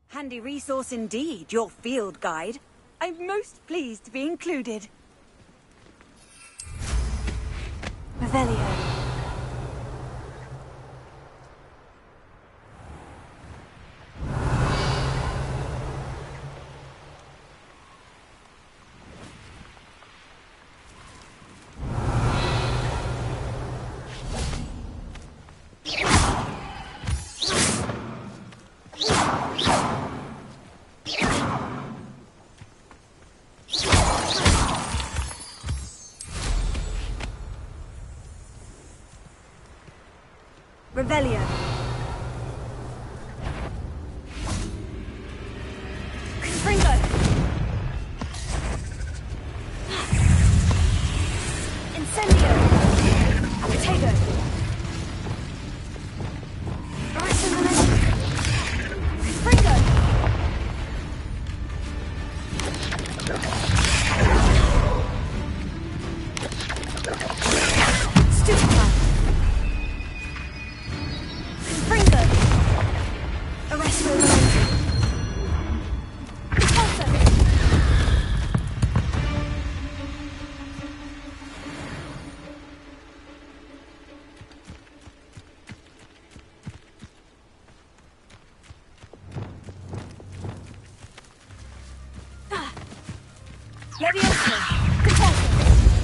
Handy resource indeed, your field guide. I'm most pleased to be included. Revelio. Revelio. Confringo. Incendio. Potato. Confringo. Stupefy.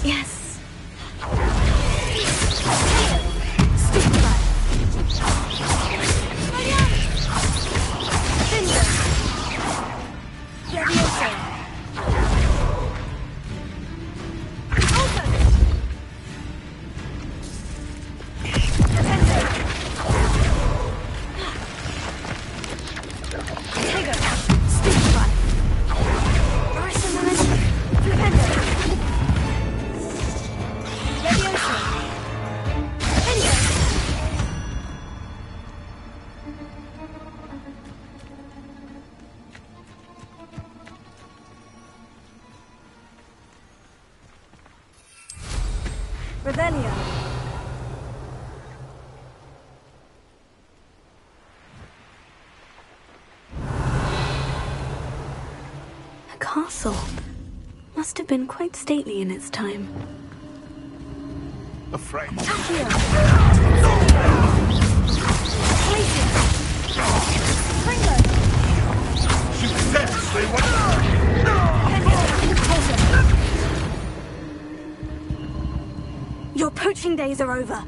Yes. Revelio. A castle. Must have been quite stately in its time. Afraid. Accio. She says they want. Your poaching days are over.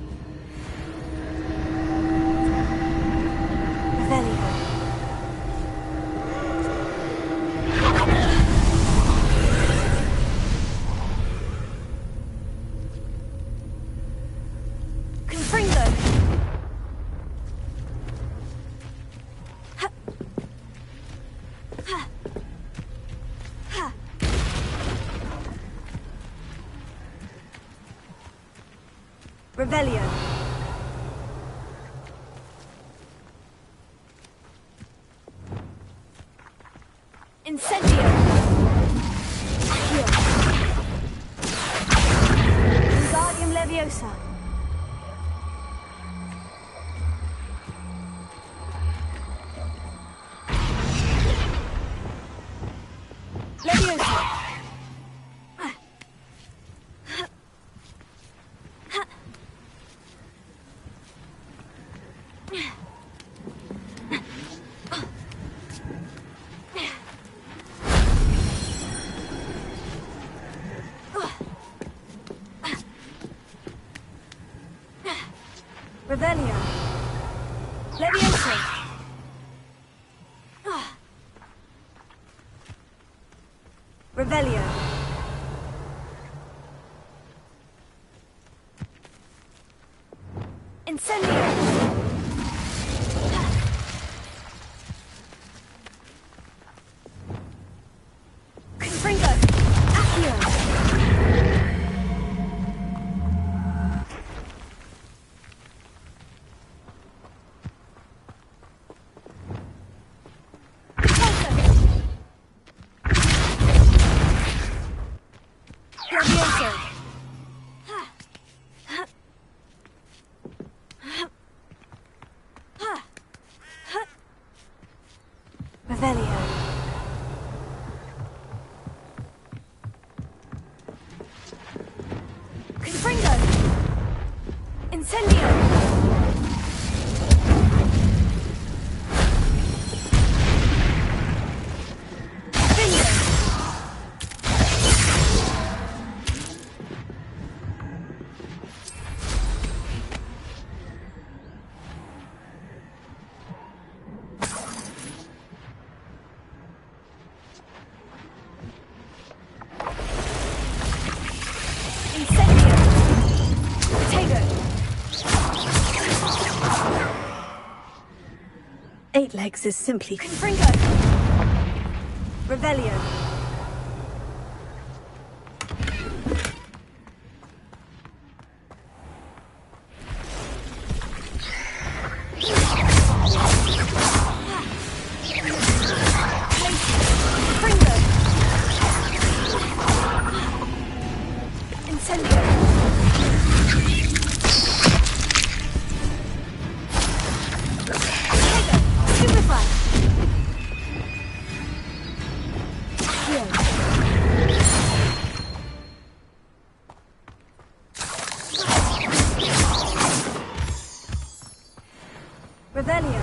Revelio. Confringo. Revelio. Incendio. Accio. Wingardium Leviosa. Leviosa. Revelio. Leviosa. Revelio. Incendio. Confringo. Accio. Leviosa. Revelio. Confringo. Incendio. Eight legs is simply Confringo. Revelio. Revelio.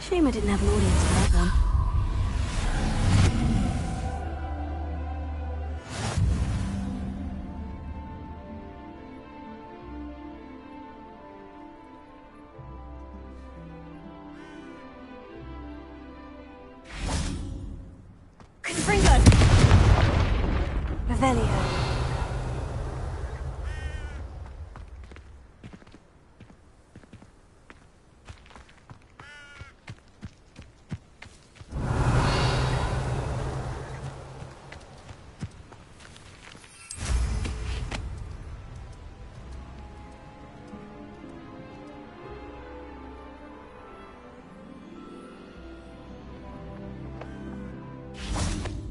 Shame I didn't have an audience for that one. Revelio.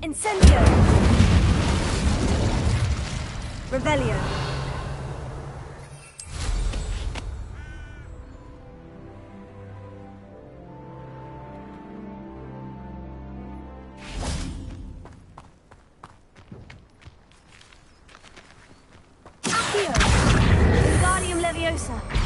Incendio. Revelio. Accio. Wingardium Leviosa.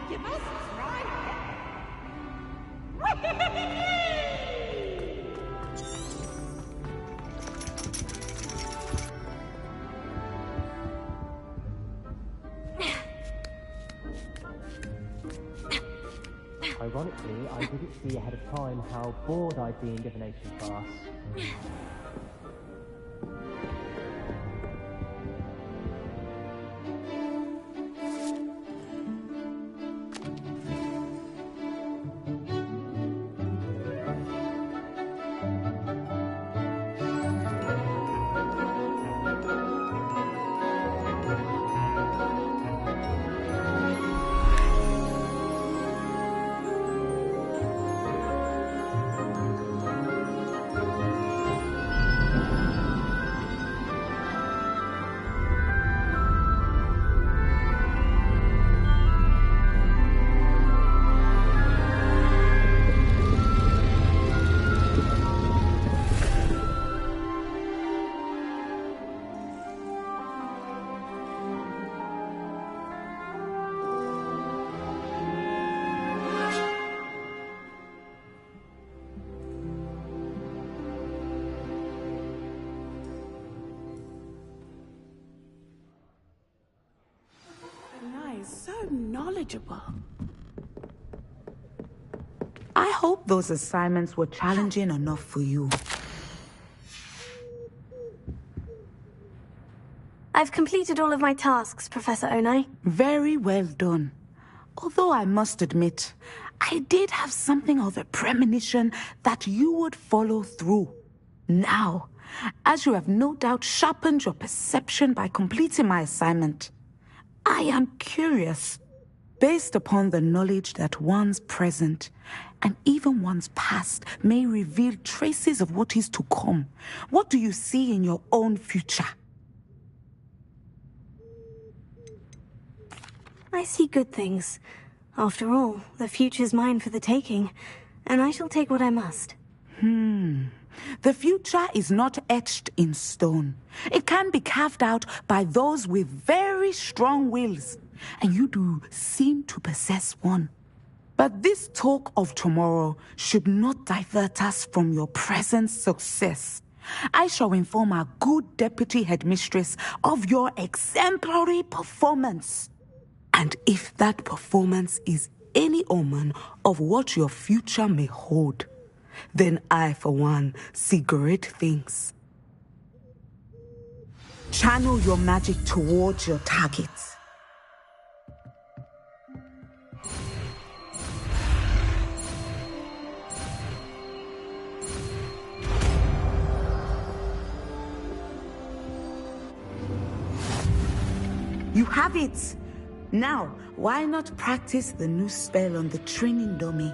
You must try Ironically, I didn't see ahead of time how bored I'd be in divination class. so knowledgeable. I hope those assignments were challenging enough for you. I've completed all of my tasks, Professor Onai. Very well done. Although I must admit, I did have something of a premonition that you would follow through. Now, as you have no doubt sharpened your perception by completing my assignment, I am curious, based upon the knowledge that one's present and even one's past may reveal traces of what is to come. What do you see in your own future? I see good things. After all, the future's mine for the taking, and I shall take what I must. The future is not etched in stone. It can be carved out by those with very strong wills, and you do seem to possess one. But this talk of tomorrow should not divert us from your present success. I shall inform our good deputy headmistress of your exemplary performance. And if that performance is any omen of what your future may hold, then I, for one, see great things. Channel your magic towards your targets. You have it! Now, why not practice the new spell on the training dummy?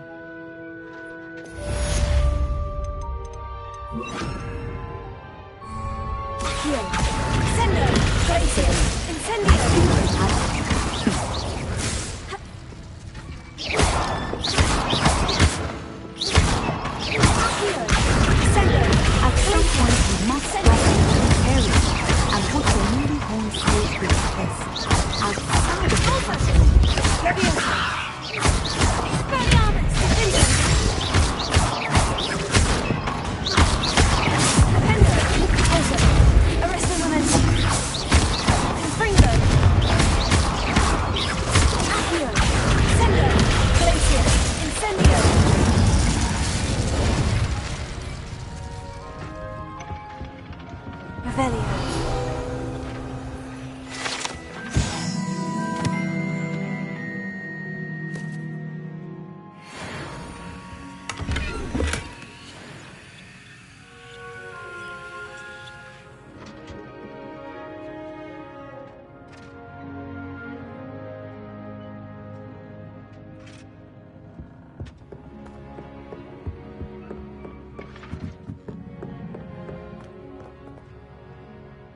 At some point, you must start to perish and put your newly honed skills to the test. Outside of the classroom.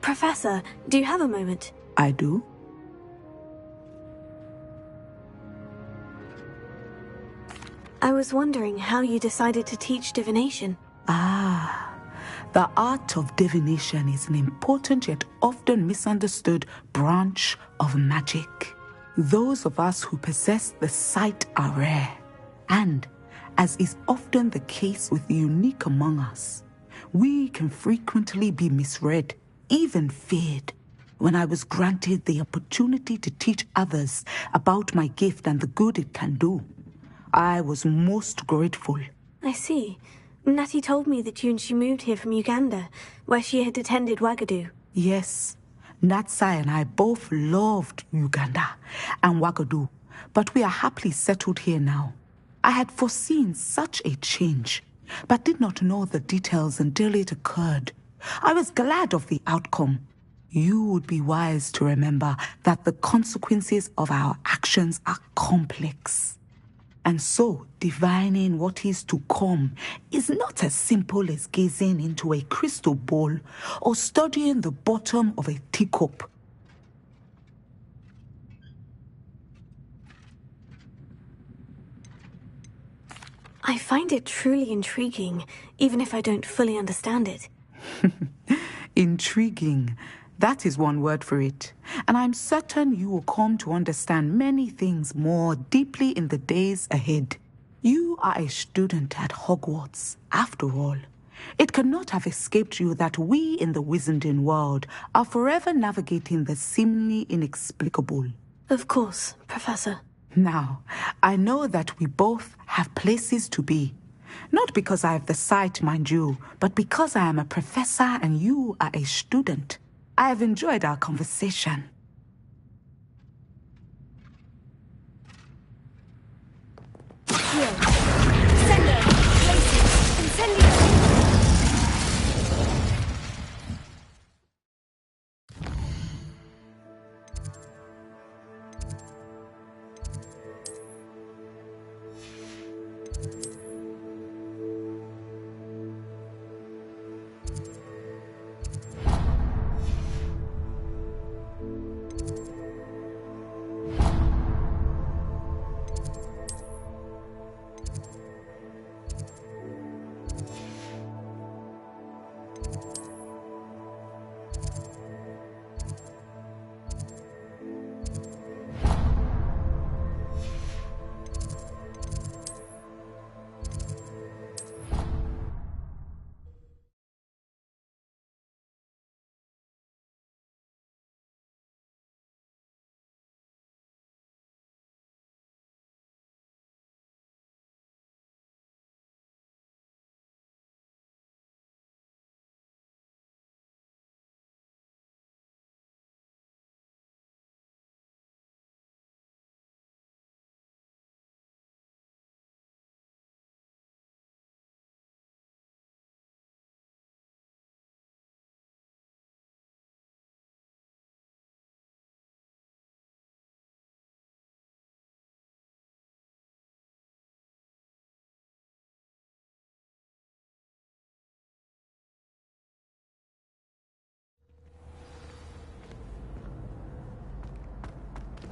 Professor, do you have a moment? I do. I was wondering how you decided to teach divination. The art of divination is an important yet often misunderstood branch of magic. Those of us who possess the sight are rare, and, as is often the case with the unique among us, we can frequently be misread, even feared. When I was granted the opportunity to teach others about my gift and the good it can do, I was most grateful. I see. Natty told me that you and she moved here from Uganda, where she had attended Wagadu. Yes, Natsai and I both loved Uganda and Wagadu, but we are happily settled here now. I had foreseen such a change, but did not know the details until it occurred. I was glad of the outcome. You would be wise to remember that the consequences of our actions are complex. And so, divining what is to come is not as simple as gazing into a crystal ball or studying the bottom of a teacup. I find it truly intriguing, even if I don't fully understand it. Intriguing. That is one word for it. And I'm certain you will come to understand many things more deeply in the days ahead. You are a student at Hogwarts, after all. It cannot have escaped you that we in the Wizarding world are forever navigating the seemingly inexplicable. Of course, Professor. Now, I know that we both have places to be. Not because I have the sight, mind you, but because I am a professor and you are a student. I have enjoyed our conversation.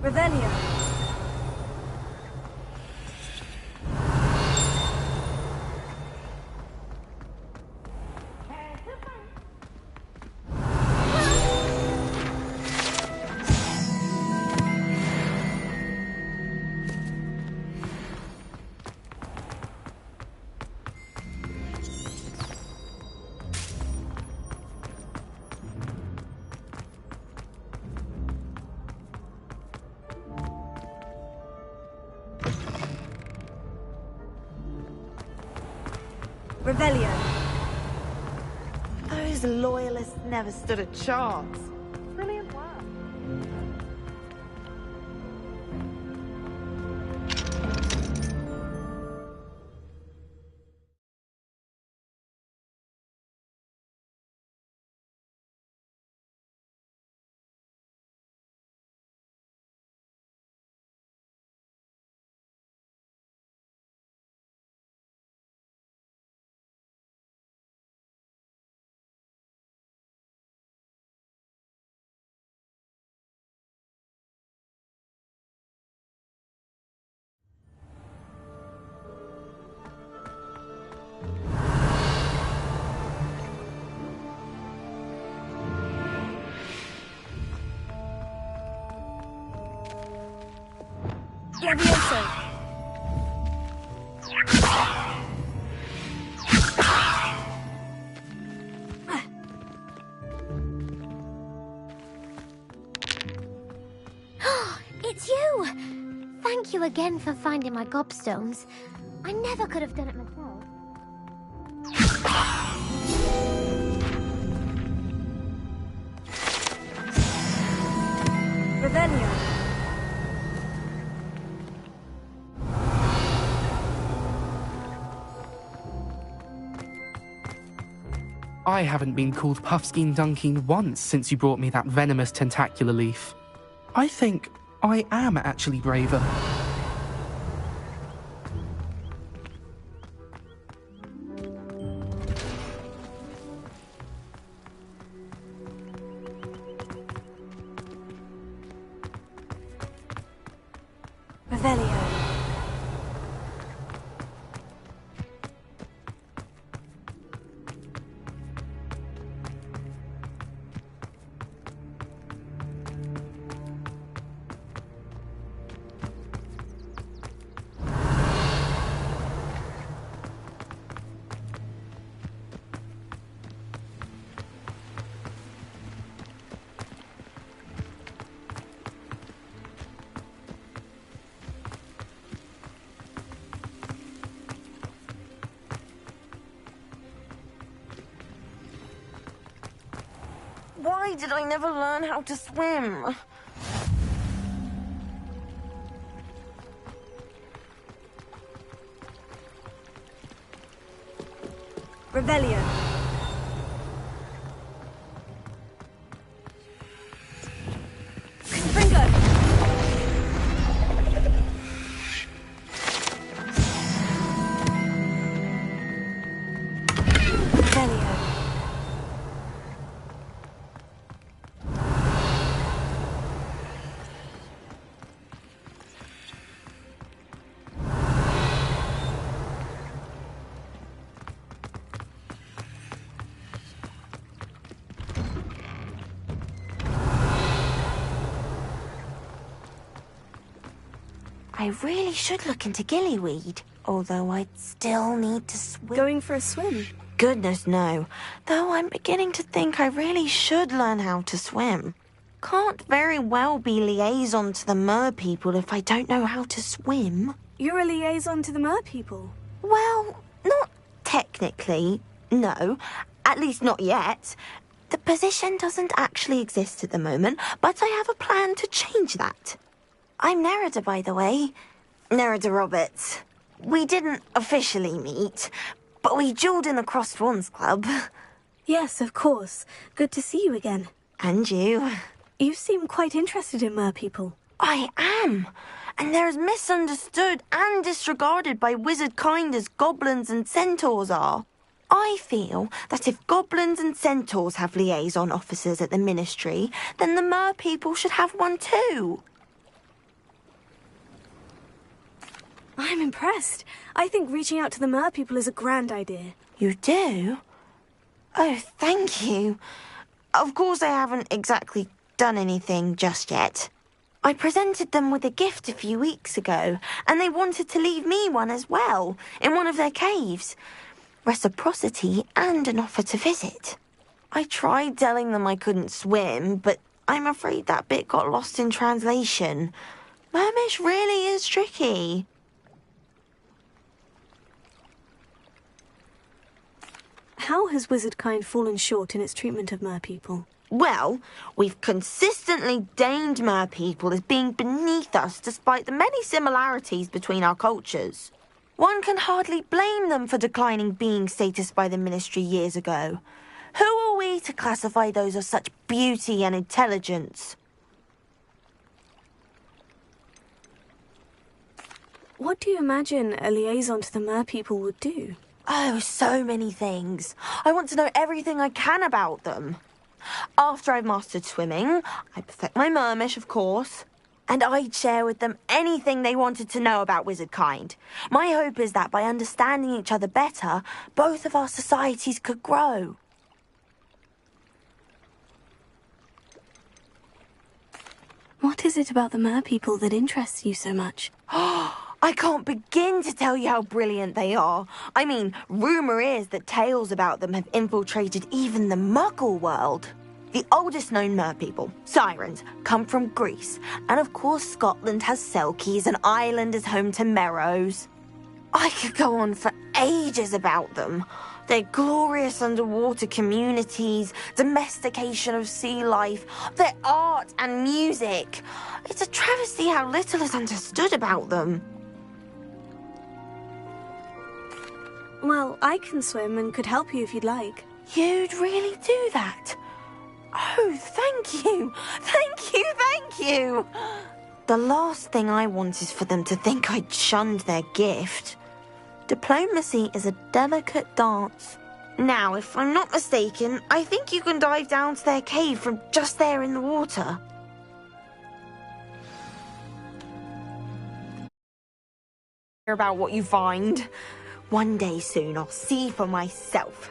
Revelio. Revelio. Those loyalists never stood a chance. Brilliant work. Levioso. It's you! Thank you again for finding my gobstones. I never could have done it myself. Revelio. I haven't been called Puffskein Dunking once since you brought me that venomous tentacular leaf. I think I am actually braver. Revelio. Why did I never learn how to swim? Revelio. Confringo. Revelio. I really should look into gillyweed, although I'd still need to swim. Going for a swim? Goodness, no. Though I'm beginning to think I really should learn how to swim. Can't very well be liaison to the mer people if I don't know how to swim. You're a liaison to the mer people. Well, not technically, no. At least not yet. The position doesn't actually exist at the moment, but I have a plan to change that. I'm Nerida, by the way. Nerida Roberts. We didn't officially meet, but we duelled in the Crossed Swans Club. Yes, of course. Good to see you again. And you. You seem quite interested in mer people. I am. And they're as misunderstood and disregarded by wizard kind as goblins and centaurs are. I feel that if goblins and centaurs have liaison officers at the ministry, then the mer people should have one too. I'm impressed. I think reaching out to the mer people is a grand idea. You do? Oh, thank you. Of course I haven't exactly done anything just yet. I presented them with a gift a few weeks ago, and they wanted to leave me one as well, in one of their caves. Reciprocity and an offer to visit. I tried telling them I couldn't swim, but I'm afraid that bit got lost in translation. Mermish really is tricky. How has wizardkind fallen short in its treatment of mer people? Well, we've consistently deigned mer people as being beneath us despite the many similarities between our cultures. One can hardly blame them for declining being status by the ministry years ago. Who are we to classify those of such beauty and intelligence? What do you imagine a liaison to the mer people would do? Oh, so many things. I want to know everything I can about them. After I've mastered swimming, I'd perfect my mermish, of course, and I'd share with them anything they wanted to know about wizardkind. My hope is that by understanding each other better, both of our societies could grow. What is it about the mer people that interests you so much? I can't begin to tell you how brilliant they are. I mean, rumour is that tales about them have infiltrated even the Muggle world. The oldest known mer people, sirens, come from Greece. And of course Scotland has Selkies and Ireland is home to Merrows. I could go on for ages about them. Their glorious underwater communities, domestication of sea life, their art and music. It's a travesty how little is understood about them. Well, I can swim and could help you if you'd like. You'd really do that? Oh, thank you! Thank you, thank you! The last thing I want is for them to think I'd shunned their gift. Diplomacy is a delicate dance. Now, if I'm not mistaken, I think you can dive down to their cave from just there in the water. Hear about what you find. One day soon, I'll see for myself.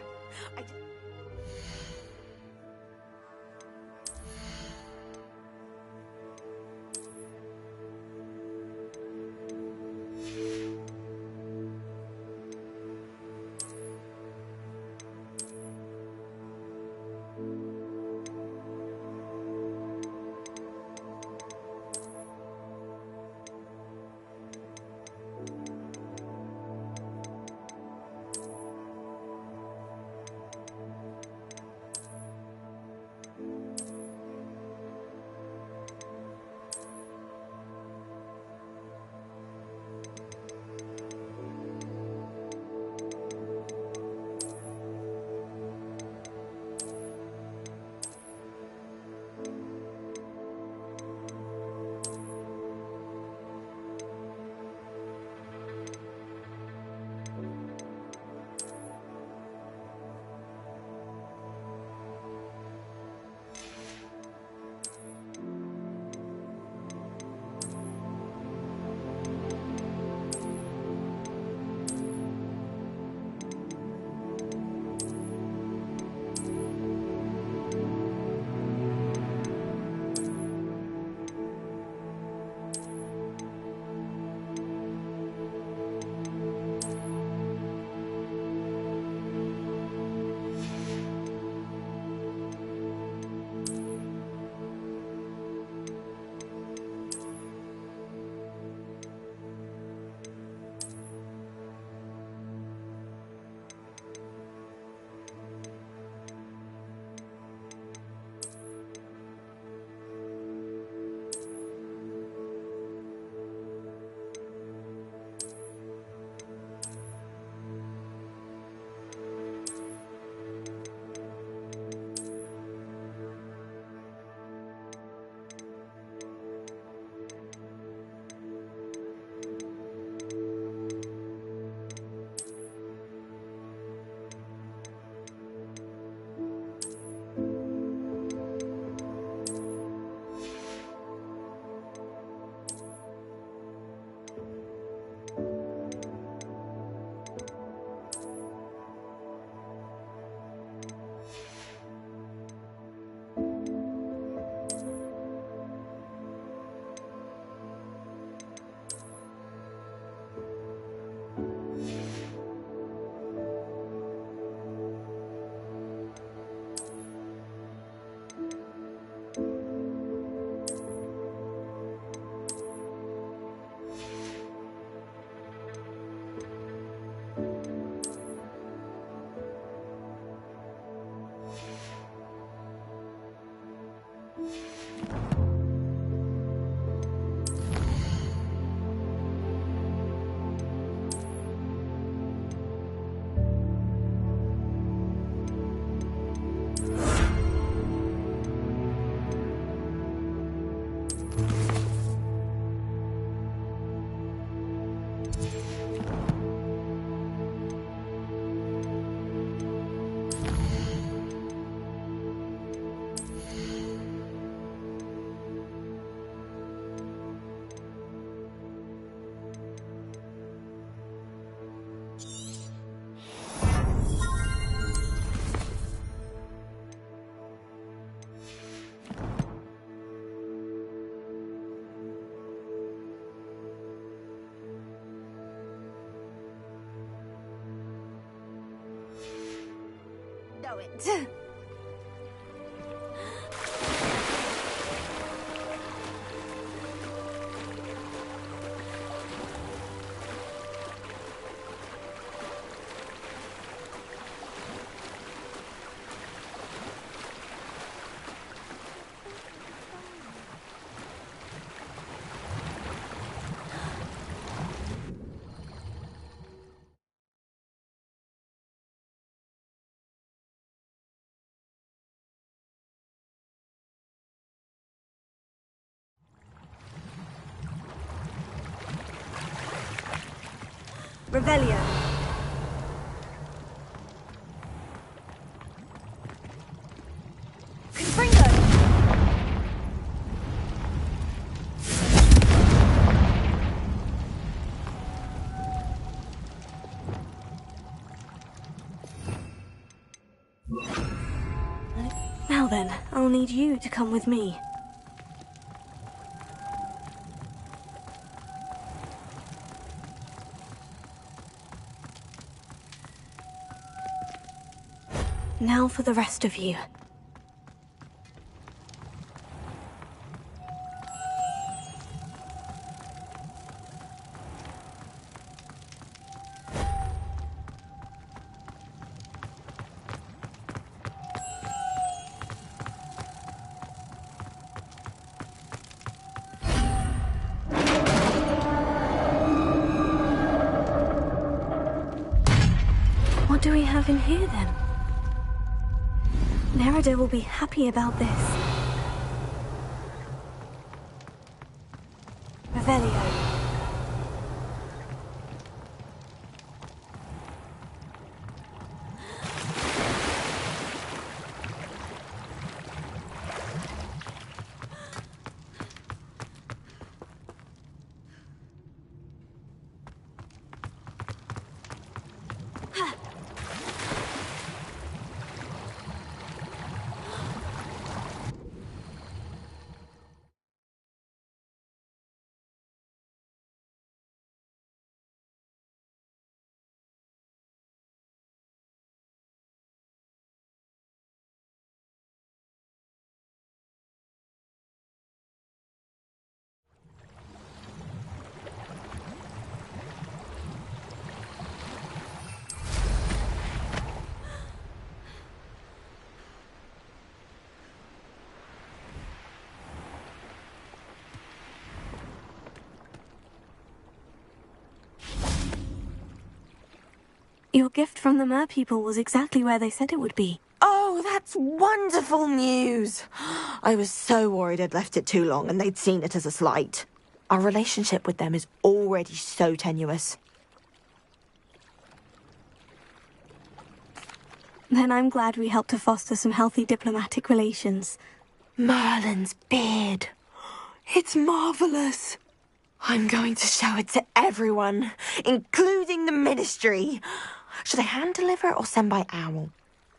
Know it. Revelio. Confringo. Now then, I'll need you to come with me. Now for the rest of you. What do we have in here then? Nerida will be happy about this. Revelio. Your gift from the merpeople was exactly where they said it would be. Oh, that's wonderful news. I was so worried I'd left it too long and they'd seen it as a slight. Our relationship with them is already so tenuous. Then I'm glad we helped to foster some healthy diplomatic relations. Merlin's beard. It's marvelous. I'm going to show it to everyone, including the Ministry. Should I hand deliver it or send by owl?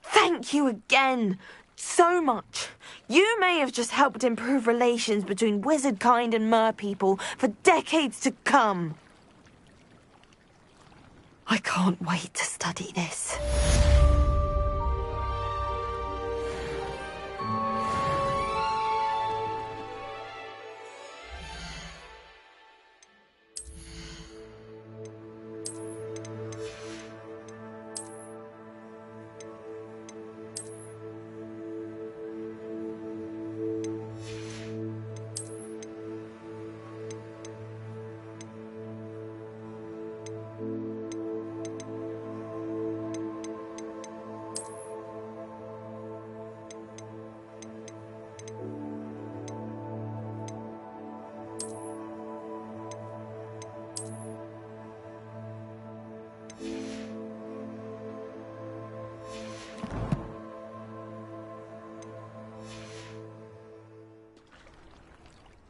Thank you again so much. You may have just helped improve relations between wizard kind and merpeople for decades to come. I can't wait to study this.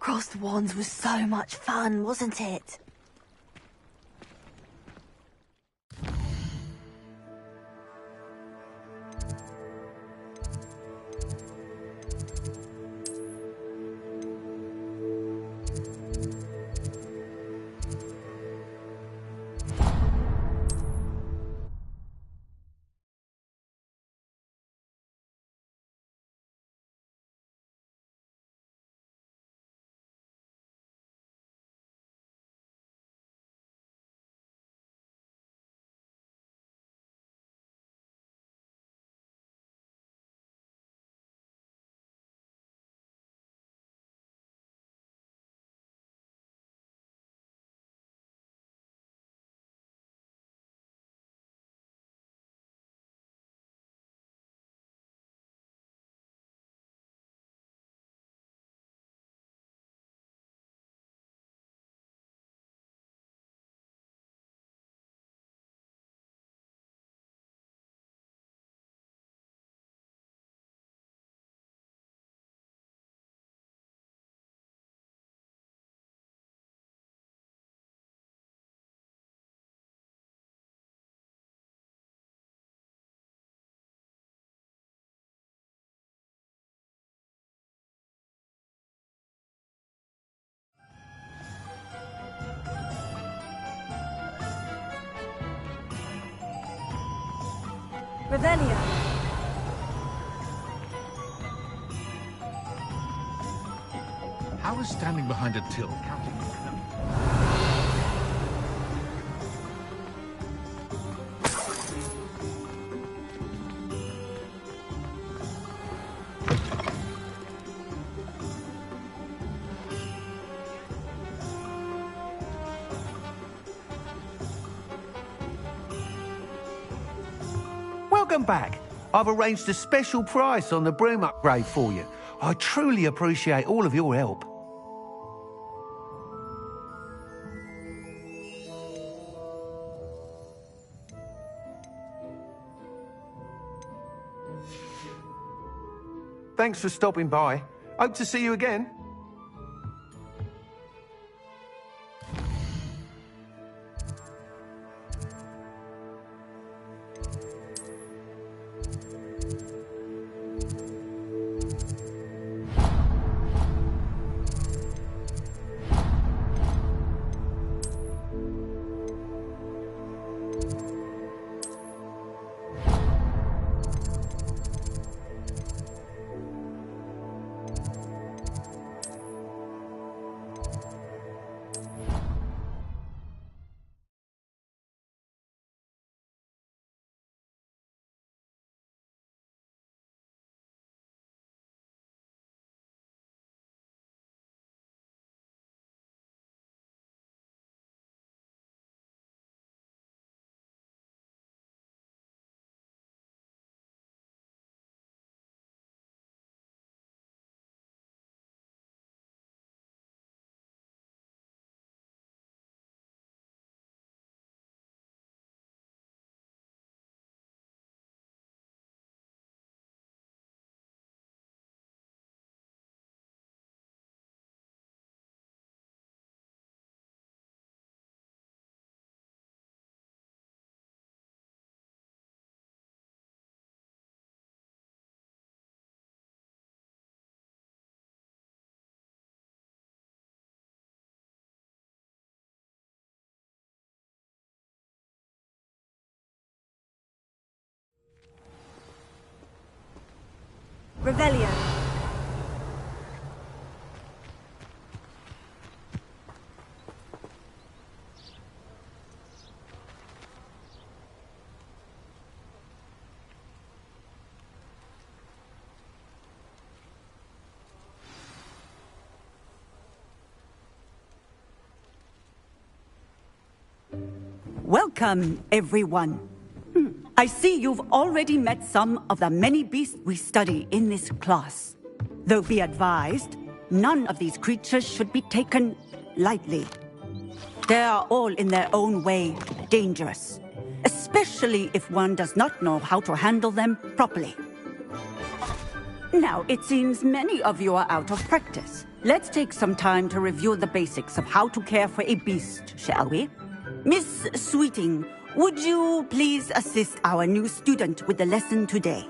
Crossed wands was so much fun, wasn't it? Revelio. How is standing behind a till counting? Welcome back. I've arranged a special price on the broom upgrade for you. I truly appreciate all of your help. Thanks for stopping by. Hope to see you again. Revelio. Welcome, everyone. I see you've already met some of the many beasts we study in this class. Though be advised, none of these creatures should be taken lightly. They are all in their own way dangerous, especially if one does not know how to handle them properly. Now, it seems many of you are out of practice. Let's take some time to review the basics of how to care for a beast, shall we? Miss Sweeting, would you please assist our new student with the lesson today?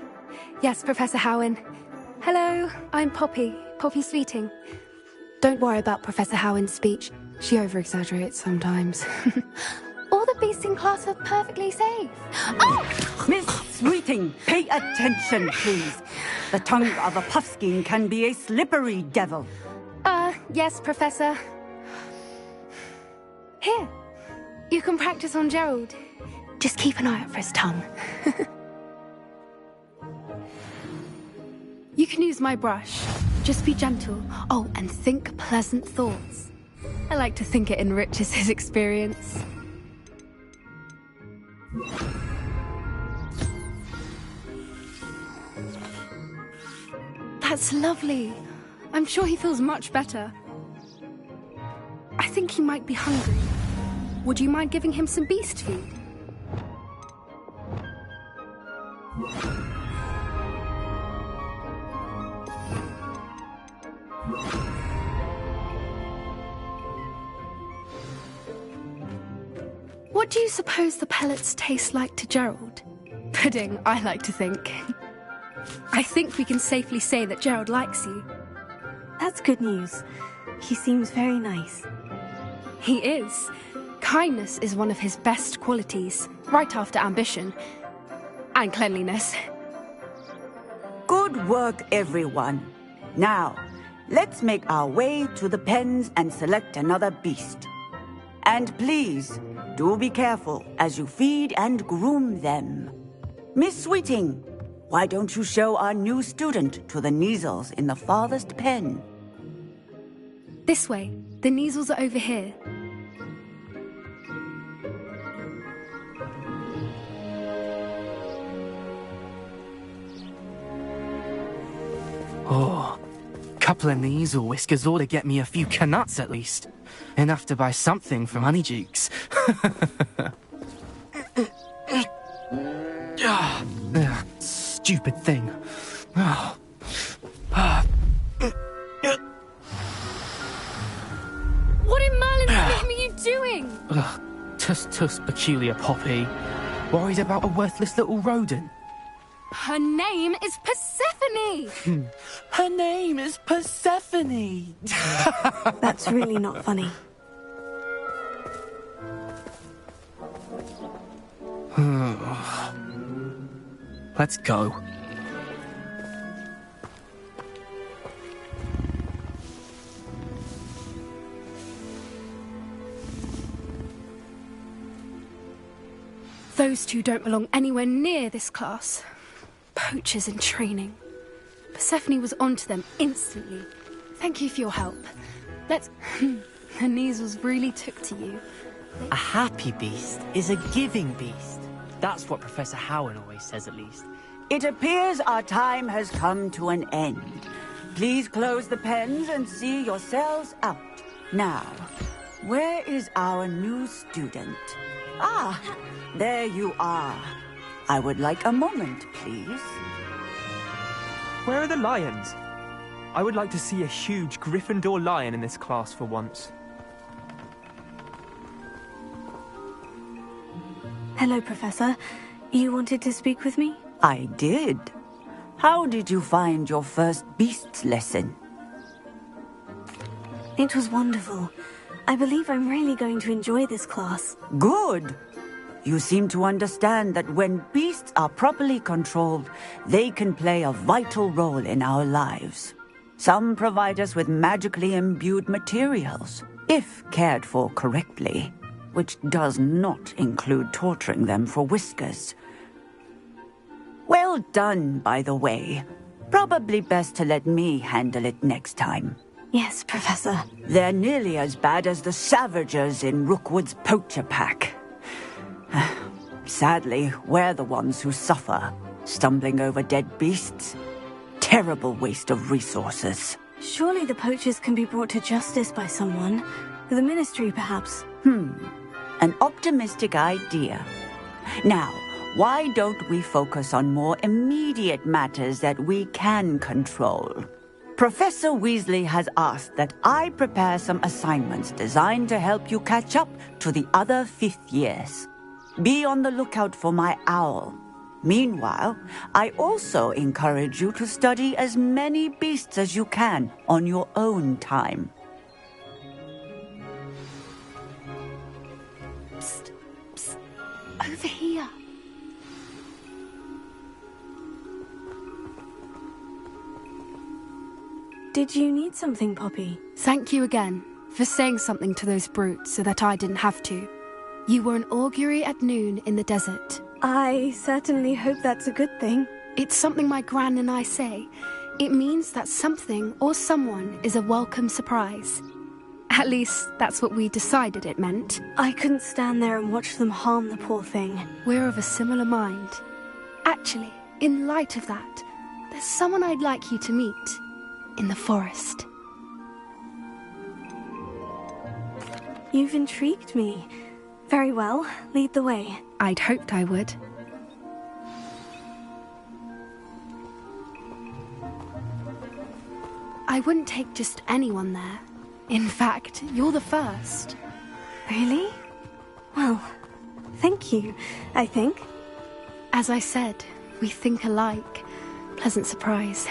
Yes, Professor Howen. Hello, I'm Poppy Sweeting. Don't worry about Professor Howen's speech. She over-exaggerates sometimes. All the beasts in class are perfectly safe. Oh! Miss Sweeting, pay attention, please. The tongue of a puffskein can be a slippery devil. Yes, Professor. Here, you can practice on Gerald. Just keep an eye out for his tongue. You can use my brush. Just be gentle. Oh, and think pleasant thoughts. I like to think it enriches his experience. That's lovely. I'm sure he feels much better. I think he might be hungry. Would you mind giving him some beast food? What do you suppose the pellets taste like to Gerald? Pudding, I like to think. I think we can safely say that Gerald likes you. That's good news. He seems very nice. He is. Kindness is one of his best qualities, right after ambition. And cleanliness. Good work, everyone. Now, let's make our way to the pens and select another beast. And please, do be careful as you feed and groom them. Miss Sweeting, why don't you show our new student to the Kneazles in the farthest pen? This way. The Kneazles are over here. Oh, couple of Kneazle whiskers ought to get me a few canuts at least. Enough to buy something from Honeydukes. Stupid thing. What in Merlin's name are you doing? Tuss, peculiar Poppy. Worried about a worthless little rodent. Her name is Persephone! Her name is Persephone! That's really not funny. Let's go. Those two don't belong anywhere near this class. Poachers in training. Persephone was onto them instantly. Thank you for your help. Let's... Her Kneazles really took to you. A happy beast is a giving beast. That's what Professor Howen always says, at least. It appears our time has come to an end. Please close the pens and see yourselves out. Now, where is our new student? Ah, there you are. I would like a moment, please. Where are the lions? I would like to see a huge Gryffindor lion in this class for once. Hello, Professor. You wanted to speak with me? I did. How did you find your first beasts lesson? It was wonderful. I believe I'm really going to enjoy this class. Good. You seem to understand that when beasts are properly controlled, they can play a vital role in our lives. Some provide us with magically imbued materials, if cared for correctly, which does not include torturing them for whiskers. Well done, by the way. Probably best to let me handle it next time. Yes, Professor. They're nearly as bad as the Savagers in Rookwood's poacher pack. Sadly, we're the ones who suffer, stumbling over dead beasts. Terrible waste of resources. Surely the poachers can be brought to justice by someone. The Ministry, perhaps. An optimistic idea. Now, Why don't we focus on more immediate matters that we can control? Professor Weasley has asked that I prepare some assignments designed to help you catch up to the other 5th years. Be on the lookout for my owl. Meanwhile, I also encourage you to study as many beasts as you can on your own time. Psst, psst, over here. Did you need something, Poppy? Thank you again for saying something to those brutes so that I didn't have to. You were an augury at noon in the desert. I certainly hope that's a good thing. It's something my gran and I say. It means that something or someone is a welcome surprise. At least, that's what we decided it meant. I couldn't stand there and watch them harm the poor thing. We're of a similar mind. Actually, in light of that, there's someone I'd like you to meet. In the forest. You've intrigued me. Very well, lead the way. I'd hoped I would. I wouldn't take just anyone there. In fact, you're the first. Really? Well, thank you, I think. As I said, we think alike. Pleasant surprise.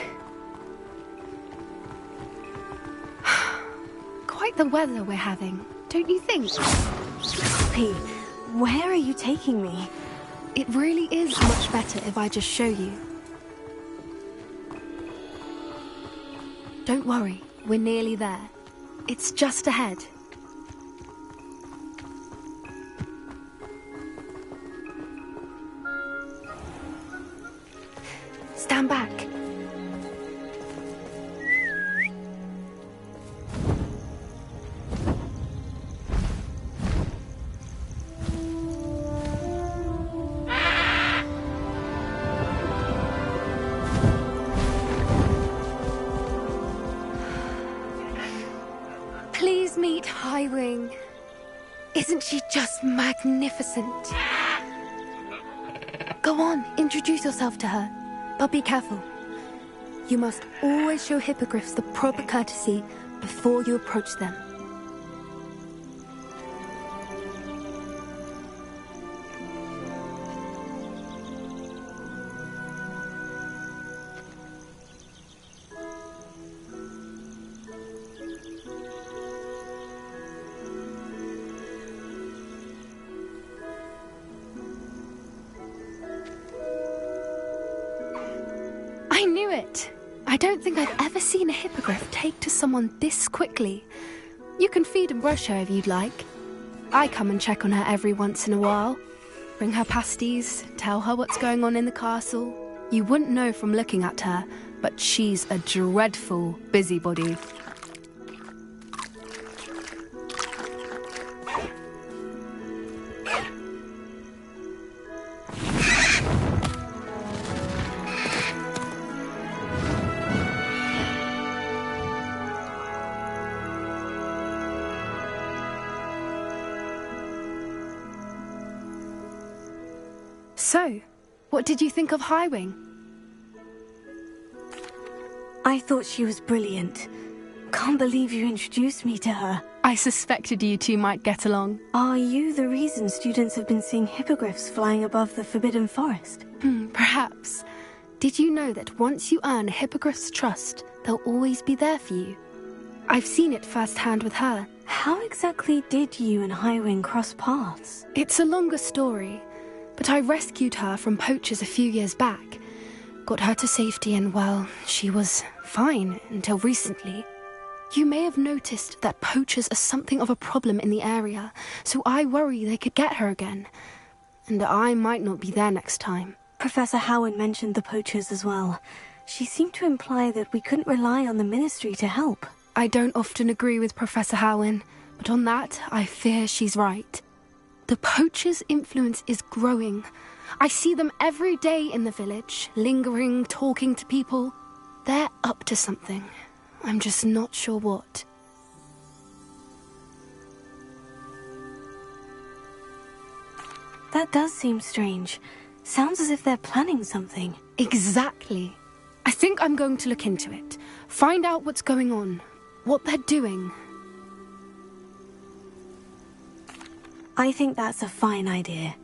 Quite the weather we're having, don't you think? Poppy, where are you taking me? It really is much better if I just show you. Don't worry, we're nearly there. It's just ahead. Stand back. Please meet Highwing. Isn't she just magnificent? Go on, introduce yourself to her. But be careful. You must always show hippogriffs the proper courtesy before you approach them. I knew it! I don't think I've ever seen a hippogriff take to someone this quickly. You can feed and brush her if you'd like. I come and check on her every once in a while. Bring her pasties, tell her what's going on in the castle. You wouldn't know from looking at her, but she's a dreadful busybody. So, what did you think of Highwing? I thought she was brilliant. Can't believe you introduced me to her. I suspected you two might get along. Are you the reason students have been seeing hippogriffs flying above the Forbidden Forest? Perhaps. Did you know that once you earn a hippogriff's trust, they'll always be there for you? I've seen it firsthand with her. How exactly did you and Highwing cross paths? It's a longer story, but I rescued her from poachers a few years back. Got her to safety and, well, she was fine until recently. You may have noticed that poachers are something of a problem in the area, so I worry they could get her again. And I might not be there next time. Professor Howard mentioned the poachers as well. She seemed to imply that we couldn't rely on the Ministry to help. I don't often agree with Professor Howard, but on that, I fear she's right. The poachers' influence is growing. I see them every day in the village, lingering, talking to people. They're up to something. I'm just not sure what. That does seem strange. Sounds as if they're planning something. Exactly. I think I'm going to look into it. Find out what's going on. What they're doing. I think that's a fine idea.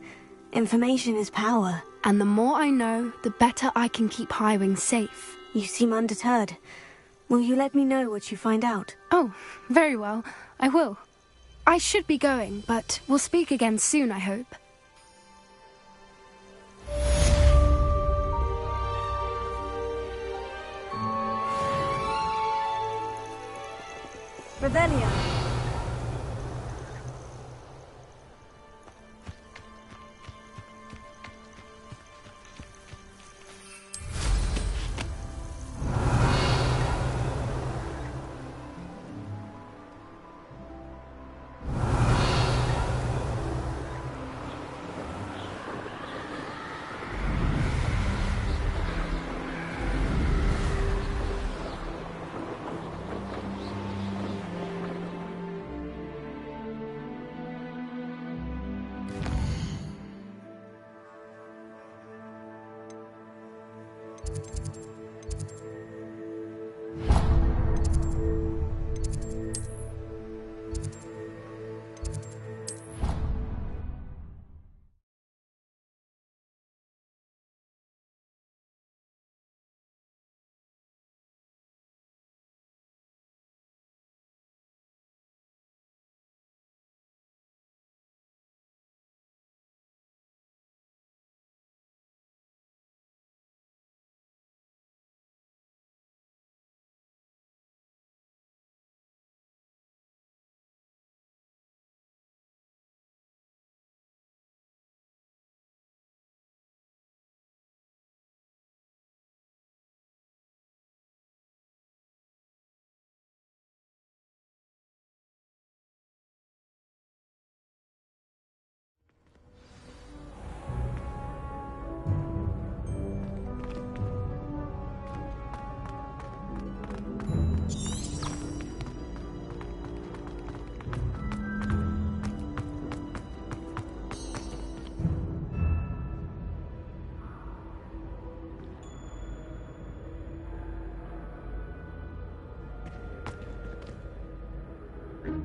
Information is power. And the more I know, the better I can keep Highwing safe. You seem undeterred. Will you let me know what you find out? Oh, very well. I will. I should be going, but we'll speak again soon, I hope. Revelio.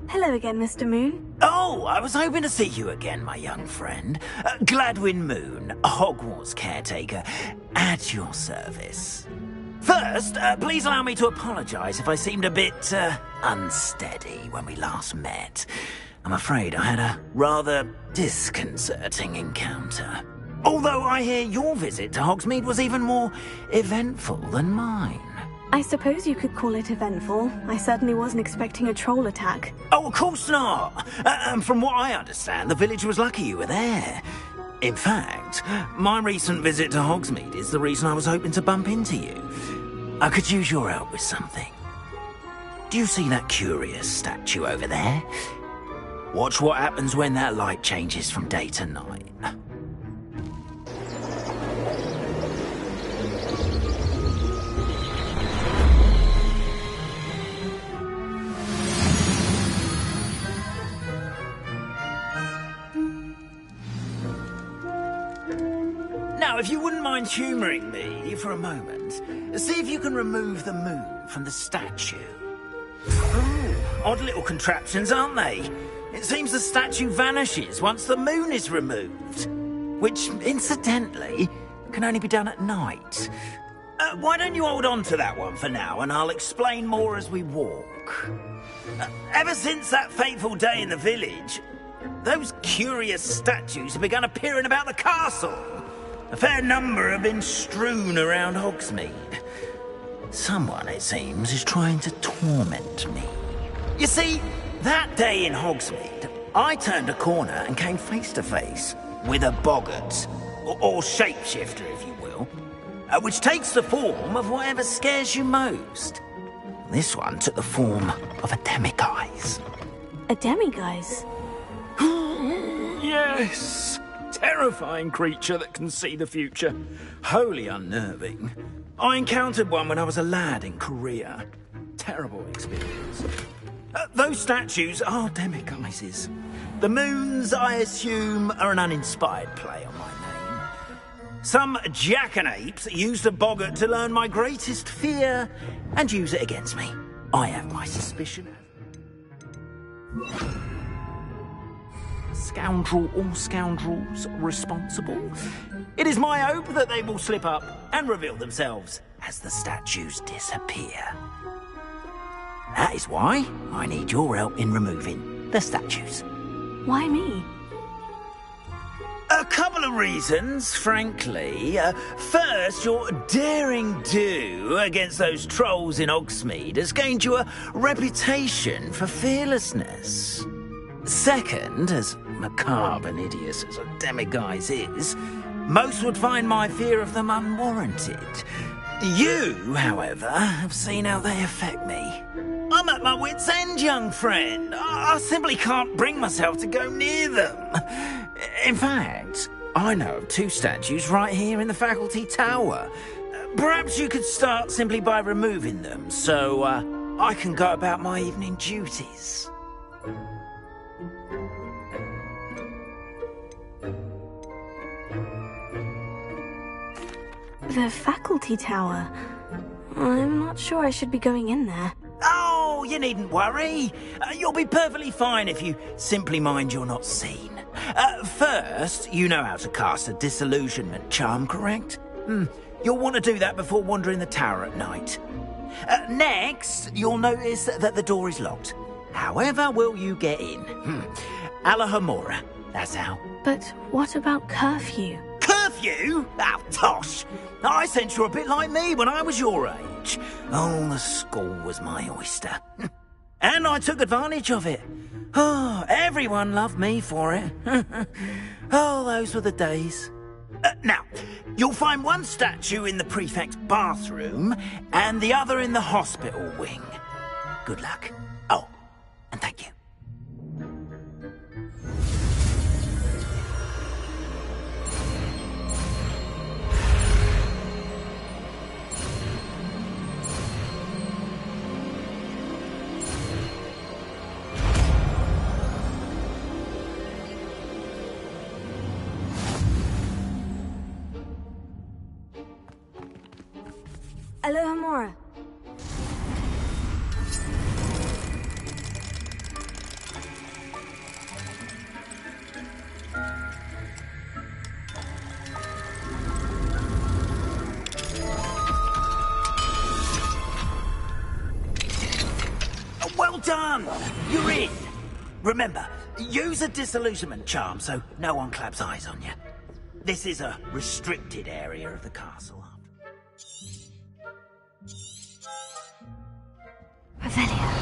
Hello again, Mr. Moon. Oh, I was hoping to see you again, my young friend. Gladwin Moon, Hogwarts caretaker, at your service. First, please allow me to apologise if I seemed a bit, unsteady when we last met. I'm afraid I had a rather disconcerting encounter. Although I hear your visit to Hogsmeade was even more eventful than mine. I suppose you could call it eventful. I certainly wasn't expecting a troll attack. Oh, of course not. From what I understand, the village was lucky you were there. In fact, my recent visit to Hogsmeade is the reason I was hoping to bump into you. I could use your help with something. Do you see that curious statue over there? Watch what happens when that light changes from day to night. Now, if you wouldn't mind humouring me for a moment, see if you can remove the moon from the statue. Ooh, odd little contraptions, aren't they? It seems the statue vanishes once the moon is removed. Which, incidentally, can only be done at night. Why don't you hold on to that one for now, and I'll explain more as we walk. Ever since that fateful day in the village, those curious statues have begun appearing about the castle. A fair number have been strewn around Hogsmeade. Someone, it seems, is trying to torment me. You see, that day in Hogsmeade, I turned a corner and came face to face with a boggart, or shapeshifter, if you will, which takes the form of whatever scares you most. This one took the form of a demiguise. A demiguise? Yes! Terrifying creature that can see the future. Wholly unnerving. I encountered one when I was a lad in Korea. Terrible experience. Those statues are demiguises. The moons, I assume, are an uninspired play on my name. Some jackanapes used a boggart to learn my greatest fear and use it against me. I have my suspicion. Scoundrel or scoundrels responsible? It is my hope that they will slip up and reveal themselves as the statues disappear. That is why I need your help in removing the statues. Why me? A couple of reasons, frankly. First, your daring do against those trolls in Hogsmeade has gained you a reputation for fearlessness. Second, as macabre and hideous as a demiguise is, most would find my fear of them unwarranted. You, however, have seen how they affect me. I'm at my wit's end, young friend. I simply can't bring myself to go near them. In fact, I know of 2 statues right here in the faculty tower. Perhaps you could start simply by removing them, so I can go about my evening duties. The faculty tower. I'm not sure I should be going in there. Oh, you needn't worry. You'll be perfectly fine if you simply mind you're not seen. First, you know how to cast a disillusionment charm, correct? You'll want to do that before wandering the tower at night. Next, you'll notice that the door is locked. However will you get in? Alahomora, that's how. But what about curfew? Curfew? Oh, tosh. I sense you're a bit like me when I was your age. Oh, the school was my oyster. And I took advantage of it. Oh, everyone loved me for it. Oh, those were the days. Now, you'll find one statue in the prefect's bathroom and the other in the hospital wing. Good luck. Oh, and thank you. Alohomora. Well done! You're in! Remember, use a disillusionment charm so no one claps eyes on you. This is a restricted area of the castle. Revelia.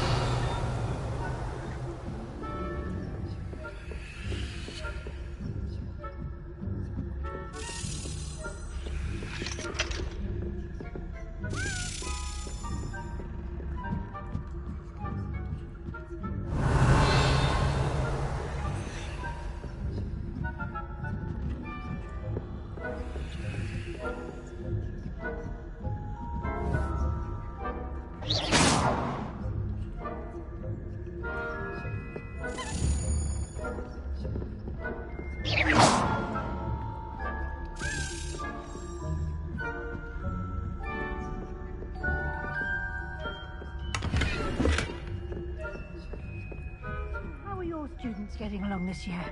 Students getting along this year?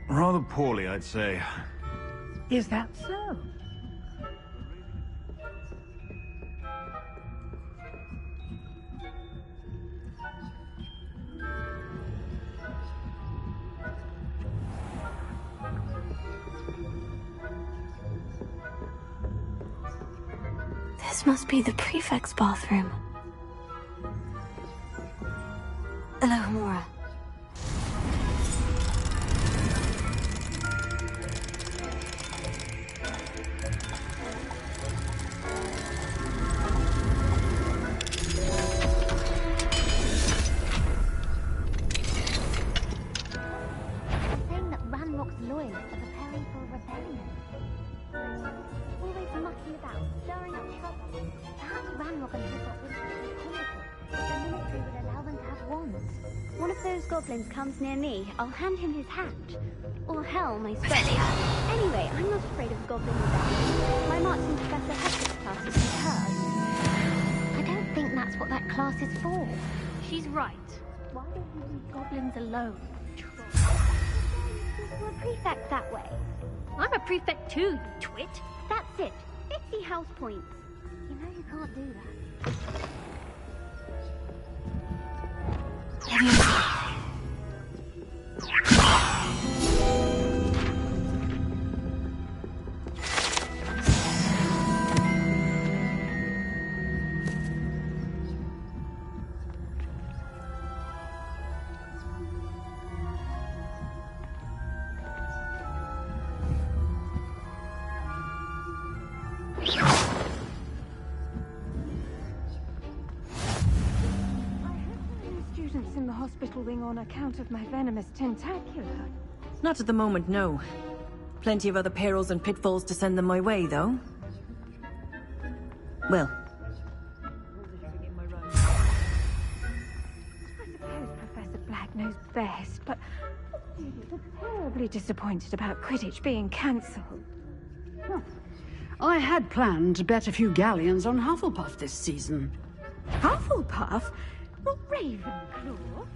Rather poorly, I'd say. Is that so? This must be the prefect's bathroom. Alohomora. One of those those goblins comes near me, I'll hand him his hat. Or hell, my stone. Anyway, I'm not afraid of goblins there. My marks in Professor Hector's class is superb. I don't think that's what that class is for. She's right. Why don't you leave goblins alone? You're a prefect that way. I'm a prefect too, you twit. That's it. 50 house points. You know you can't do that. Students in the hospital wing on account of my venomous tentacular. Not at the moment, no. Plenty of other perils and pitfalls to send them my way, though. Well. I suppose Professor Black knows best, but students are terribly disappointed about Quidditch being cancelled. Huh. I had planned to bet a few galleons on Hufflepuff this season. Hufflepuff? Not Ravenclaw?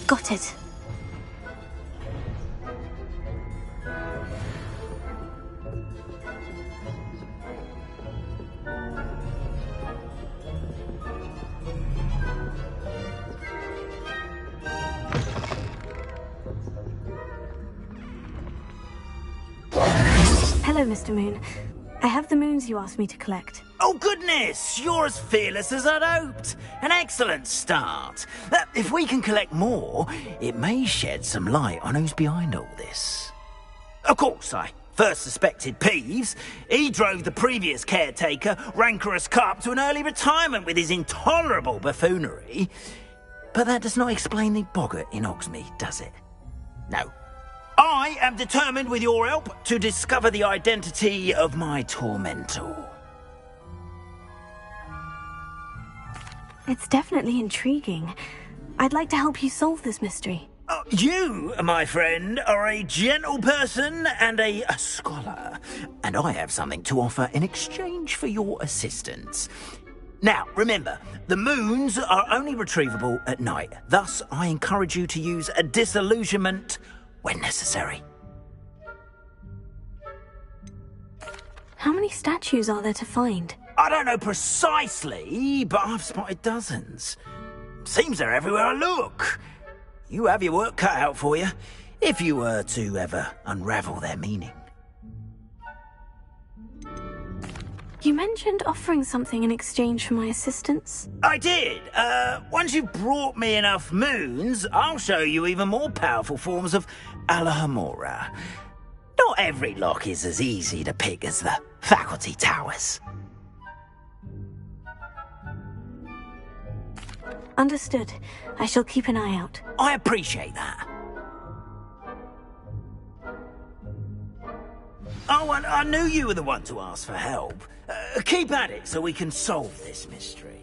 Got it. Hello, Mr. Moon. I have the moons you asked me to collect. Oh, goodness! You're as fearless as I'd hoped. An excellent start. If we can collect more, it may shed some light on who's behind all this. Of course, I first suspected Peeves. He drove the previous caretaker, Rancorous Carp, to an early retirement with his intolerable buffoonery. But that does not explain the boggart in Hogsmeade, does it? No. I am determined, with your help, to discover the identity of my tormentor. It's definitely intriguing. I'd like to help you solve this mystery. You, my friend, are a gentle person and a scholar, and I have something to offer in exchange for your assistance. Now, remember, the moons are only retrievable at night. Thus, I encourage you to use a disillusionment when necessary. How many statues are there to find? I don't know precisely, but I've spotted dozens. Seems they're everywhere I look. You have your work cut out for you, if you were to ever unravel their meaning. You mentioned offering something in exchange for my assistance. I did. Once you've brought me enough moons, I'll show you even more powerful forms of Alohomora. Not every lock is as easy to pick as the faculty towers. Understood. I shall keep an eye out. I appreciate that. Oh, and I knew you were the one to ask for help. Keep at it so we can solve this mystery.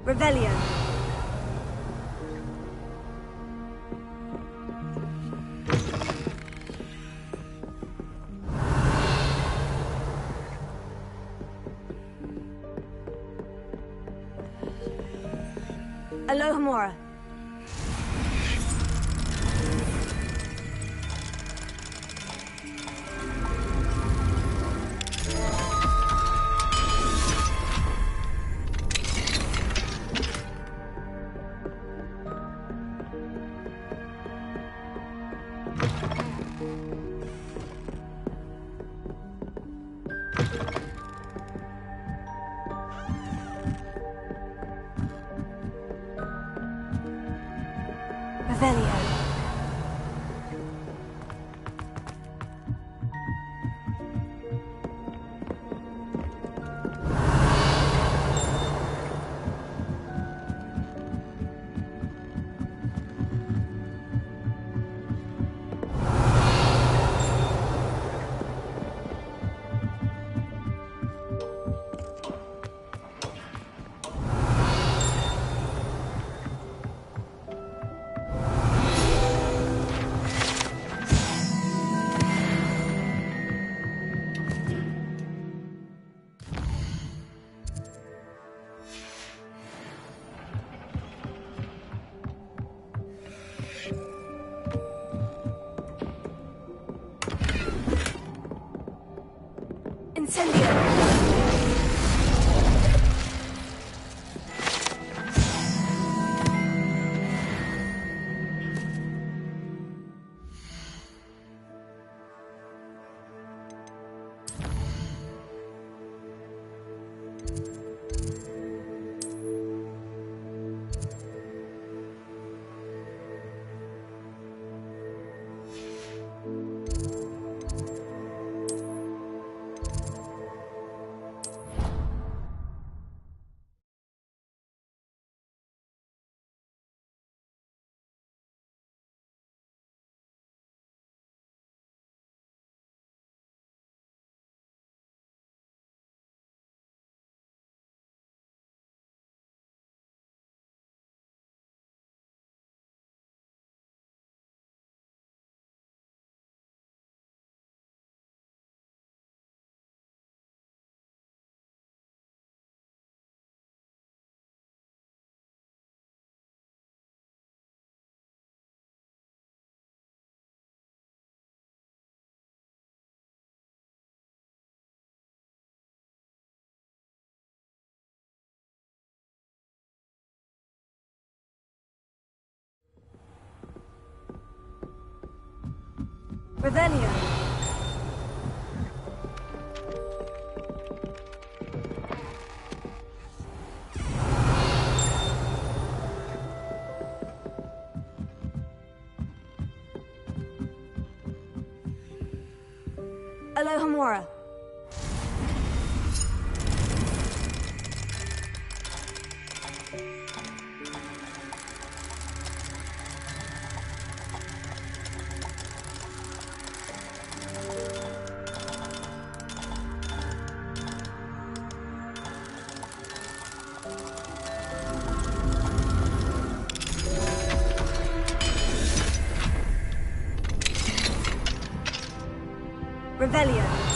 Revelio. Alohomora. Revelio. Incendio! Revelio. Alohomora. Revelio.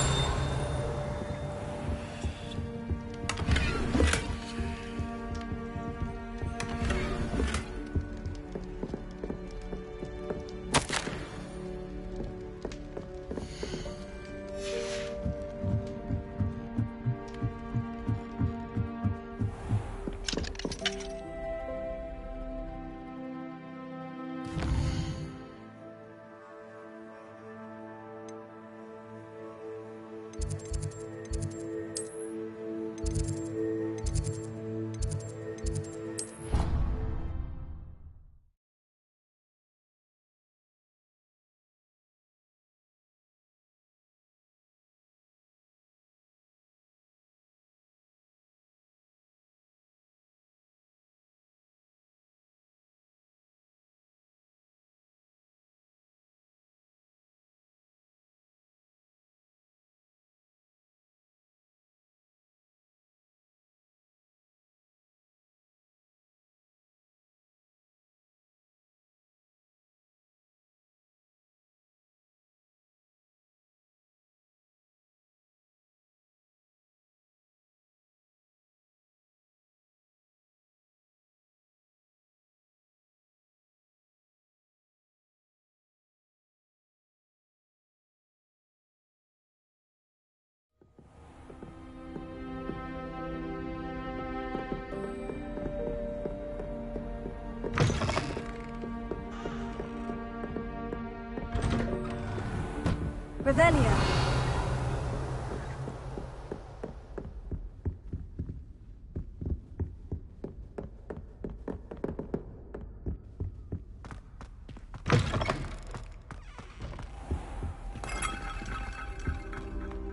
Revelio.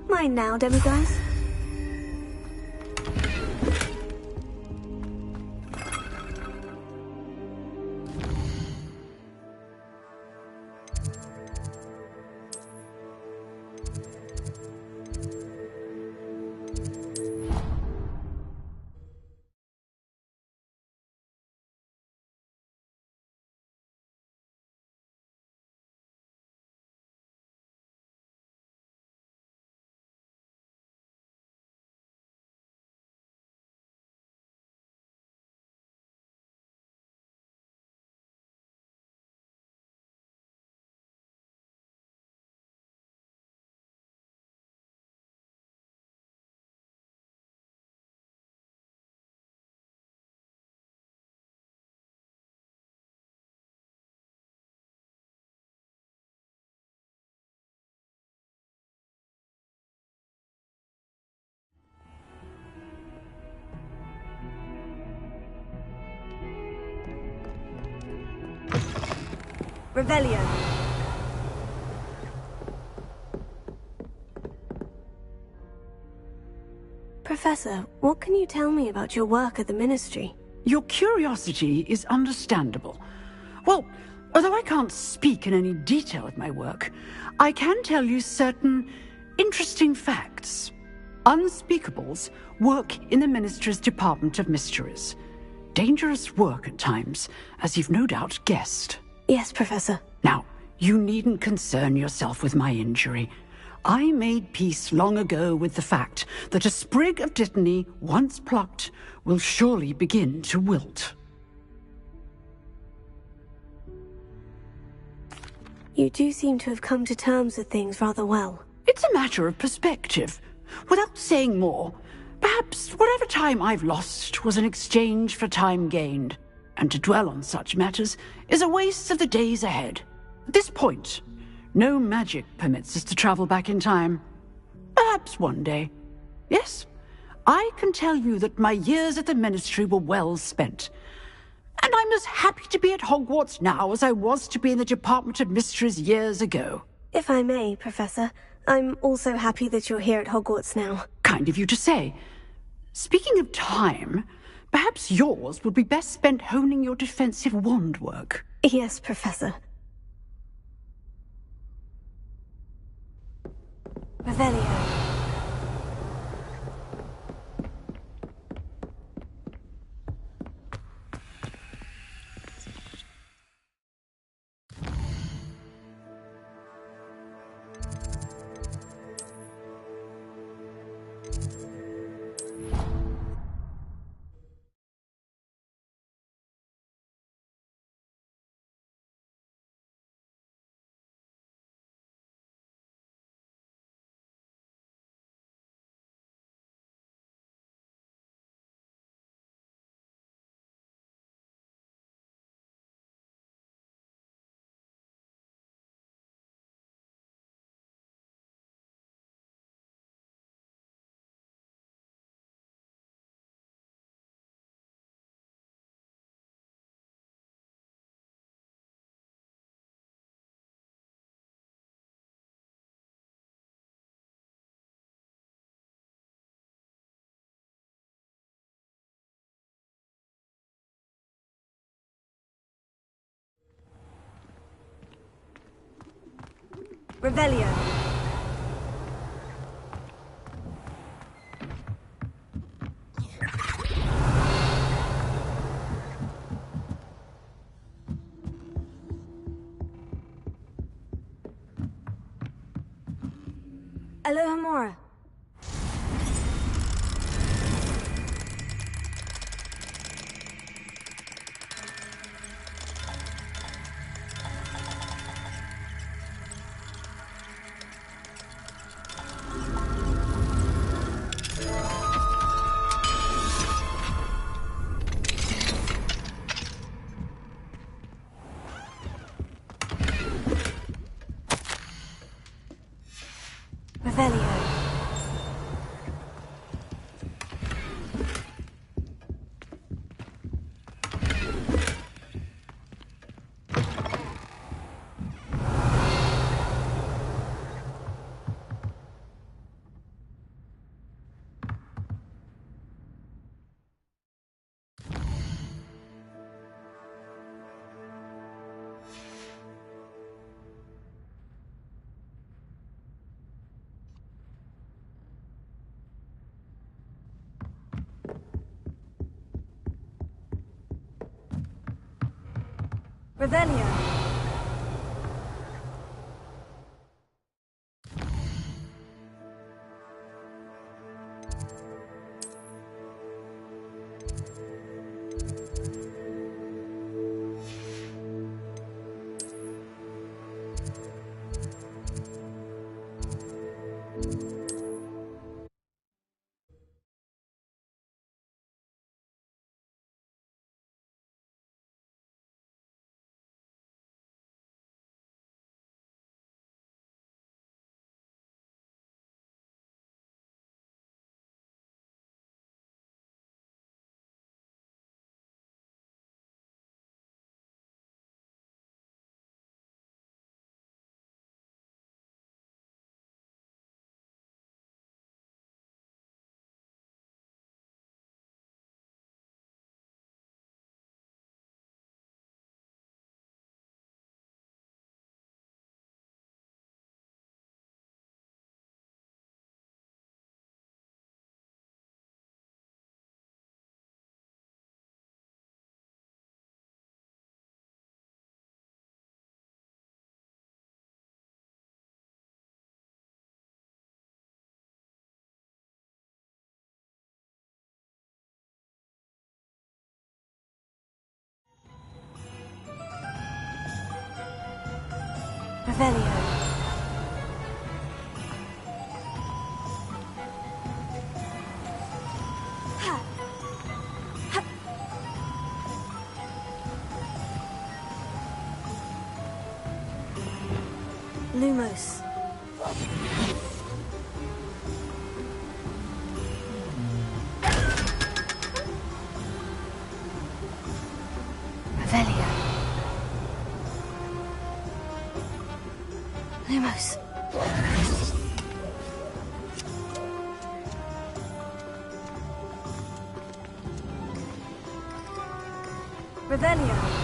Mine now, demiguise. Revelio. Professor, what can you tell me about your work at the Ministry? Your curiosity is understandable. Well, although I can't speak in any detail of my work, I can tell you certain interesting facts. Unspeakables work in the Ministry's Department of Mysteries. Dangerous work at times, as you've no doubt guessed. Yes, Professor. Now, you needn't concern yourself with my injury. I made peace long ago with the fact that a sprig of dittany, once plucked, will surely begin to wilt. You do seem to have come to terms with things rather well. It's a matter of perspective. Without saying more, perhaps whatever time I've lost was an exchange for time gained, and to dwell on such matters is a waste of the days ahead. At this point, No magic permits us to travel back in time. Perhaps one day. Yes, I can tell you that my years at the Ministry were well spent. And I'm as happy to be at Hogwarts now as I was to be in the Department of Mysteries years ago. If I may, Professor, I'm also happy that you're here at Hogwarts now. Kind of you to say. Speaking of time, perhaps yours would be best spent honing your defensive wand work. Yes, Professor. Revelio. Revelio. Alohomora. Revelio. Revelio. Revelio. Lumos. Revelio. Lumos. Revelio.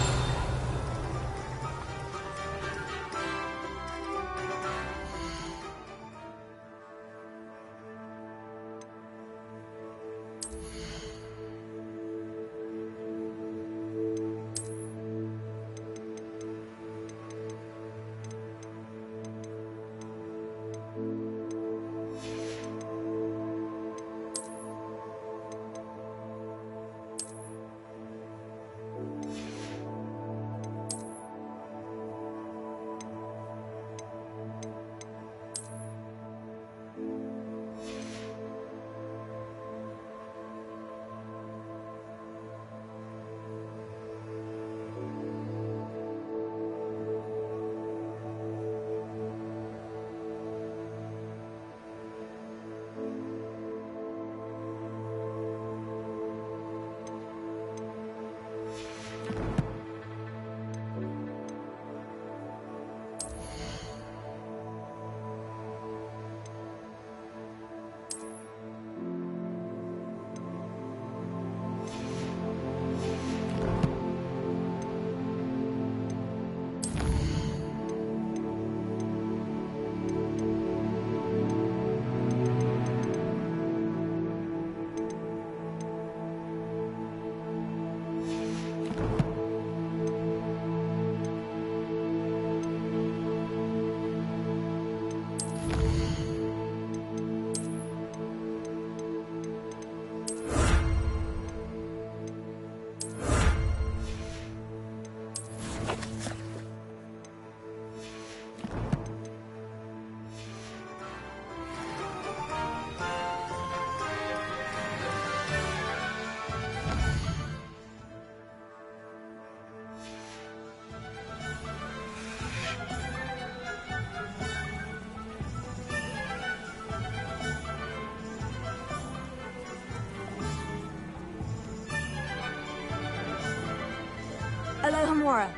Alohomora.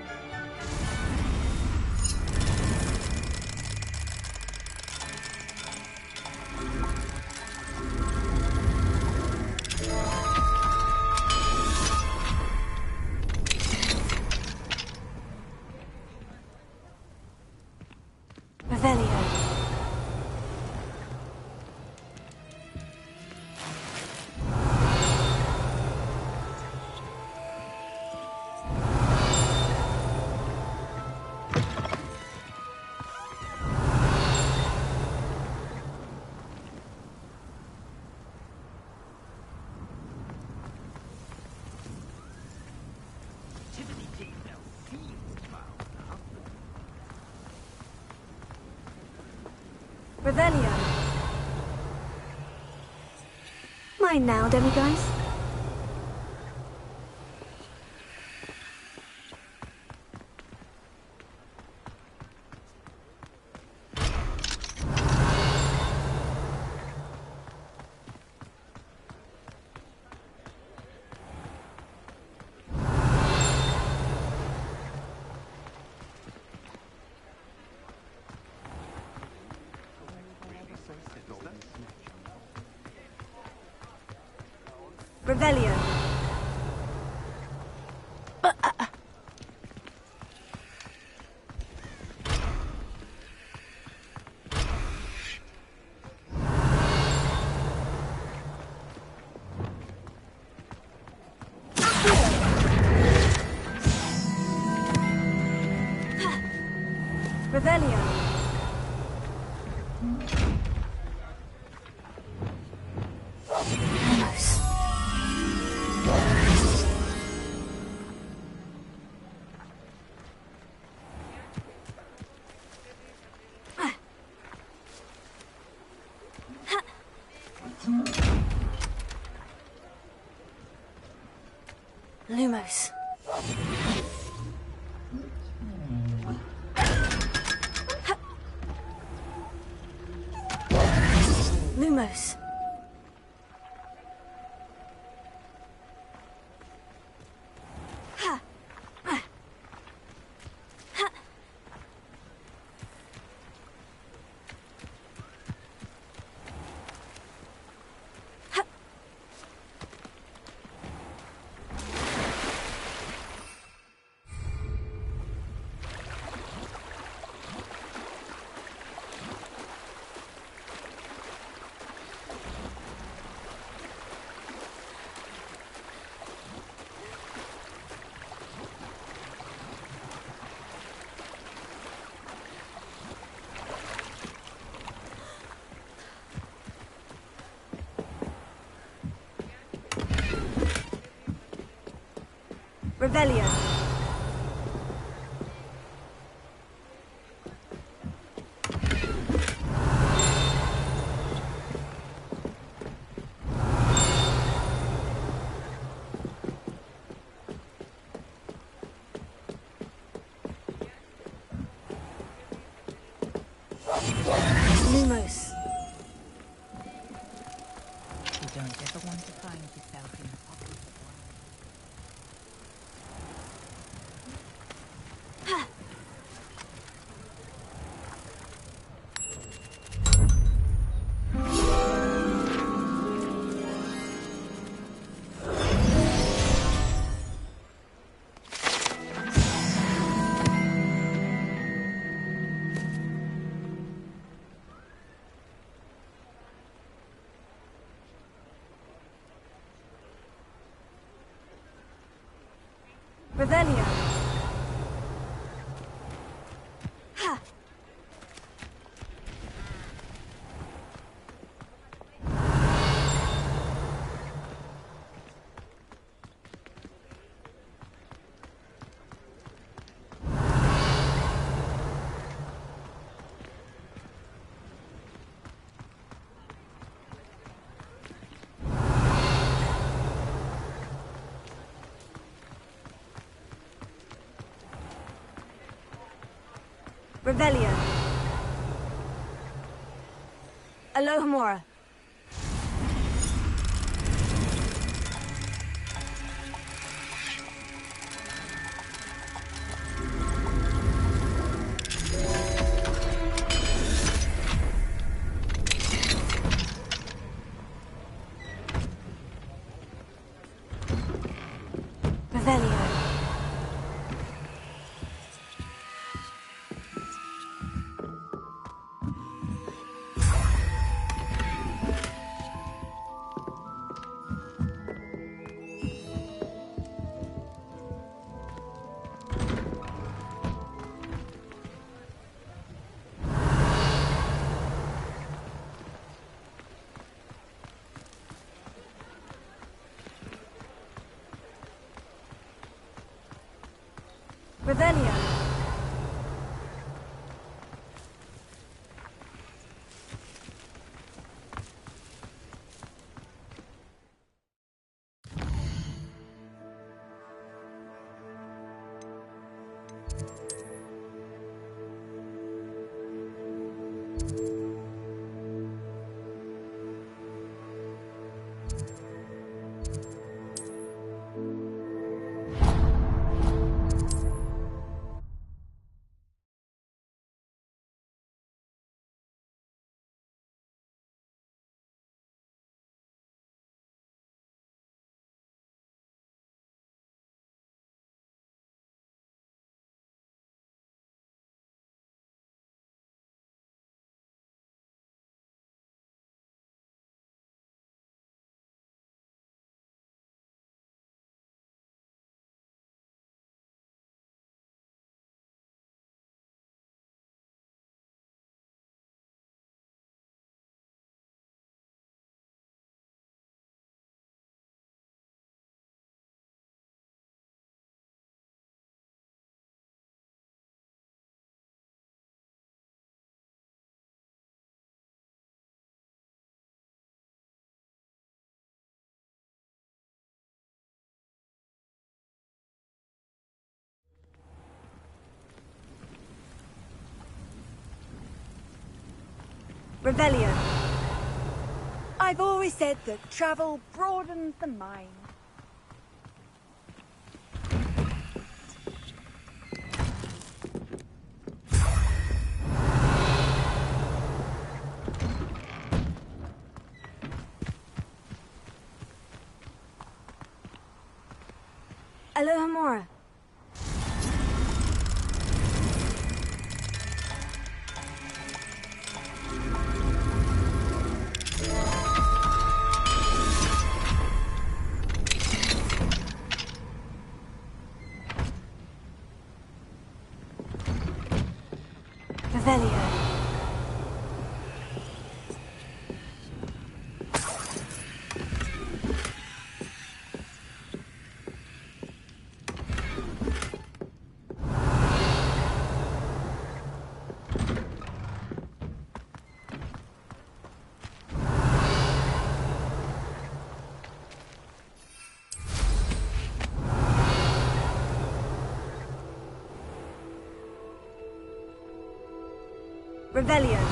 Revelio. Revelio. Mine now, demiguise. Revelio. Revelio. Lumos. Lumos. Revelio. Lumos. You don't ever want to find yourself in the pocket of one. Revelio. Revelio. Alohomora. Revelio. Revelio. Revelio. I've always said that travel broadens the mind. Alohomora. Revelio. Revelio.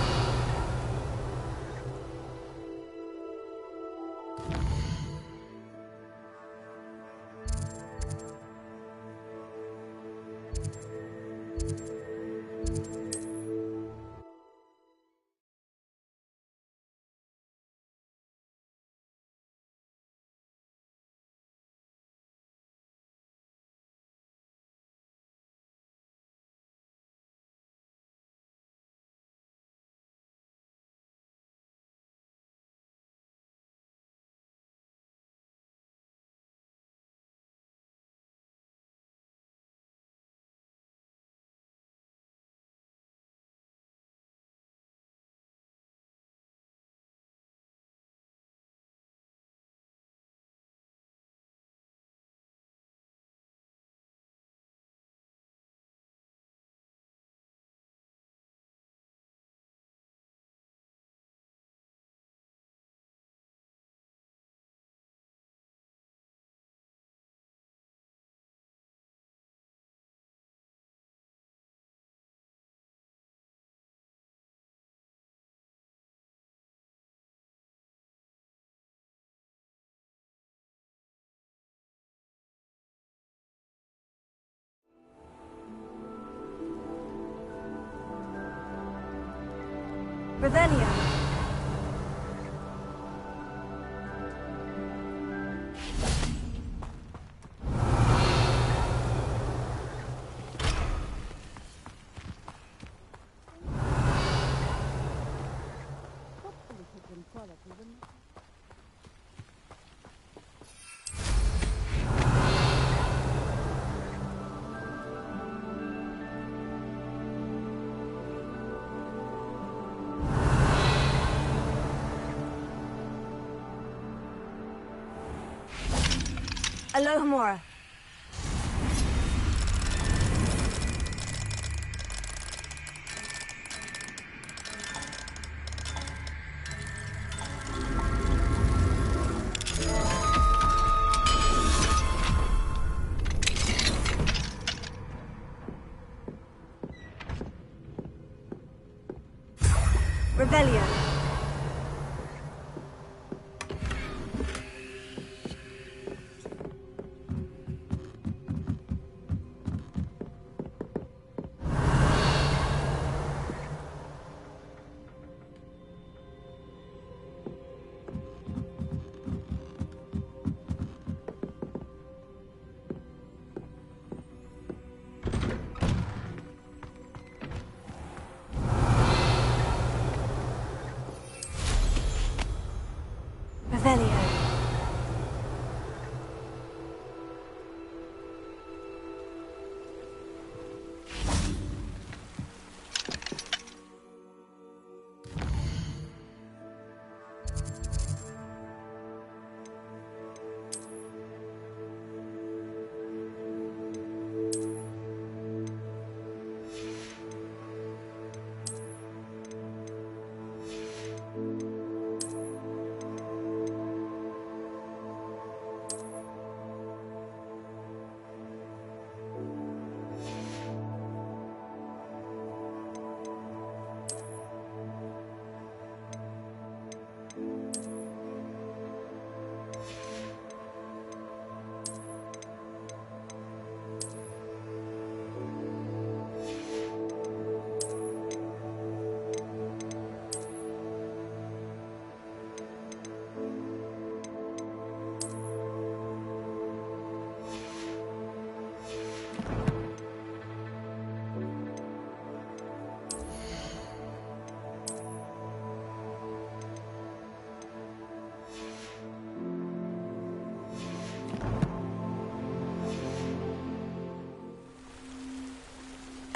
Revelio. Alohomora. Revelio.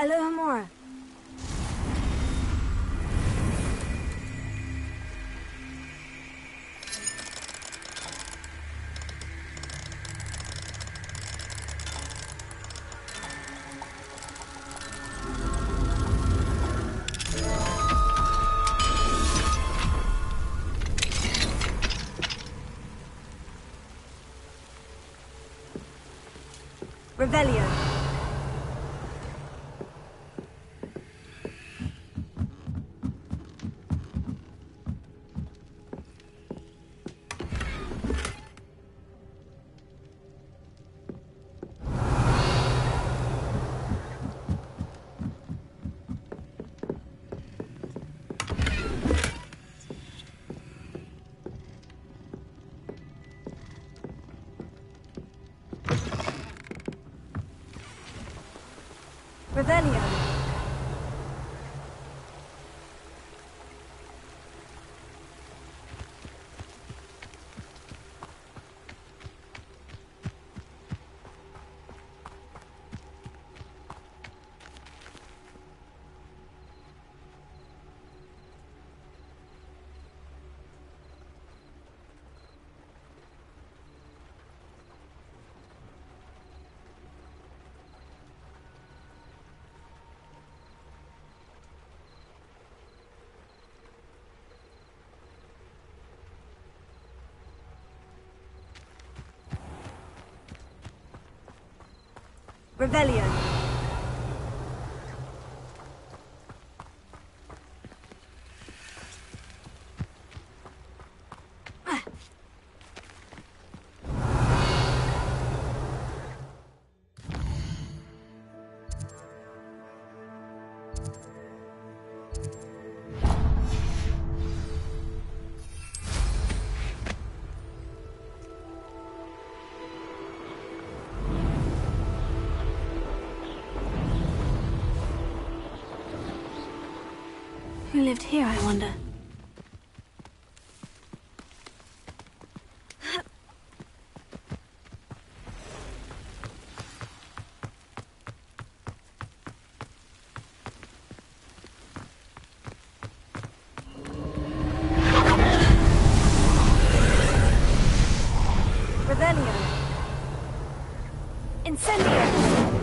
Alohomora. Revelio. Revelio. Revelio. Who lived here, I wonder? Revelio. Incendio.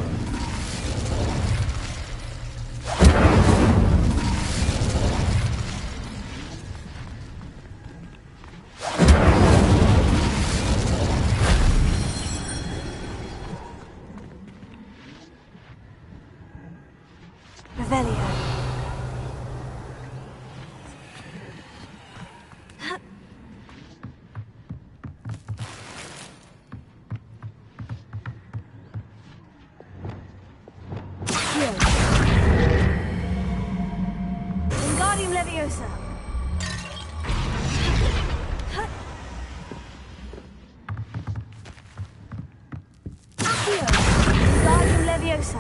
Revelio. Wingardium Leviosa. Accio. Wingardium Leviosa.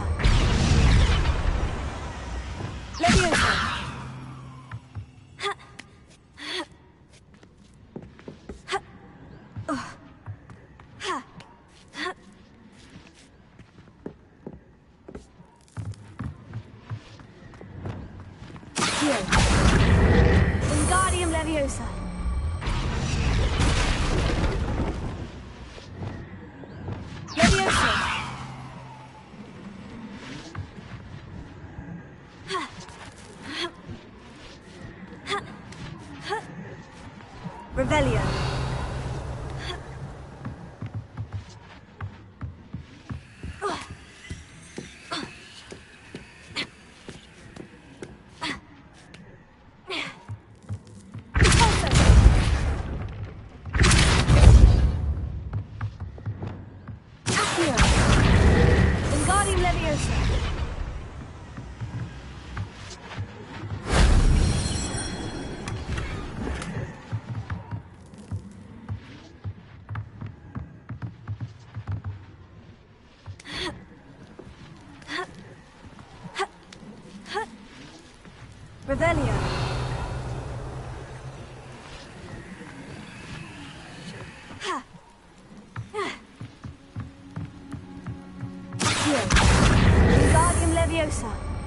Leviosa. Wingardium Leviosa. Leviosa. Revelio. Accio. Wingardium Leviosa. Revelio. Accio. Wingardium Leviosa.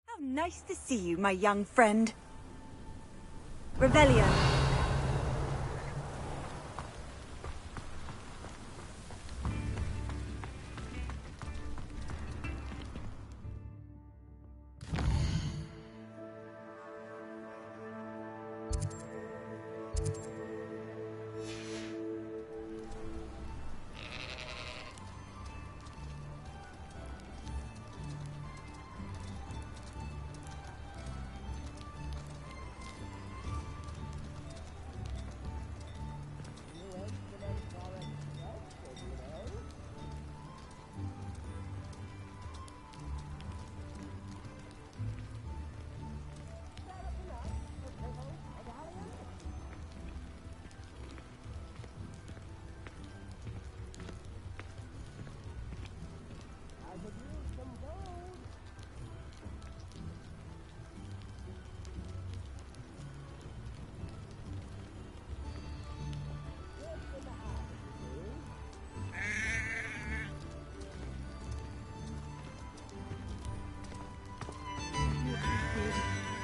How nice to see you, my young friend. Revelio.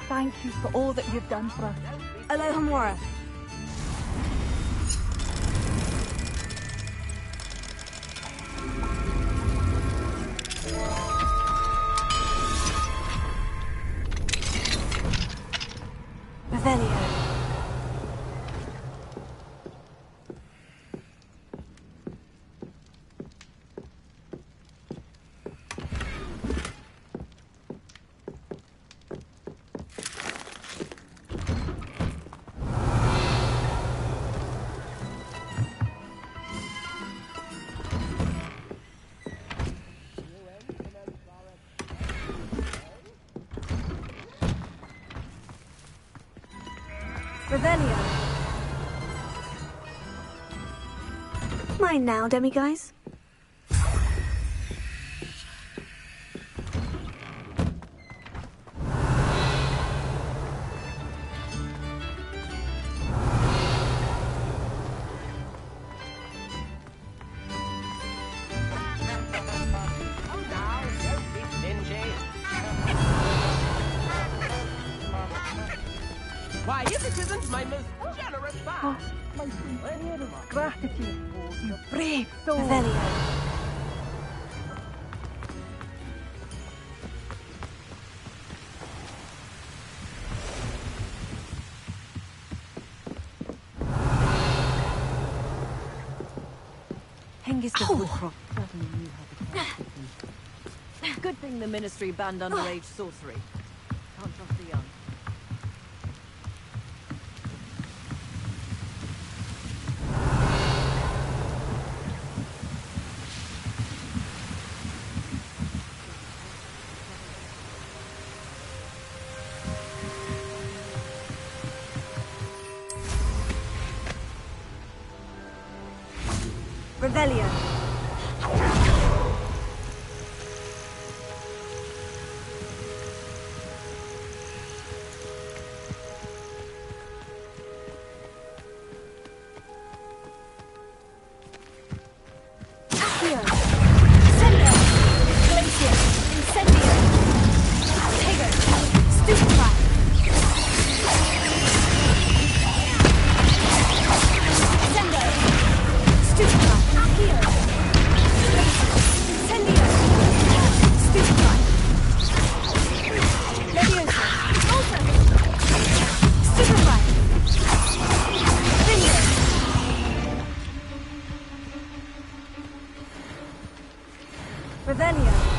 Thank you for all that you've done for us. Alohomora. Revelio. Revelio. Mine now, demiguise. Why, if it isn't my most generous Oh, my sincerest gratitude, you brave soul. Revelio. Hengist of Woodcroft certainly knew how to practice. Good thing the Ministry banned underage sorcery. Can't trust the young. Revelio. Accio. Sendo. Glacier. Incendio. Tego. Stupefy. Sendo. Stupefy. Accio. Revelio.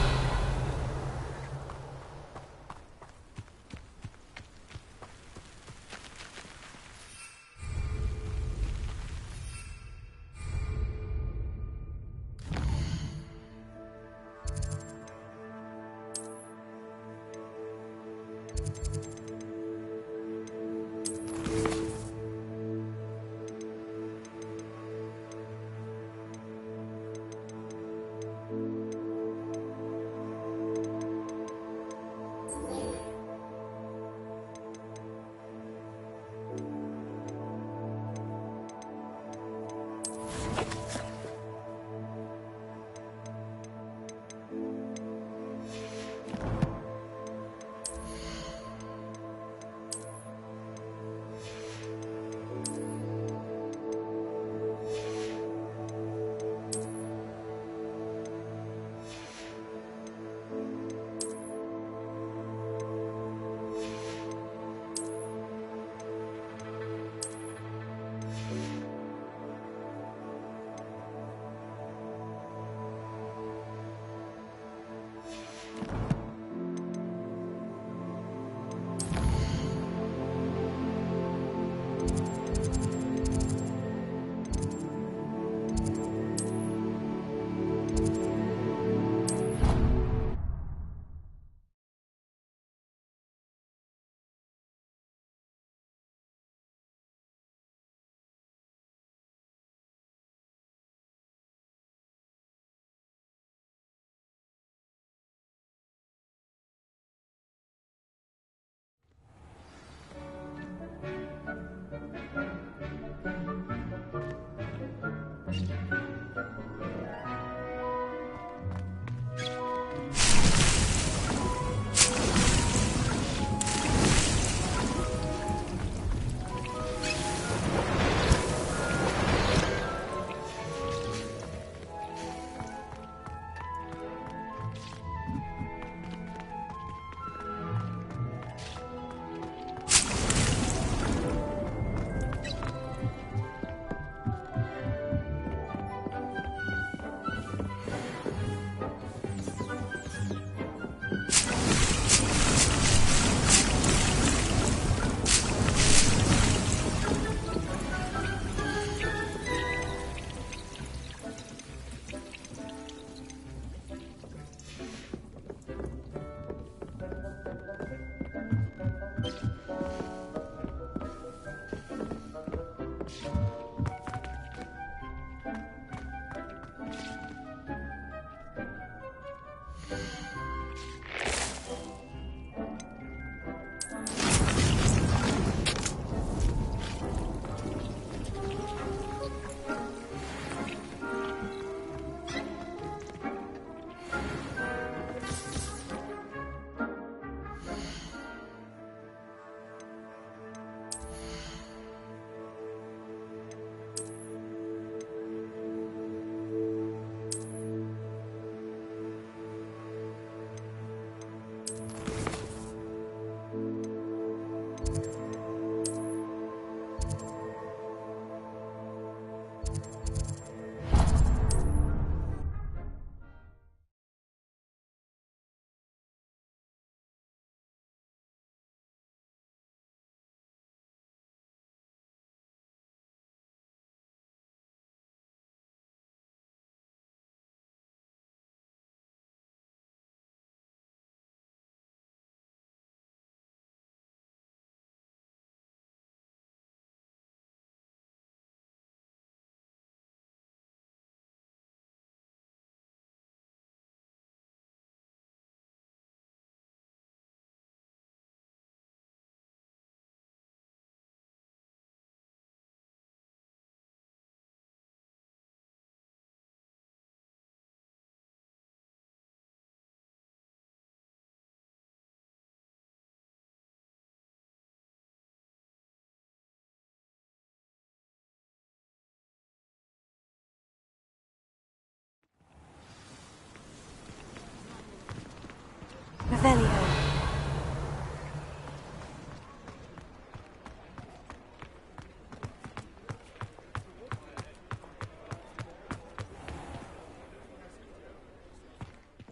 Revelio.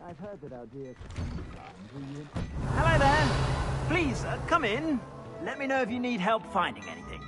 I've heard that our dear... Hello there. Please, come in. Let me know if you need help finding anything.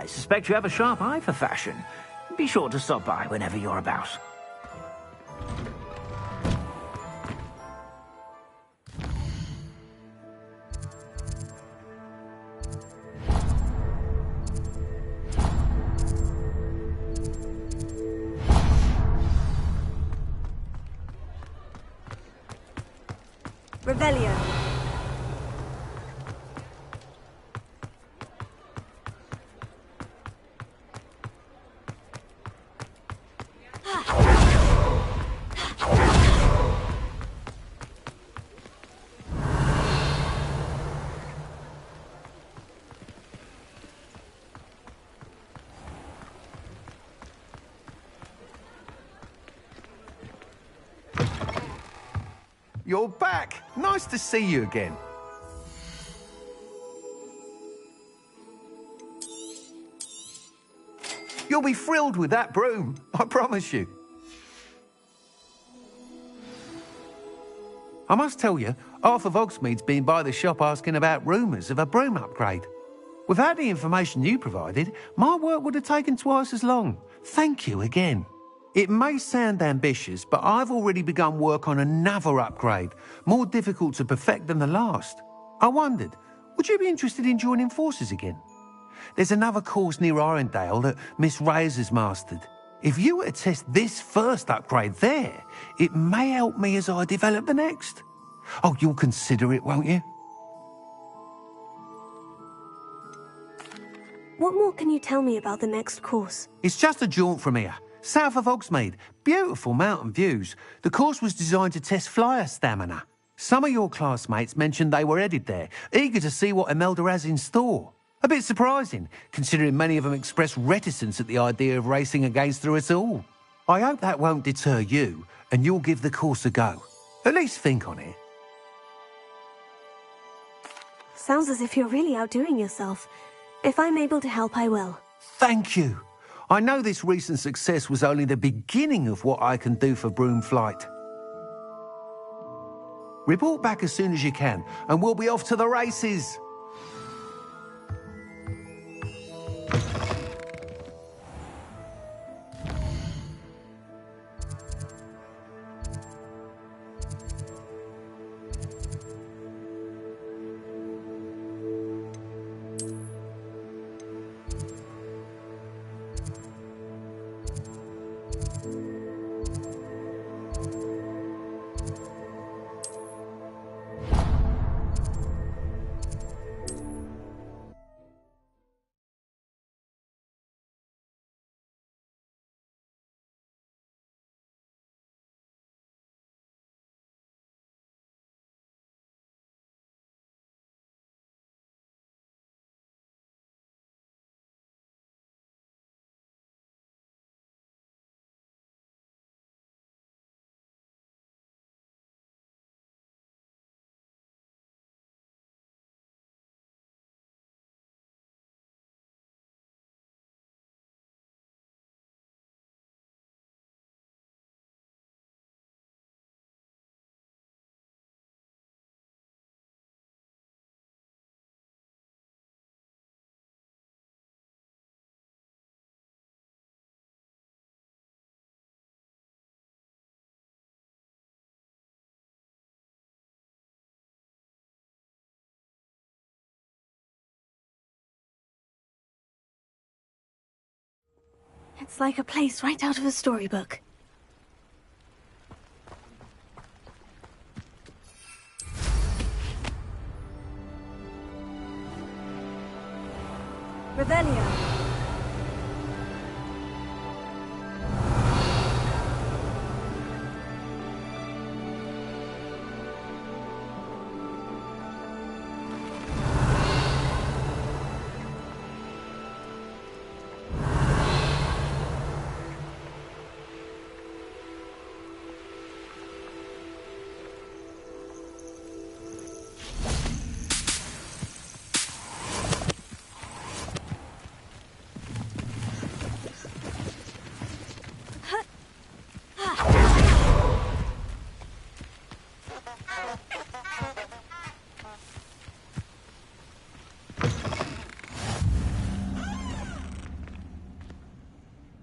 I suspect you have a sharp eye for fashion. Be sure to stop by whenever you're about. Revelio. You're back. Nice to see you again. You'll be thrilled with that broom, I promise you. I must tell you, Arthur Vogsmeade's been by the shop asking about rumours of a broom upgrade. Without the information you provided, my work would have taken twice as long. Thank you again. It may sound ambitious, but I've already begun work on another upgrade, more difficult to perfect than the last. I wondered, would you be interested in joining forces again? There's another course near Arendale that Miss Reyes has mastered. If you were to test this first upgrade there, it may help me as I develop the next. Oh, you'll consider it, won't you? What more can you tell me about the next course? It's just a jaunt from here. South of Hogsmeade. Beautiful mountain views. The course was designed to test flyer stamina. Some of your classmates mentioned they were headed there, eager to see what Imelda has in store. A bit surprising, considering many of them expressed reticence at the idea of racing against her at all. I hope that won't deter you, and you'll give the course a go. At least think on it. Sounds as if you're really outdoing yourself. If I'm able to help, I will. Thank you. I know this recent success was only the beginning of what I can do for broom flight. Report back as soon as you can, and we'll be off to the races. It's like a place right out of a storybook. Revelio.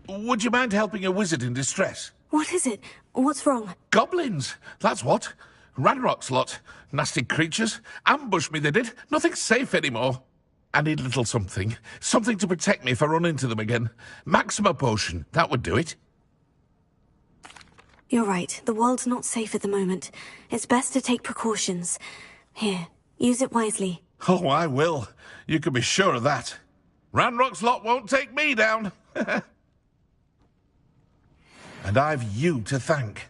Would you mind helping a wizard in distress? What is it? What's wrong? Goblins! That's what. Ranrock's lot. Nasty creatures. Ambushed me, they did. Nothing's safe anymore. I need a little something. Something to protect me if I run into them again. Maxima potion. That would do it. You're right. The world's not safe at the moment. It's best to take precautions. Here, use it wisely. Oh, I will. You can be sure of that. Ranrock's lot won't take me down. And I've you to thank.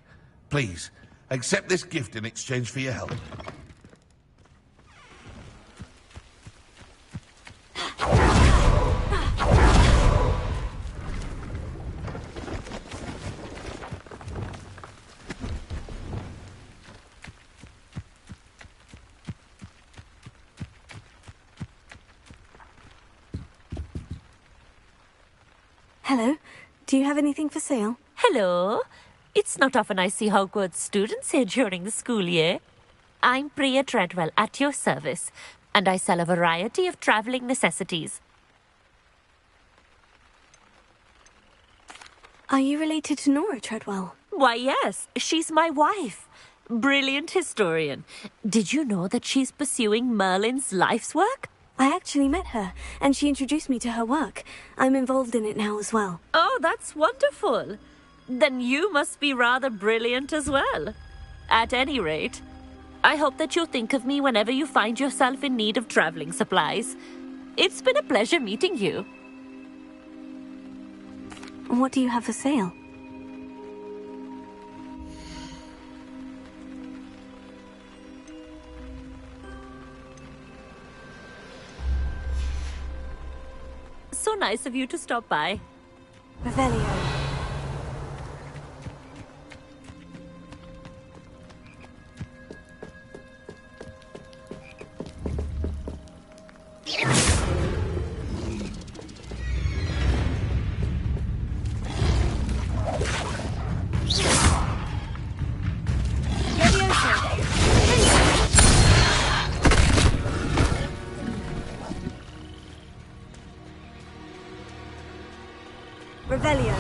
Please, accept this gift in exchange for your help. Hello. Do you have anything for sale? Hello. It's not often I see Hogwarts students here during the school year. I'm Priya Treadwell, at your service, and I sell a variety of travelling necessities. Are you related to Nora Treadwell? Why, yes. She's my wife. Brilliant historian. Did you know that she's pursuing Merlin's life's work? I actually met her, and she introduced me to her work. I'm involved in it now as well. Oh, that's wonderful. Then you must be rather brilliant as well. At any rate, I hope that you'll think of me whenever you find yourself in need of travelling supplies. It's been a pleasure meeting you. What do you have for sale? So nice of you to stop by. Revelio. Revelio.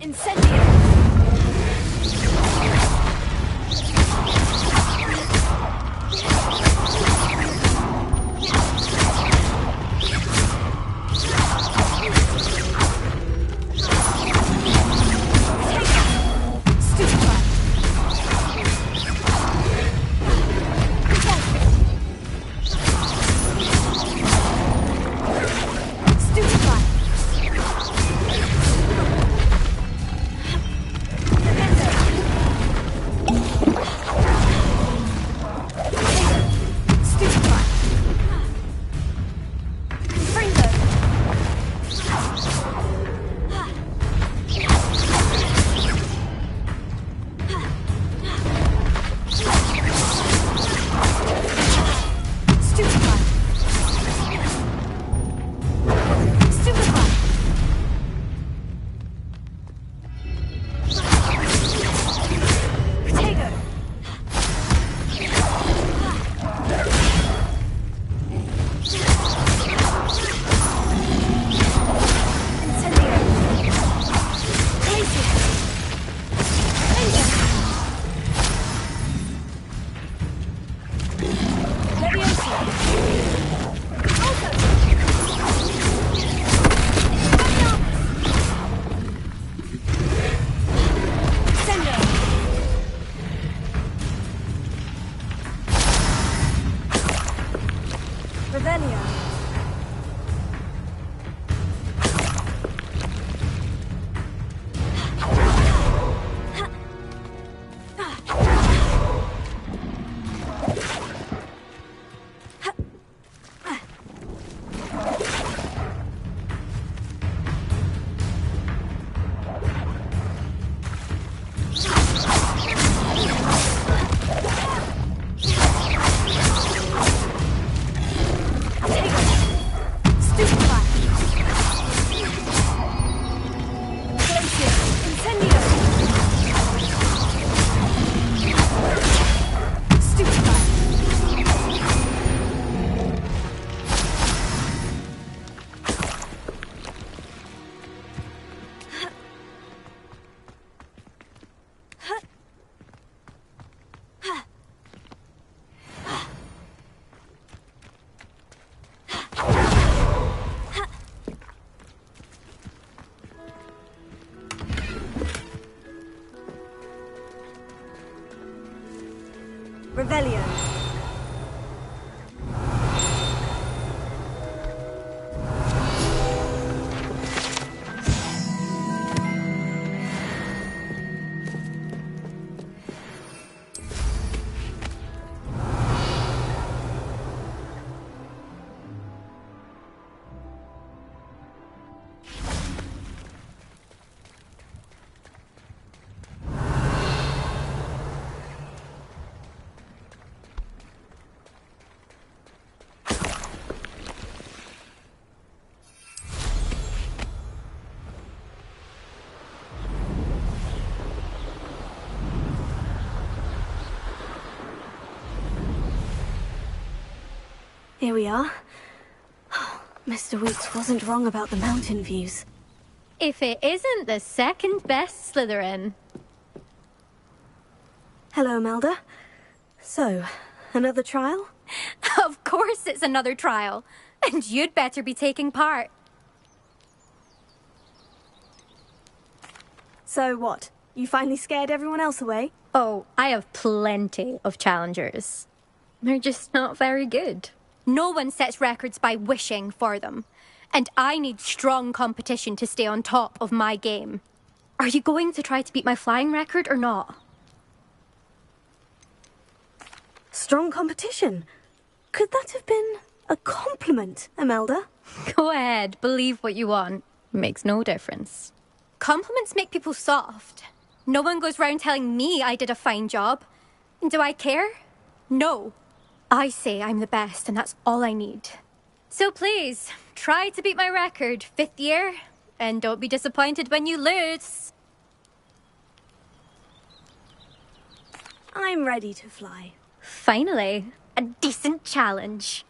Incendio! Revelio. Here we are. Mr. Weeks wasn't wrong about the mountain views. If it isn't the second best Slytherin. Hello, Melda. So, another trial? Of course it's another trial. And you'd better be taking part. So what? You finally scared everyone else away? Oh, I have plenty of challengers. They're just not very good. No one sets records by wishing for them. And I need strong competition to stay on top of my game. Are you going to try to beat my flying record or not? Strong competition? Could that have been a compliment, Imelda? Go ahead, believe what you want. Makes no difference. Compliments make people soft. No one goes round telling me I did a fine job. And do I care? No. I say I'm the best, and that's all I need. So please, try to beat my record, 5th year, and don't be disappointed when you lose. I'm ready to fly. Finally, a decent challenge.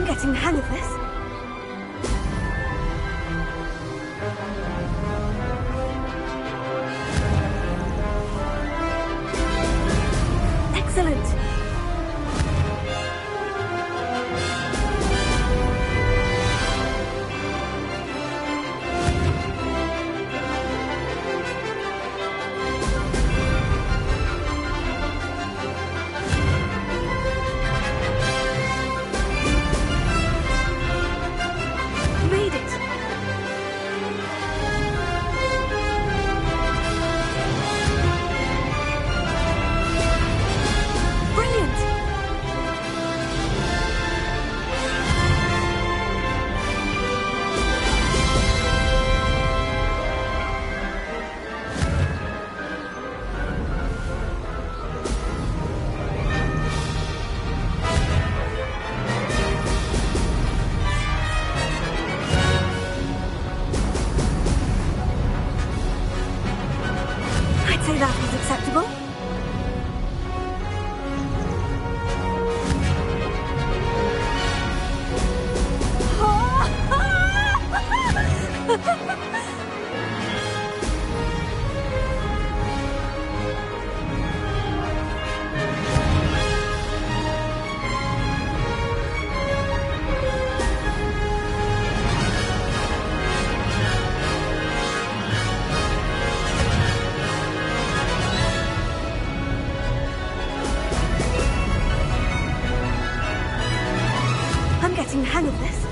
getting the hang of this. Excellent. Made it. Brilliant. I'd say that was acceptable. I'm getting the hang of this.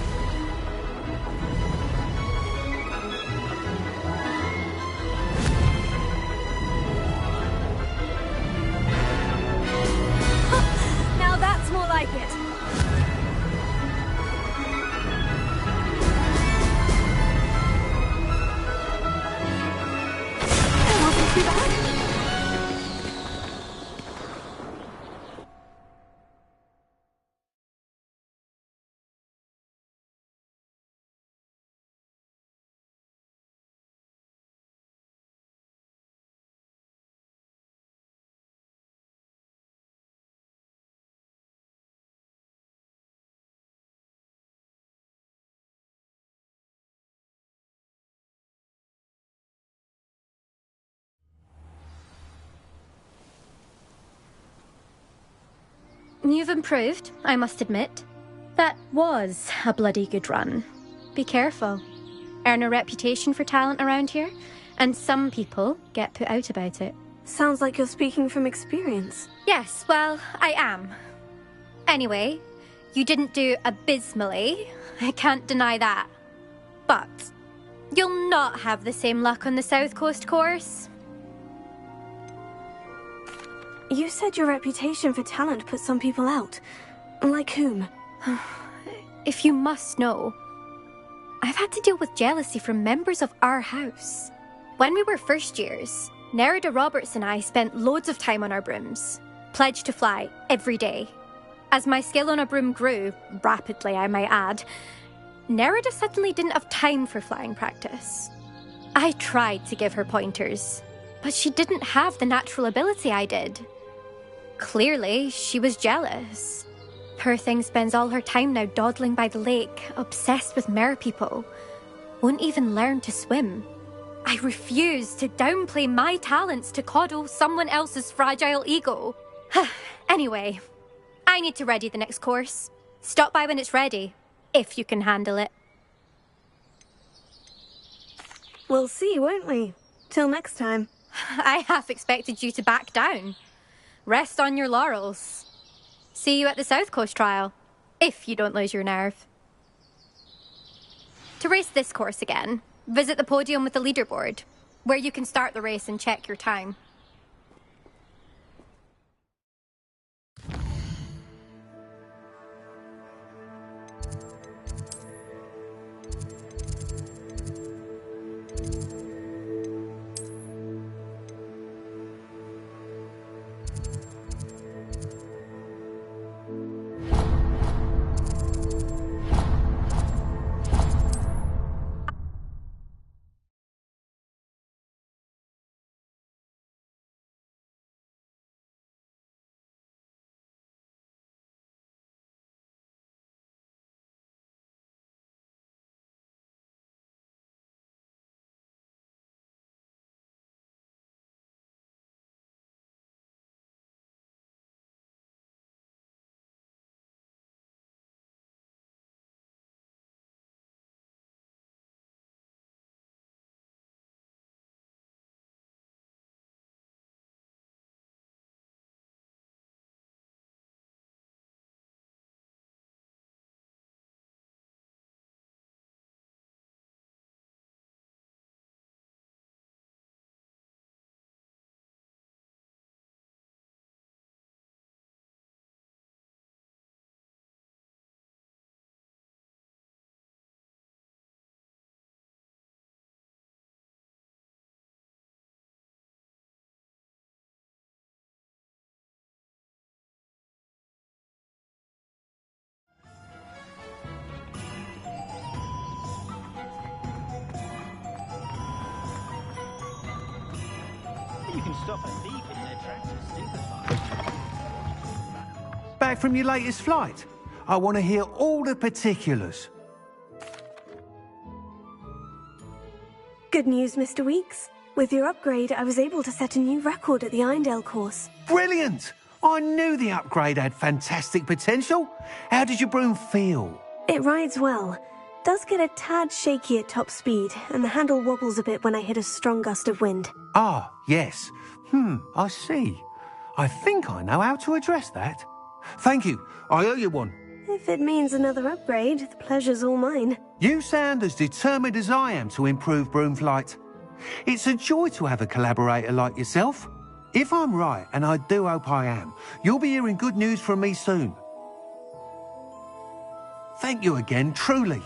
Now that's more like it. That wasn't too bad. You've improved, I must admit. That was a bloody good run. Be careful. Earn a reputation for talent around here, and some people get put out about it. Sounds like you're speaking from experience. Yes, well, I am. Anyway, you didn't do abysmally. I can't deny that. But you'll not have the same luck on the South Coast course. You said your reputation for talent put some people out. Like whom? If you must know, I've had to deal with jealousy from members of our house. When we were first years, Nerida Roberts and I spent loads of time on our brooms, pledged to fly every day. As my skill on a broom grew, rapidly I might add, Nerida suddenly didn't have time for flying practice. I tried to give her pointers, but she didn't have the natural ability I did. Clearly, she was jealous. Poor thing spends all her time now dawdling by the lake, obsessed with mer people. Won't even learn to swim. I refuse to downplay my talents to coddle someone else's fragile ego. Anyway, I need to ready the next course. Stop by when it's ready, if you can handle it. We'll see, won't we? Till next time. I half expected you to back down. Rest on your laurels. See you at the South Coast trial, if you don't lose your nerve. To race this course again, visit the podium with the leaderboard, where you can start the race and check your time. you can stop a thief in their tracks to steal a fire. Back from your latest flight? I want to hear all the particulars. Good news, Mr. Weeks. With your upgrade, I was able to set a new record at the Irondale course. Brilliant! I knew the upgrade had fantastic potential. How did your broom feel? It rides well. Does get a tad shaky at top speed, and the handle wobbles a bit when I hit a strong gust of wind. Ah, yes. I see. I think I know how to address that. Thank you. I owe you one. If it means another upgrade, the pleasure's all mine. You sound as determined as I am to improve broom flight. It's a joy to have a collaborator like yourself. If I'm right, and I do hope I am, you'll be hearing good news from me soon. Thank you again, truly.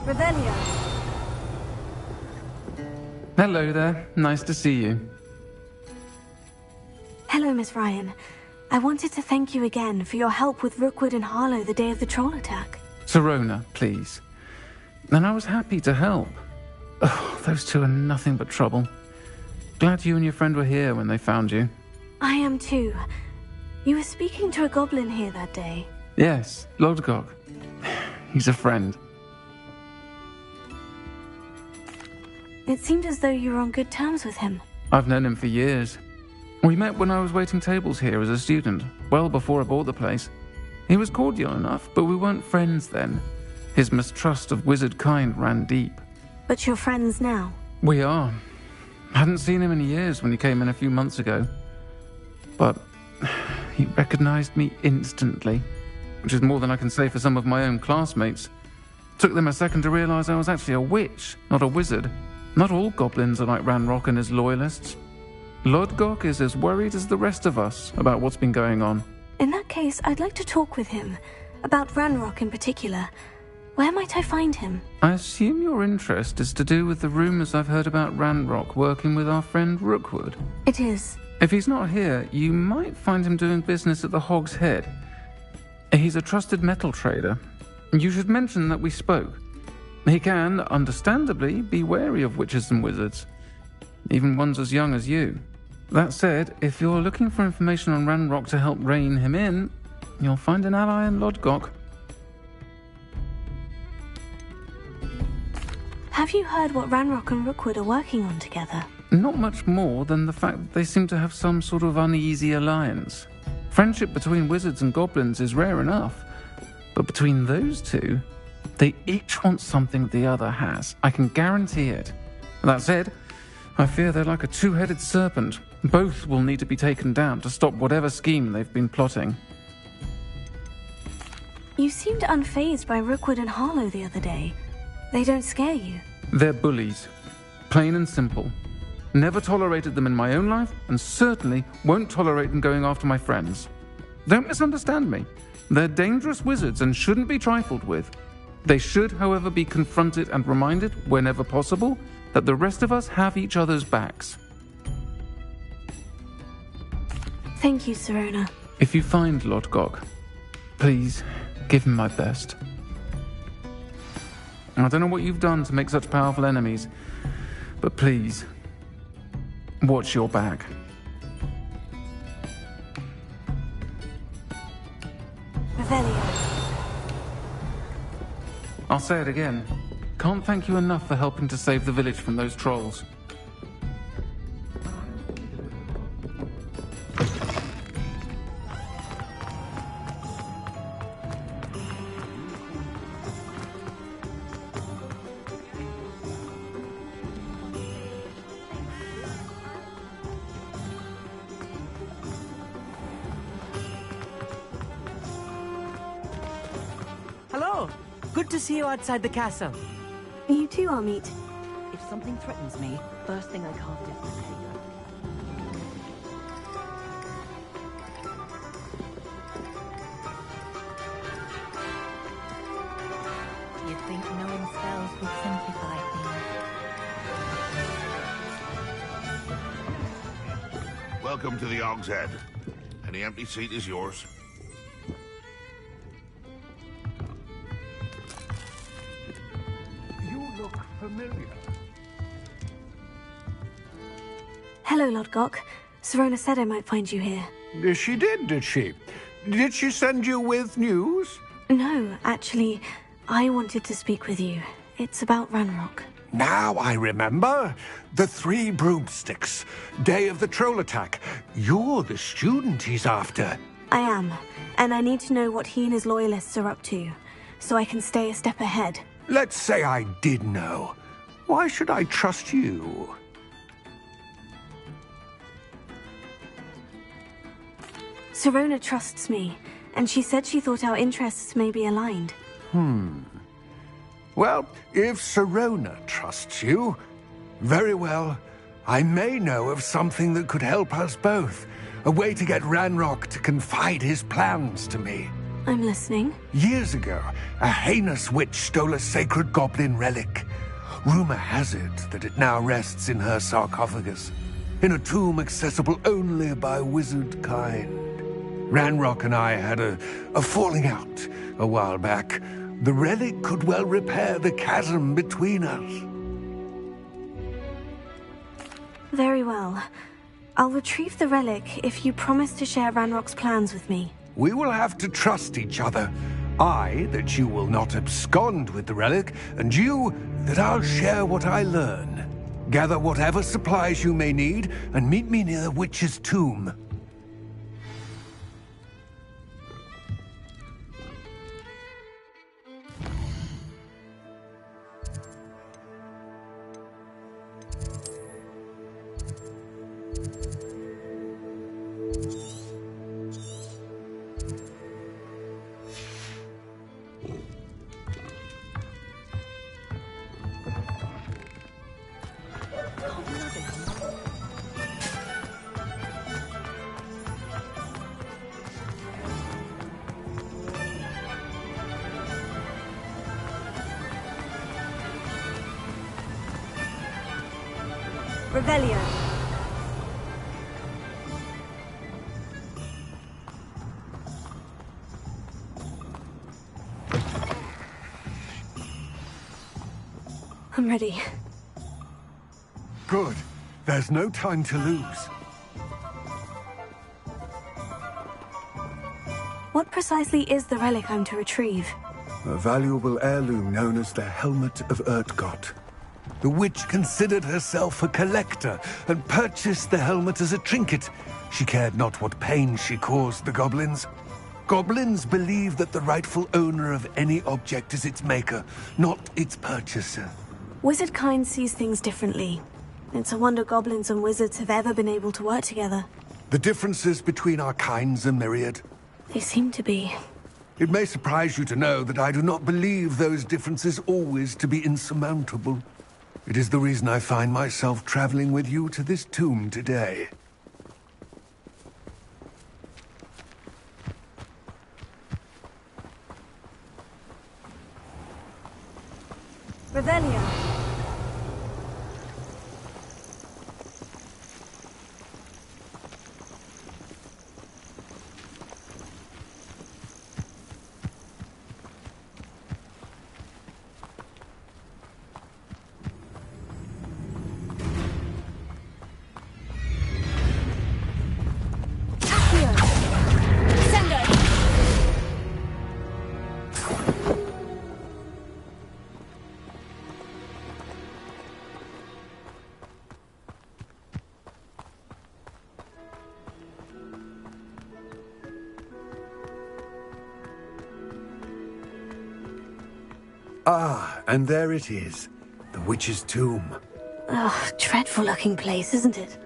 Revelio. Hello there. Nice to see you. Hello, Miss Ryan. I wanted to thank you again for your help with Rookwood and Harlow the day of the troll attack. Sirona, please. And I was happy to help. Oh, those two are nothing but trouble. Glad you and your friend were here when they found you. I am too. You were speaking to a goblin here that day. Yes, Lodgok. He's a friend. It seemed as though you were on good terms with him. I've known him for years. We met when I was waiting tables here as a student, well before I bought the place. He was cordial enough, but we weren't friends then. His mistrust of wizard kind ran deep. But you're friends now? We are. Hadn't seen him in years when he came in a few months ago. But he recognized me instantly, which is more than I can say for some of my own classmates. Took them a second to realize I was actually a witch, not a wizard. Not all goblins are like Ranrock and his loyalists. Lodgok is as worried as the rest of us about what's been going on. In that case, I'd like to talk with him. About Ranrock in particular. Where might I find him? I assume your interest is to do with the rumors I've heard about Ranrock working with our friend Rookwood. It is. If he's not here, you might find him doing business at the Hog's Head. He's a trusted metal trader. You should mention that we spoke. He can, understandably, be wary of witches and wizards. Even ones as young as you. That said, if you're looking for information on Ranrock to help rein him in, you'll find an ally in Lodgok. Have you heard what Ranrock and Rookwood are working on together? Not much more than the fact that they seem to have some sort of uneasy alliance. Friendship between wizards and goblins is rare enough, but between those two, they each want something the other has. I can guarantee it. That said, I fear they're like a two-headed serpent. Both will need to be taken down to stop whatever scheme they've been plotting. You seemed unfazed by Rookwood and Harlow the other day. They don't scare you. They're bullies. Plain and simple. Never tolerated them in my own life, and certainly won't tolerate them going after my friends. Don't misunderstand me. They're dangerous wizards and shouldn't be trifled with. They should, however, be confronted and reminded, whenever possible, that the rest of us have each other's backs. Thank you, Sirona. If you find Lodgok, please give him my best. I don't know what you've done to make such powerful enemies, but please, watch your back. Revelio. I'll say it again. Can't thank you enough for helping to save the village from those trolls. Hello! Good to see you outside the castle. You too, Amit. If something threatens me, first thing I cast is potato. You'd think knowing spells would simplify things. Welcome to the Hog's Head. Any empty seat is yours. You look familiar. Hello, Lodgok. Sirona said I might find you here. She did she? Did she send you with news? No, actually, I wanted to speak with you. It's about Ranrock. Now I remember. The 3 broomsticks. Day of the troll attack. You're the student he's after. I am, and I need to know what he and his loyalists are up to, so I can stay a step ahead. Let's say I did know. Why should I trust you? Sirona trusts me, and she said she thought our interests may be aligned. Well, if Sirona trusts you, very well. I may know of something that could help us both. A way to get Ranrock to confide his plans to me. I'm listening. Years ago, a heinous witch stole a sacred goblin relic. Rumor has it that it now rests in her sarcophagus, in a tomb accessible only by wizard kind. Ranrock and I had a falling out a while back. The relic could well repair the chasm between us. Very well. I'll retrieve the relic if you promise to share Ranrock's plans with me. We will have to trust each other. I, that you will not abscond with the relic, and you, that I'll share what I learn. Gather whatever supplies you may need, and meet me near the witch's tomb. Revelio. I'm ready. Good. There's no time to lose. What precisely is the relic I'm to retrieve? A valuable heirloom known as the Helmet of Urtgott. The witch considered herself a collector and purchased the helmet as a trinket. She cared not what pain she caused the goblins. Goblins believe that the rightful owner of any object is its maker, not its purchaser. Wizard kind sees things differently. It's a wonder goblins and wizards have ever been able to work together. The differences between our kinds are myriad. They seem to be. It may surprise you to know that I do not believe those differences always to be insurmountable. It is the reason I find myself traveling with you to this tomb today. Revelio. Ah, and there it is. The witch's tomb. Ugh, dreadful looking place, isn't it?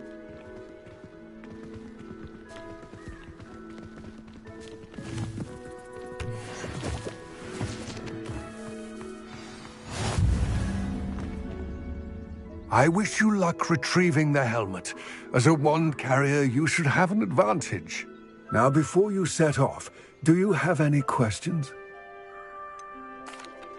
I wish you luck retrieving the helmet. As a wand carrier, you should have an advantage. Now, before you set off, do you have any questions?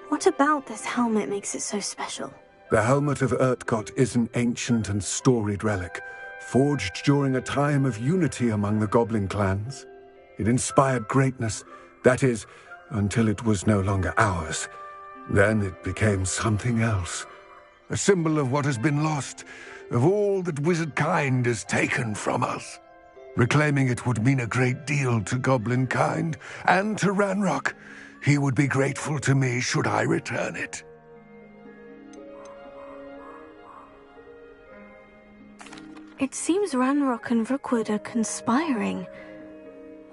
What about this helmet makes it so special? The Helmet of Urtgott is an ancient and storied relic, forged during a time of unity among the goblin clans. It inspired greatness, that is, until it was no longer ours. Then it became something else. A symbol of what has been lost, of all that wizard kind has taken from us. Reclaiming it would mean a great deal to goblin kind, and to Ranrock. He would be grateful to me should I return it. It seems Ranrock and Rookwood are conspiring.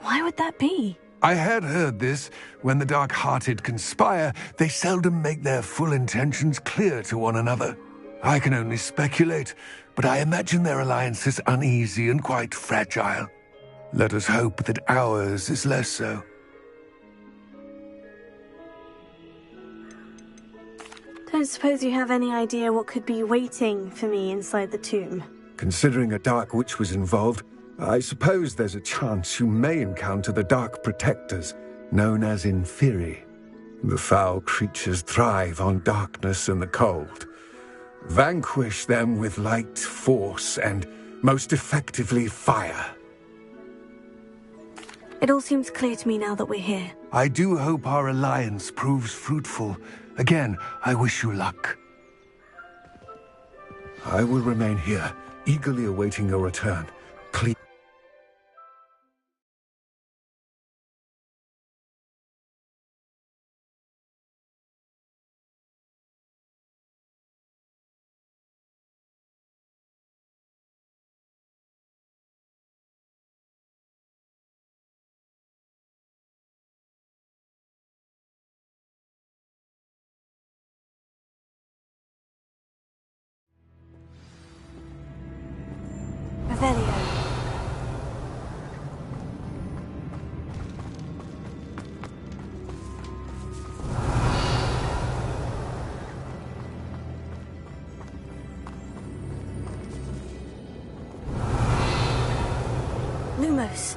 Why would that be? I had heard this. When the dark-hearted conspire, they seldom make their full intentions clear to one another. I can only speculate, but I imagine their alliance is uneasy and quite fragile. Let us hope that ours is less so. Don't suppose you have any idea what could be waiting for me inside the tomb? Considering a dark witch was involved, I suppose there's a chance you may encounter the Dark Protectors, known as Inferi. The foul creatures thrive on darkness and the cold. Vanquish them with light, force, and most effectively fire. It all seems clear to me now that we're here. I do hope our alliance proves fruitful. Again, I wish you luck. I will remain here, eagerly awaiting your return. Please. Revelio. Lumos.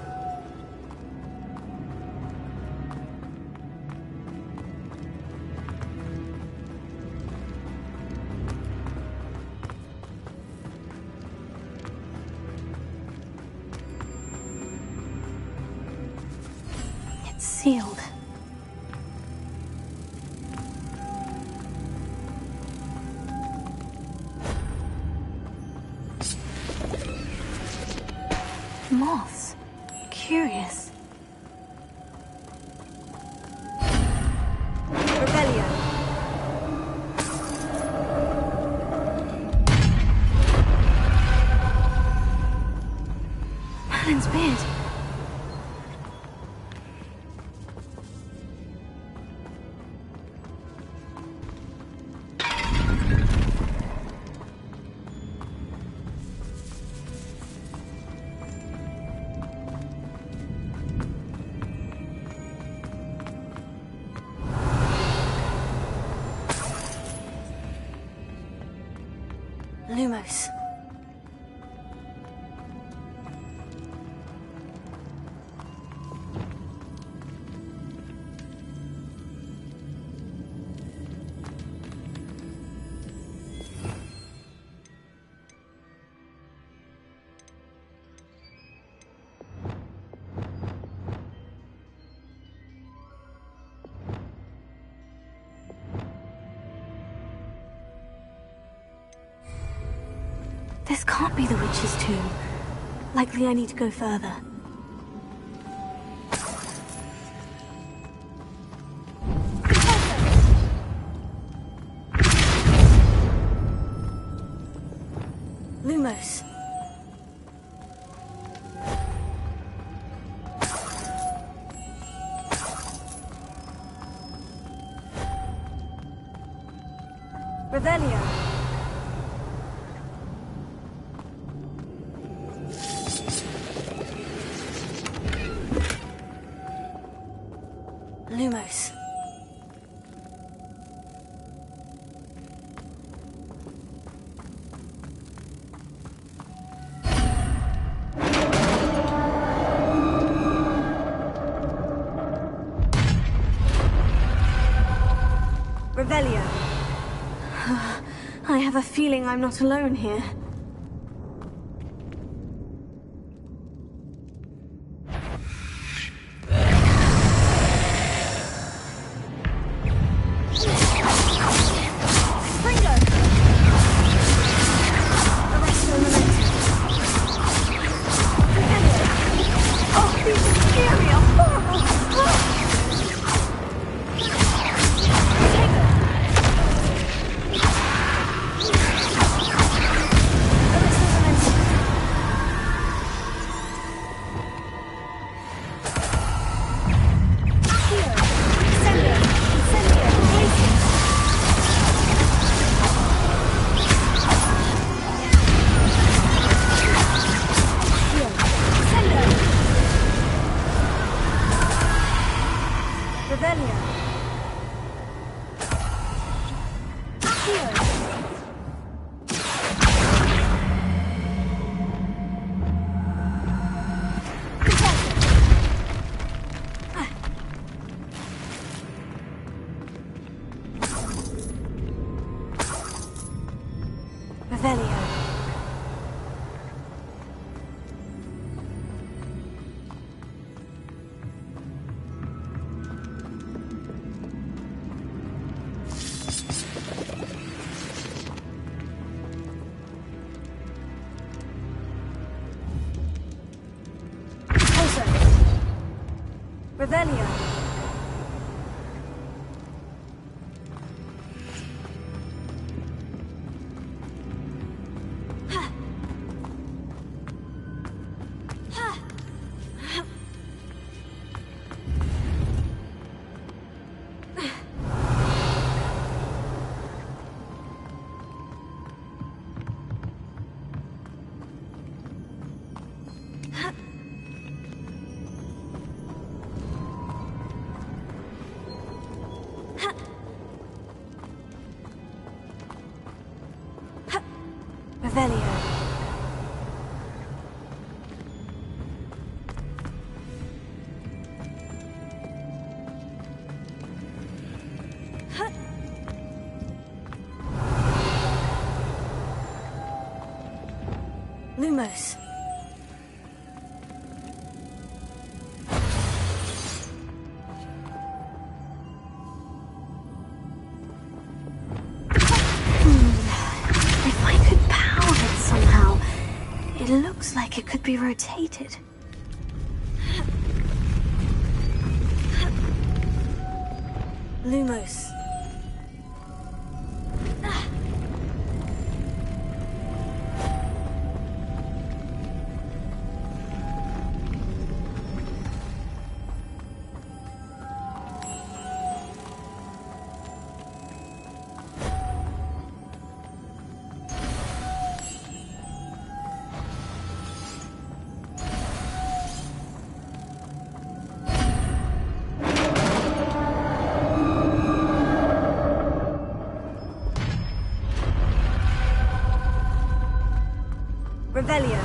It's sealed. Moths. Curious. Revelio. Merlin's beard. Lumos. This can't be the witch's tomb. Likely I need to go further. Lumos. Revelio. Lumos. Revelio. I have a feeling I'm not alone here. Revelio. Revelio. Revelio. Lumos. If I could power it somehow, it looks like it could be rotated. Lumos. Revelio.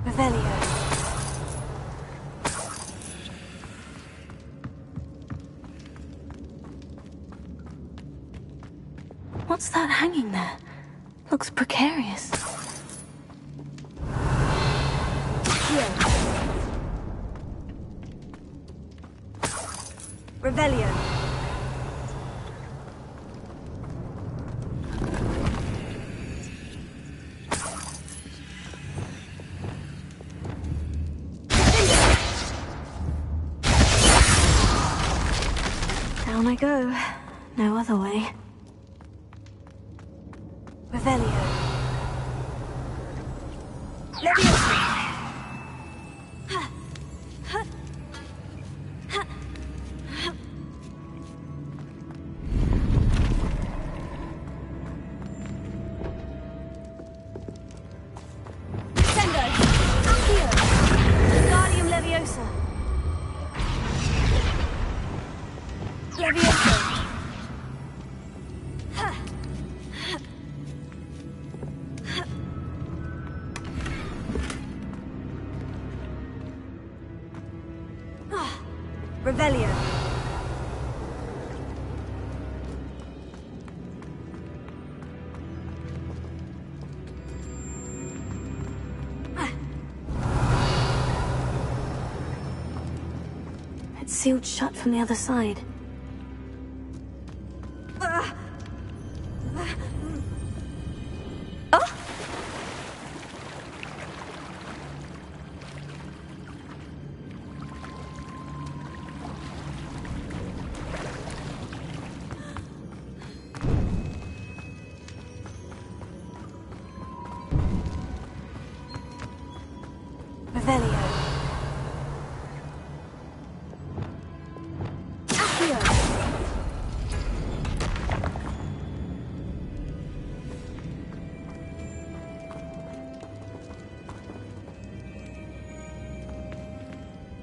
Revelio. What's that hanging there? Looks precarious. Here. Revelio. Down I go. No other way. Revelio. Leviosa. Sendo. Accio. Guardium Leviosa. Leviosa. Revelio. It's sealed shut from the other side.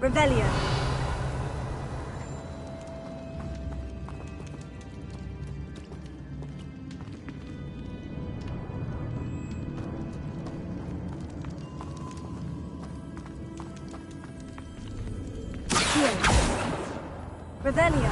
Revelio. Revelio.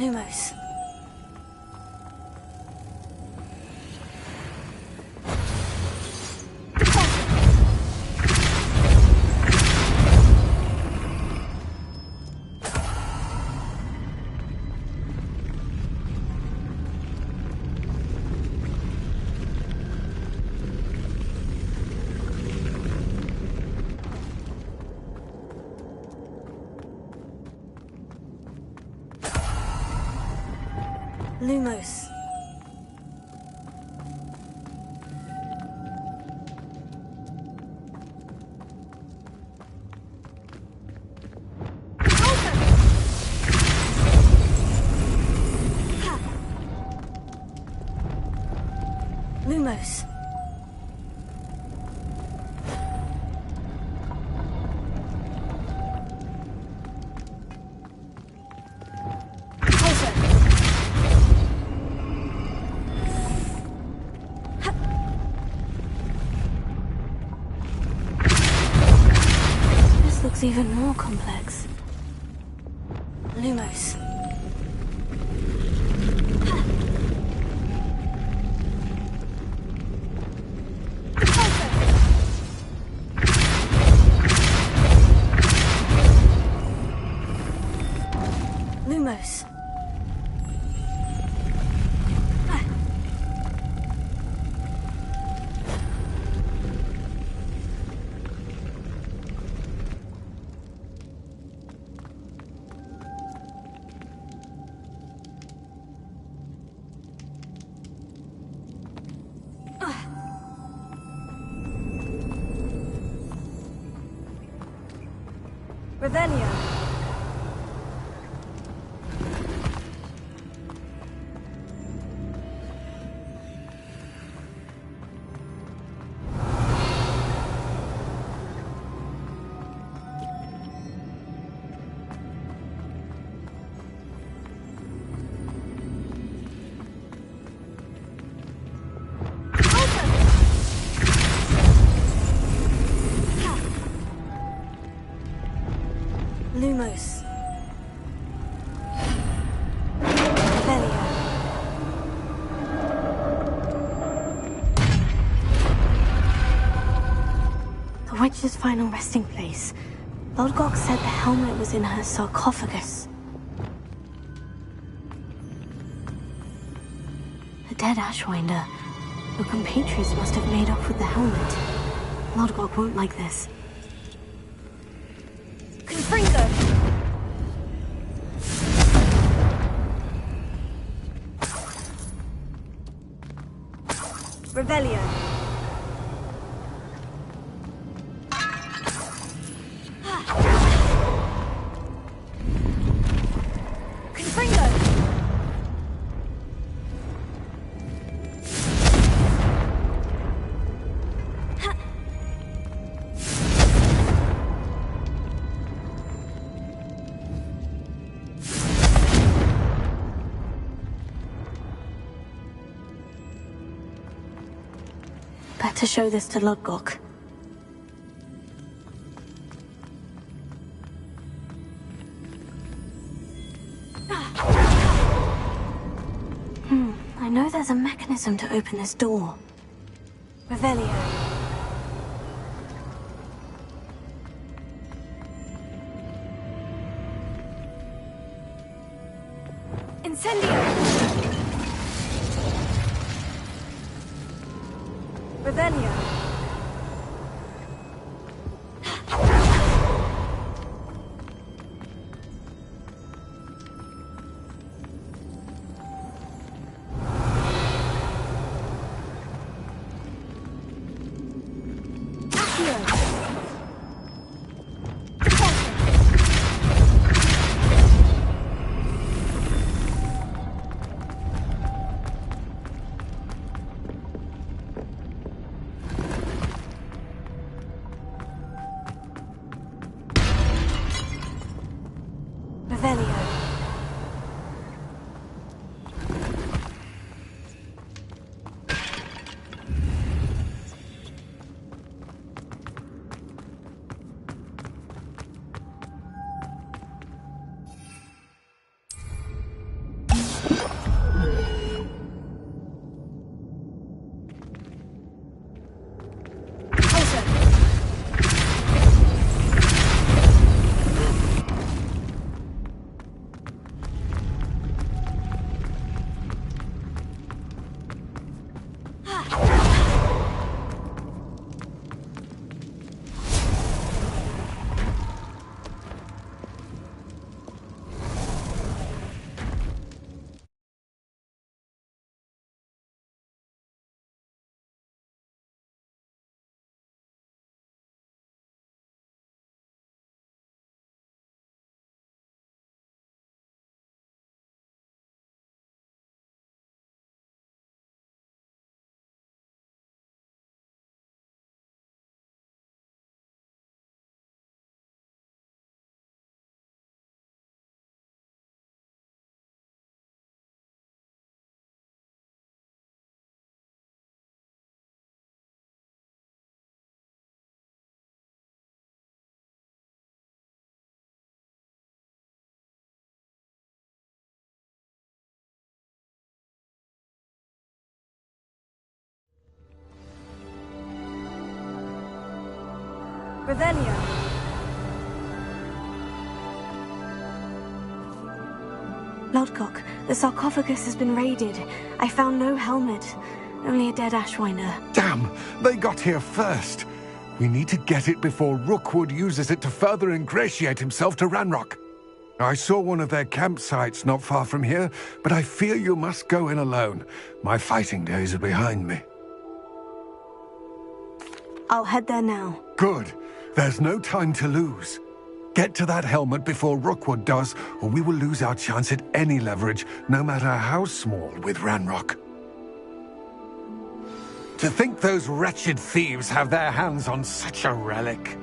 Lumos. Lumos. Lumos. This looks even more complex. Lumos. Lumos. Revelio. Witch's final resting place. Lodgok said the helmet was in her sarcophagus. A dead Ashwinder. Your compatriots must have made off with the helmet. Lodgok won't like this. Confringo! Revelio. Confringo. Better show this to Lodgok. I know there's a mechanism to open this door. Revelio. Incendio. Revelio. Revelio. Lodgok, the sarcophagus has been raided. I found no helmet, only a dead Ashwinder. Damn! They got here first. We need to get it before Rookwood uses it to further ingratiate himself to Ranrock. I saw one of their campsites not far from here, but I fear you must go in alone. My fighting days are behind me. I'll head there now. Good. There's no time to lose. Get to that helmet before Rookwood does, or we will lose our chance at any leverage, no matter how small, with Ranrock. To think those wretched thieves have their hands on such a relic.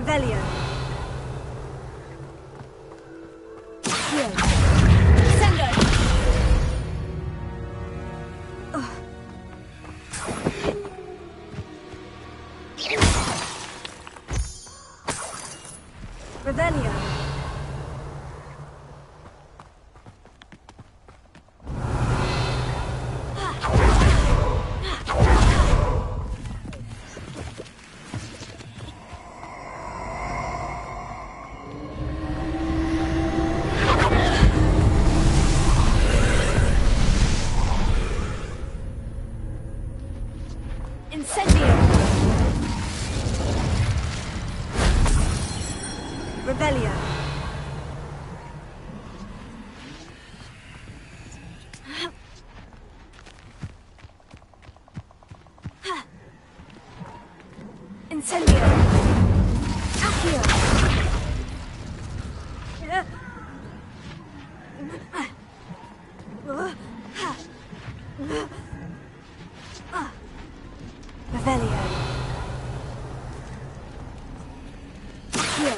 Revelio. Accio. Sendo. Revelio. Incendio. Revelio. Incendio. Accio. Revelio. Accio.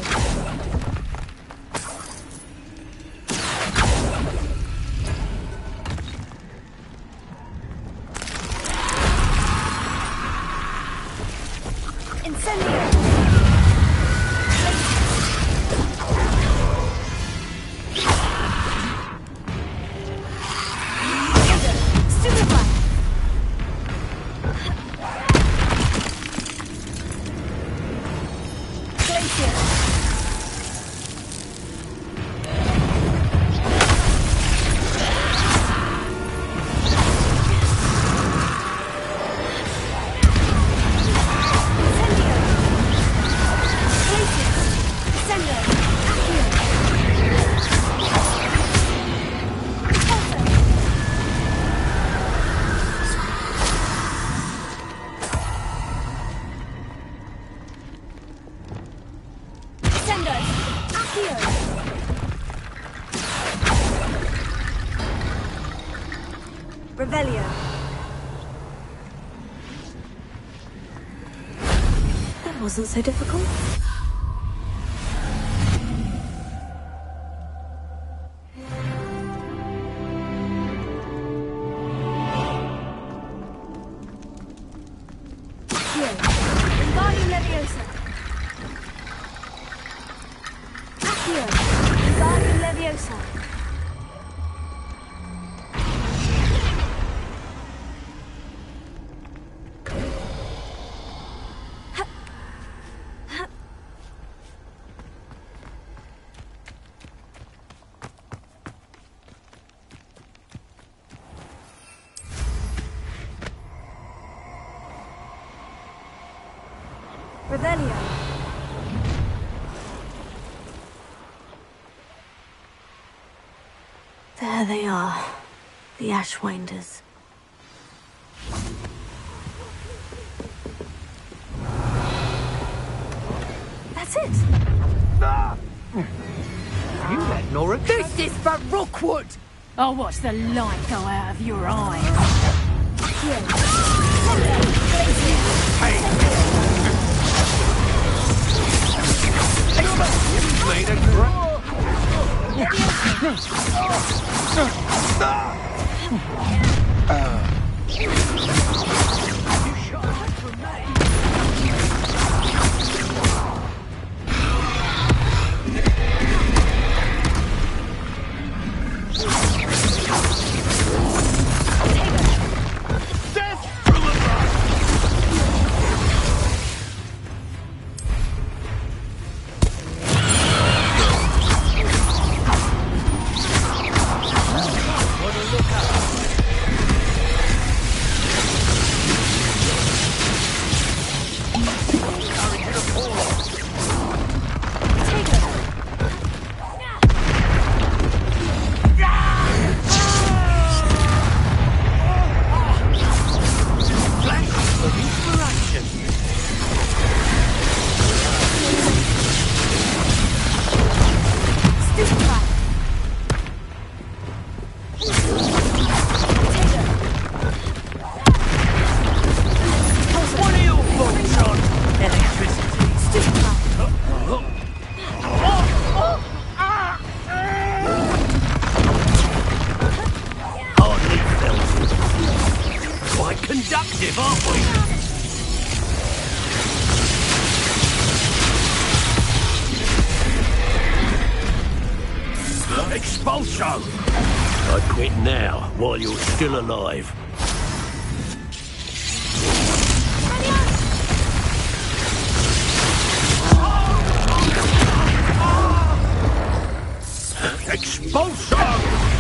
Incendio. Stupefy. Glacier. Revelio. That wasn't so difficult. Wingardium Leviosa. Accio. Wingardium Leviosa. Revelio. There they are, the Ashwinders. That's it. You let Nora... This is for Rookwood! I'll watch the light go out of your eyes. conductive, aren't we? Expulso! I quit now, while you're still alive. Expulso!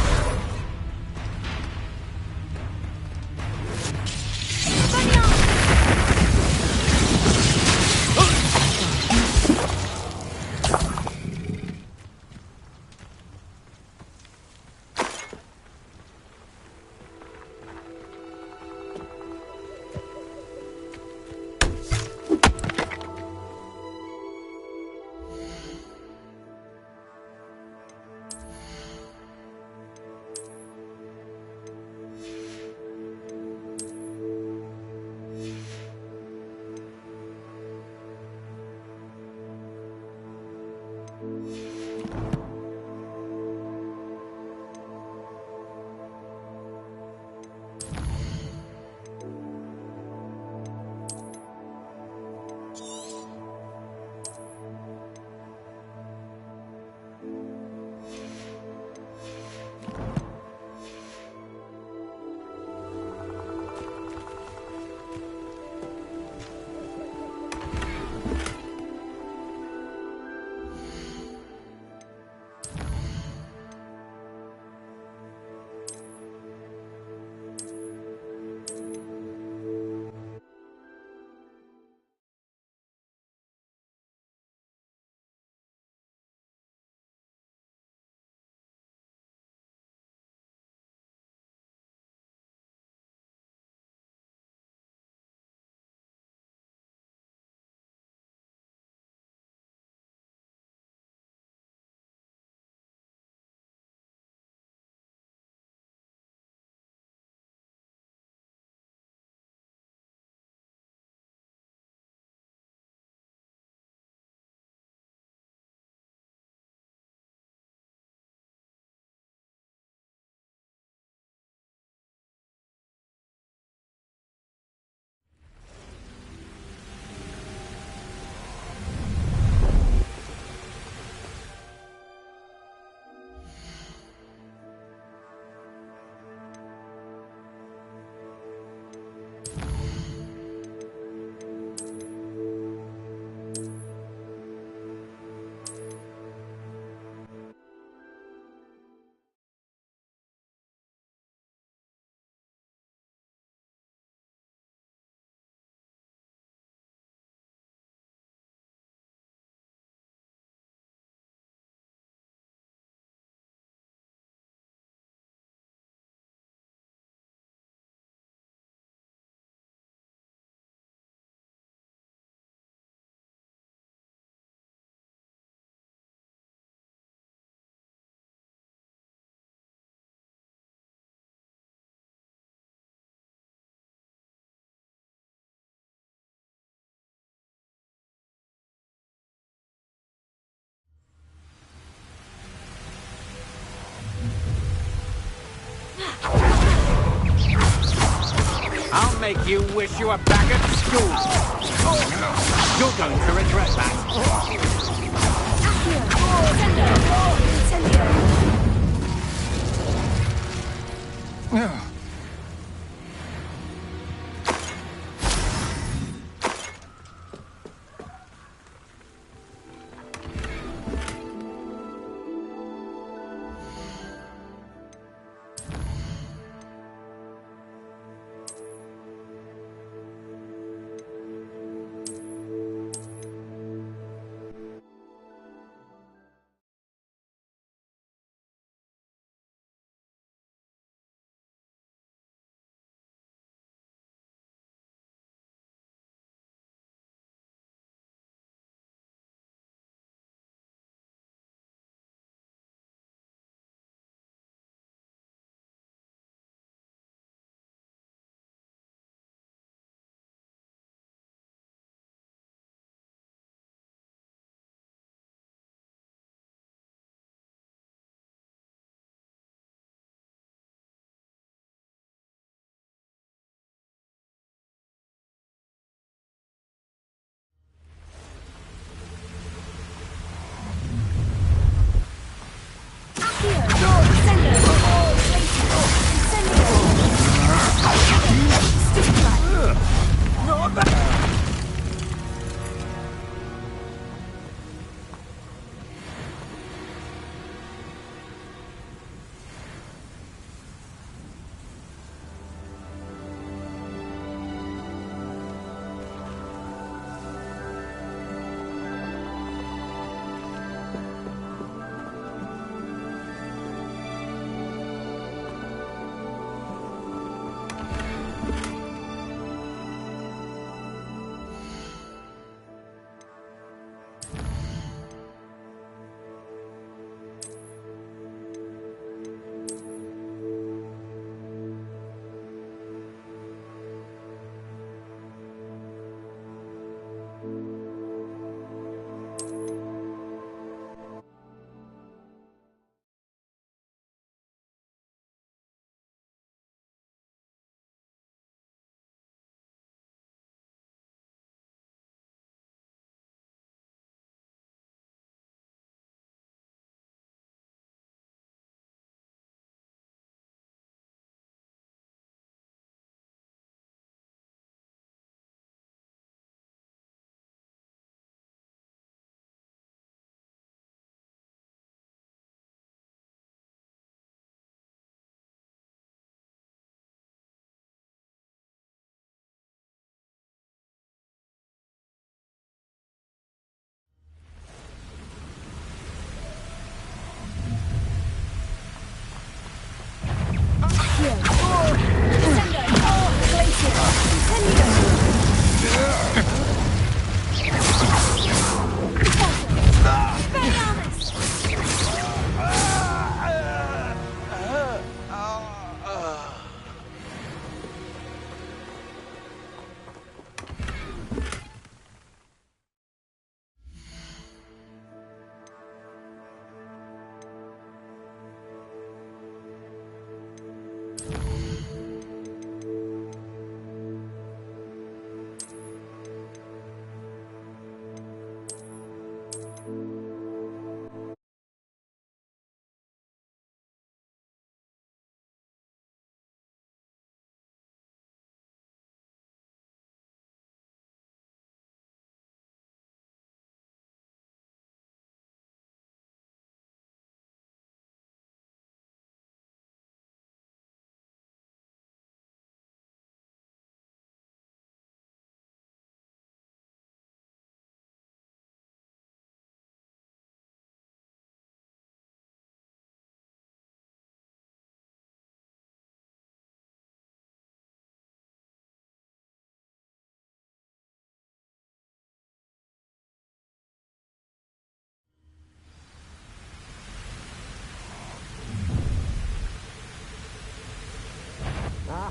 I'll make you wish you were back at school. You're going to regret that.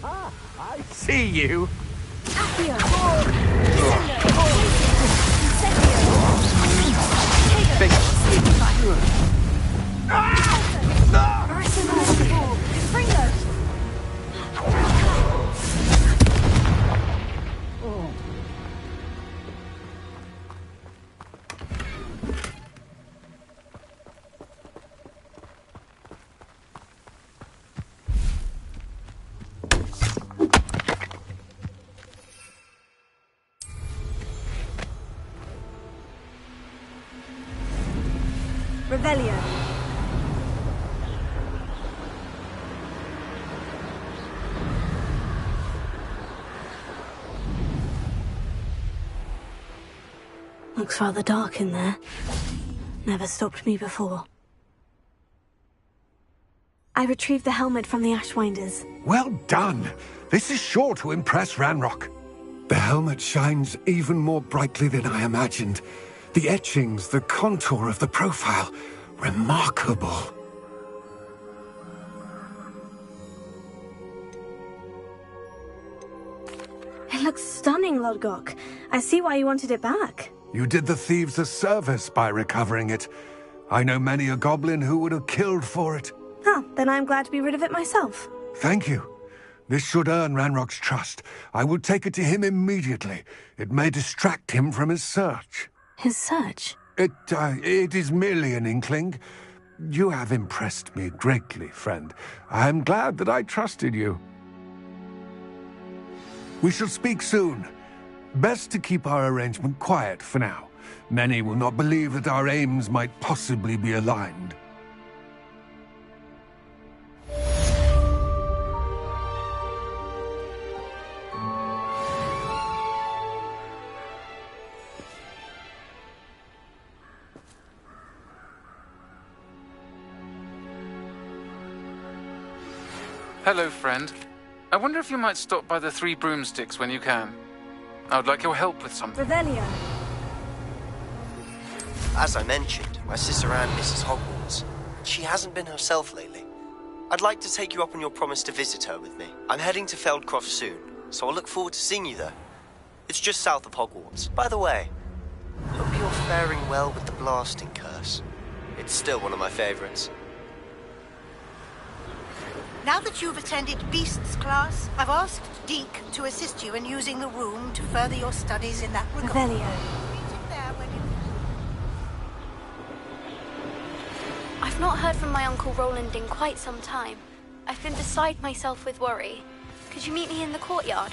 I see you. Revelio. Looks rather dark in there. Never stopped me before. I retrieved the helmet from the Ashwinders. Well done. This is sure to impress Ranrock. The helmet shines even more brightly than I imagined. The etchings, the contour of the profile, remarkable. It looks stunning, Lodgok. I see why you wanted it back. You did the thieves a service by recovering it. I know many a goblin who would have killed for it. Ah, then I'm glad to be rid of it myself. Thank you. This should earn Ranrock's trust. I will take it to him immediately. It may distract him from his search. His search? It is merely an inkling. You have impressed me greatly, friend. I am glad that I trusted you. We shall speak soon. Best to keep our arrangement quiet for now. Many will not believe that our aims might possibly be aligned. Hello, friend. I wonder if you might stop by the Three Broomsticks when you can. I would like your help with something. Revelio. As I mentioned, my sister Anne misses Hogwarts. She hasn't been herself lately. I'd like to take you up on your promise to visit her with me. I'm heading to Feldcroft soon, so I'll look forward to seeing you there. It's just south of Hogwarts. By the way, hope you're faring well with the blasting curse. It's still one of my favorites. Now that you've attended Beasts class, I've asked Deke to assist you in using the room to further your studies in that regard. Revelio. I've not heard from my Uncle Roland in quite some time. I've been beside myself with worry. Could you meet me in the courtyard?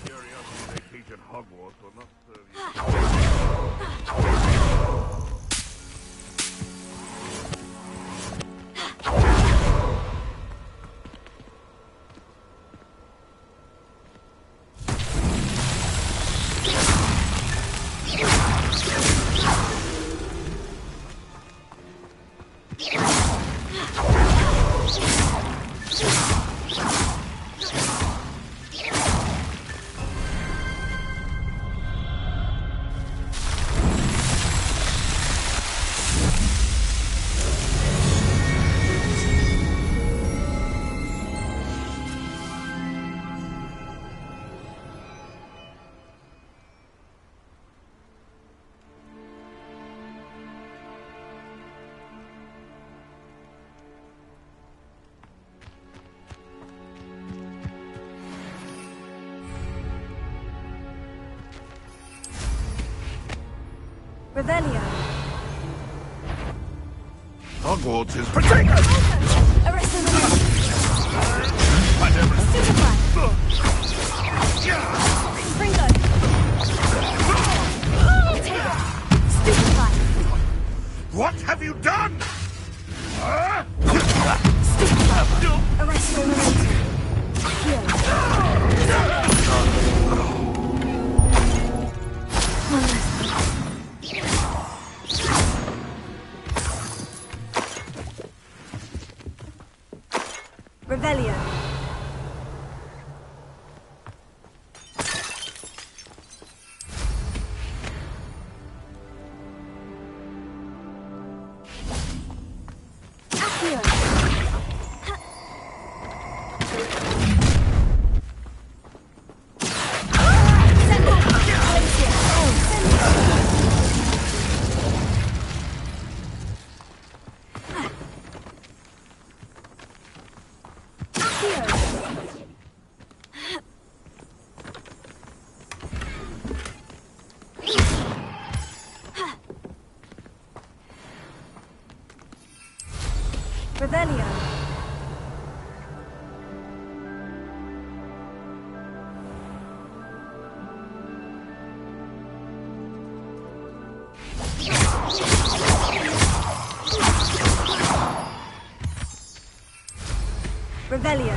Curiosity they teach at Hogwarts will not serve you. Revelio. Hogwarts is protect us! Arrest him. Springo. Stupefy. What have you done? Stupefy. Arrest eliminated. One less. Revelio. Revelio. Revelio.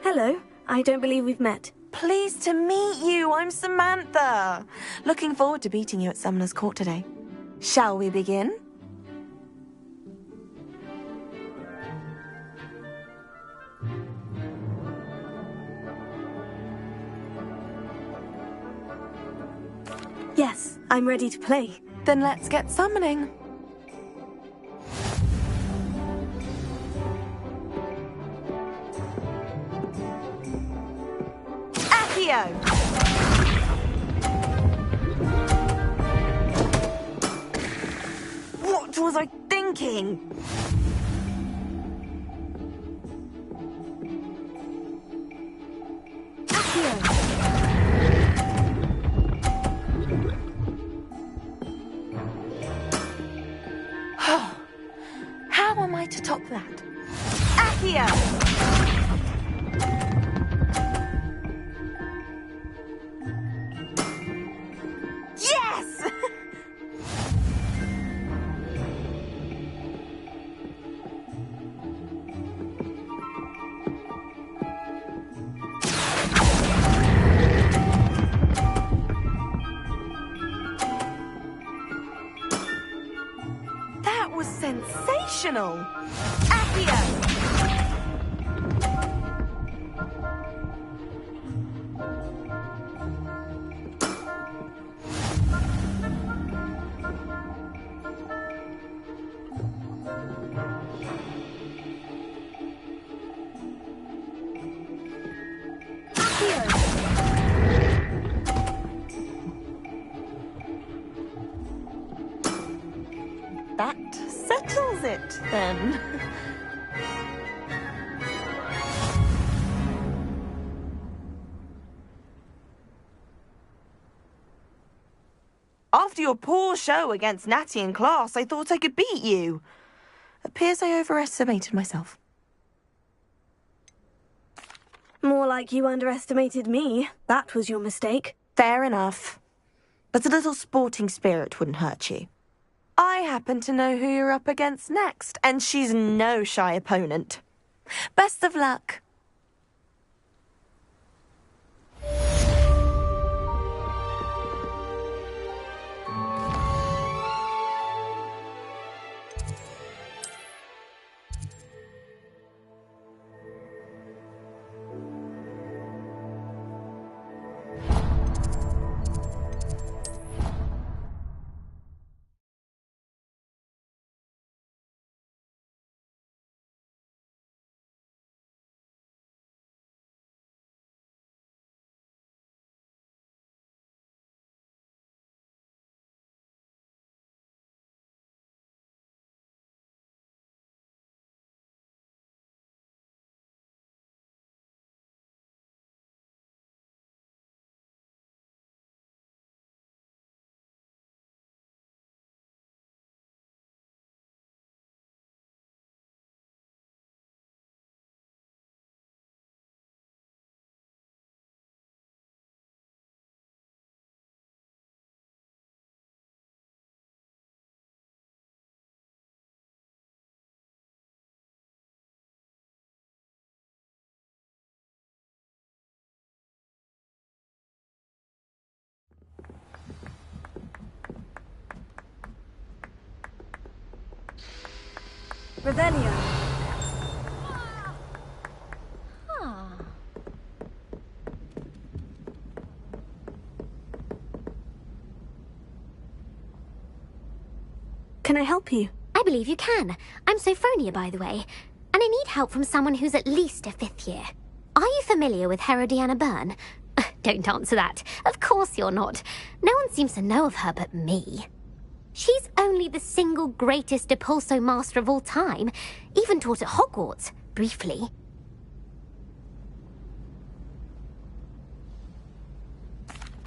Hello. I don't believe we've met. Pleased to meet you. I'm Samantha. Looking forward to beating you at Summoner's Court today. Shall we begin? Yes, I'm ready to play. Then let's get summoning. Accio! What was I thinking? How am I to top that? Accio! Yes! That was sensational! Accio! That settles it, then. After your poor show against Natty in class, I thought I could beat you. Appears I overestimated myself. More like you underestimated me. That was your mistake. Fair enough. But a little sporting spirit wouldn't hurt you. I happen to know who you're up against next, and she's no shy opponent. Best of luck. Revelio. Can I help you? I believe you can. I'm Sophronia, by the way, and I need help from someone who's at least a 5th year. Are you familiar with Herodiana Byrne? Don't answer that. Of course you're not. No one seems to know of her but me. She's only the single greatest Depulso master of all time, even taught at Hogwarts, briefly.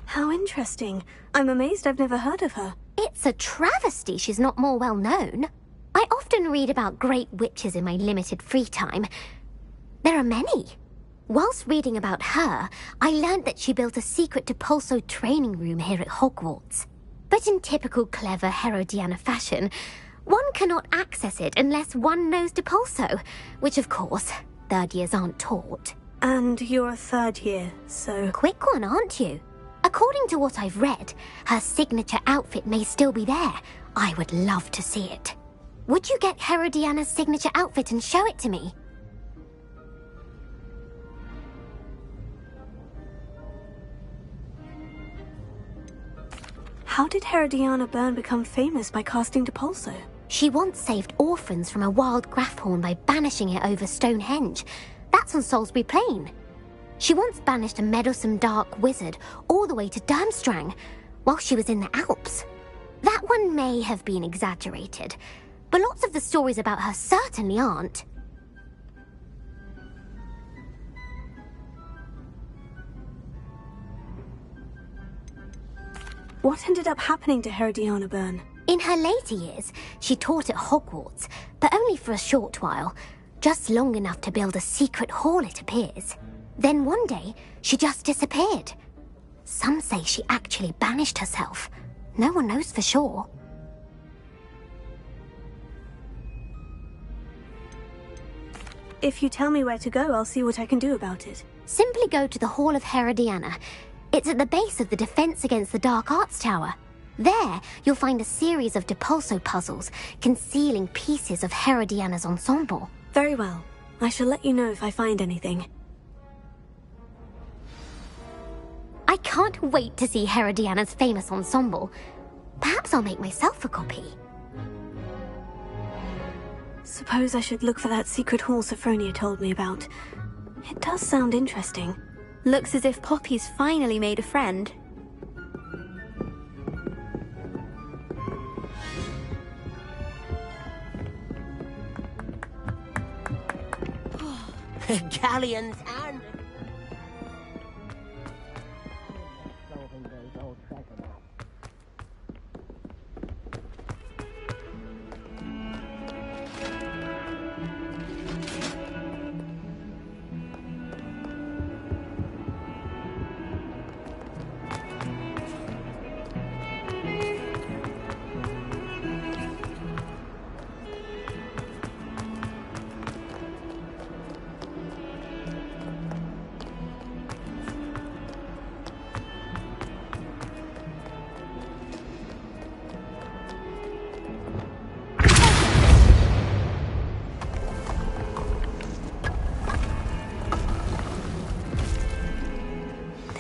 How interesting. I'm amazed I've never heard of her. It's a travesty she's not more well known. I often read about great witches in my limited free time. There are many. Whilst reading about her, I learned that she built a secret Depulso training room here at Hogwarts. But in typical clever Herodiana fashion, one cannot access it unless one knows Depulso, which of course, 3rd years aren't taught. And you're a 3rd year, so... Quick one, aren't you? According to what I've read, her signature outfit may still be there. I would love to see it. Would you get Herodiana's signature outfit and show it to me? How did Herodiana Byrne become famous by casting Depulso? She once saved orphans from a wild Grafhorn by banishing it over Stonehenge. That's on Salisbury Plain. She once banished a meddlesome dark wizard all the way to Durmstrang while she was in the Alps. That one may have been exaggerated, but lots of the stories about her certainly aren't. What ended up happening to Herodiana Byrne? In her later years, she taught at Hogwarts, but only for a short while, just long enough to build a secret hall, it appears. Then one day, she just disappeared. Some say she actually banished herself. No one knows for sure. If you tell me where to go, I'll see what I can do about it. Simply go to the Hall of Herodiana. It's at the base of the Defense Against the Dark Arts Tower. There, you'll find a series of Depulso puzzles concealing pieces of Herodiana's ensemble. Very well. I shall let you know if I find anything. I can't wait to see Herodiana's famous ensemble. Perhaps I'll make myself a copy. Suppose I should look for that secret hall Sophronia told me about. It does sound interesting. Looks as if Poppy's finally made a friend. Galleons and...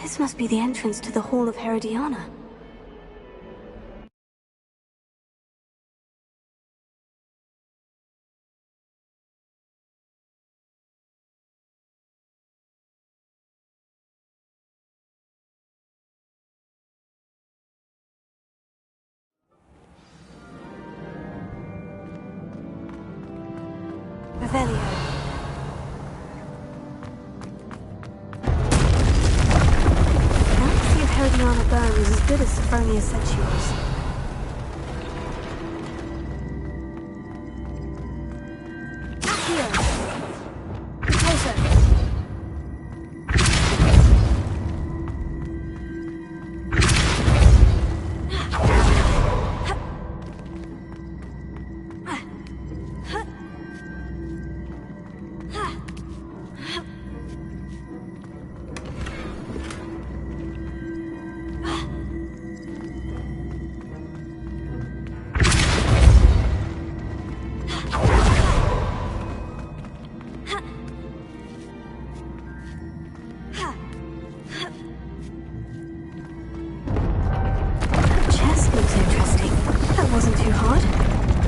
This must be the entrance to the Hall of Herodiana. Revelio. Herodiana Byrne was as good as Sophronia said she was.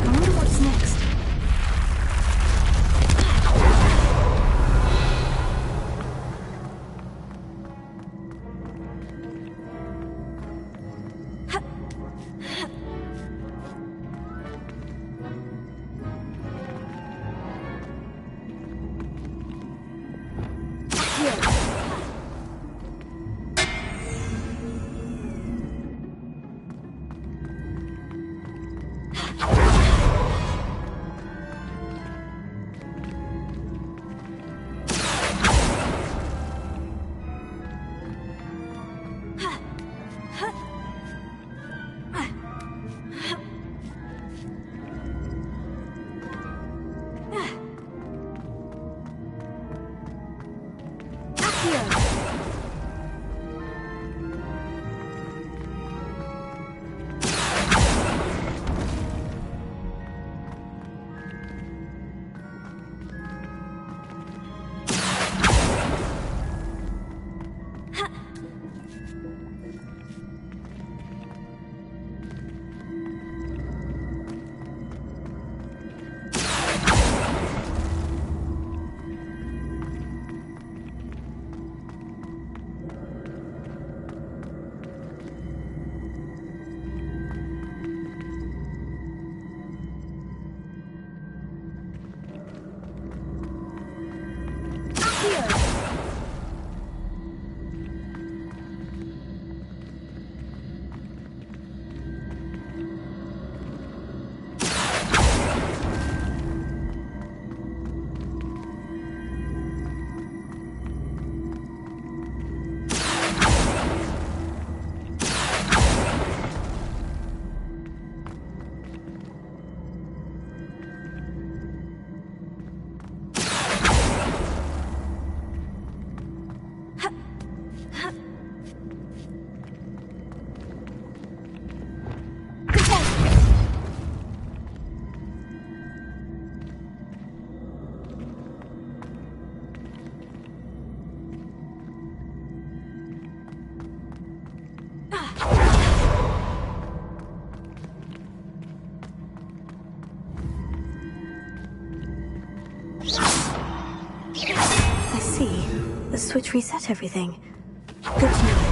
I wonder what's next. I see. The switch reset everything. Good to know.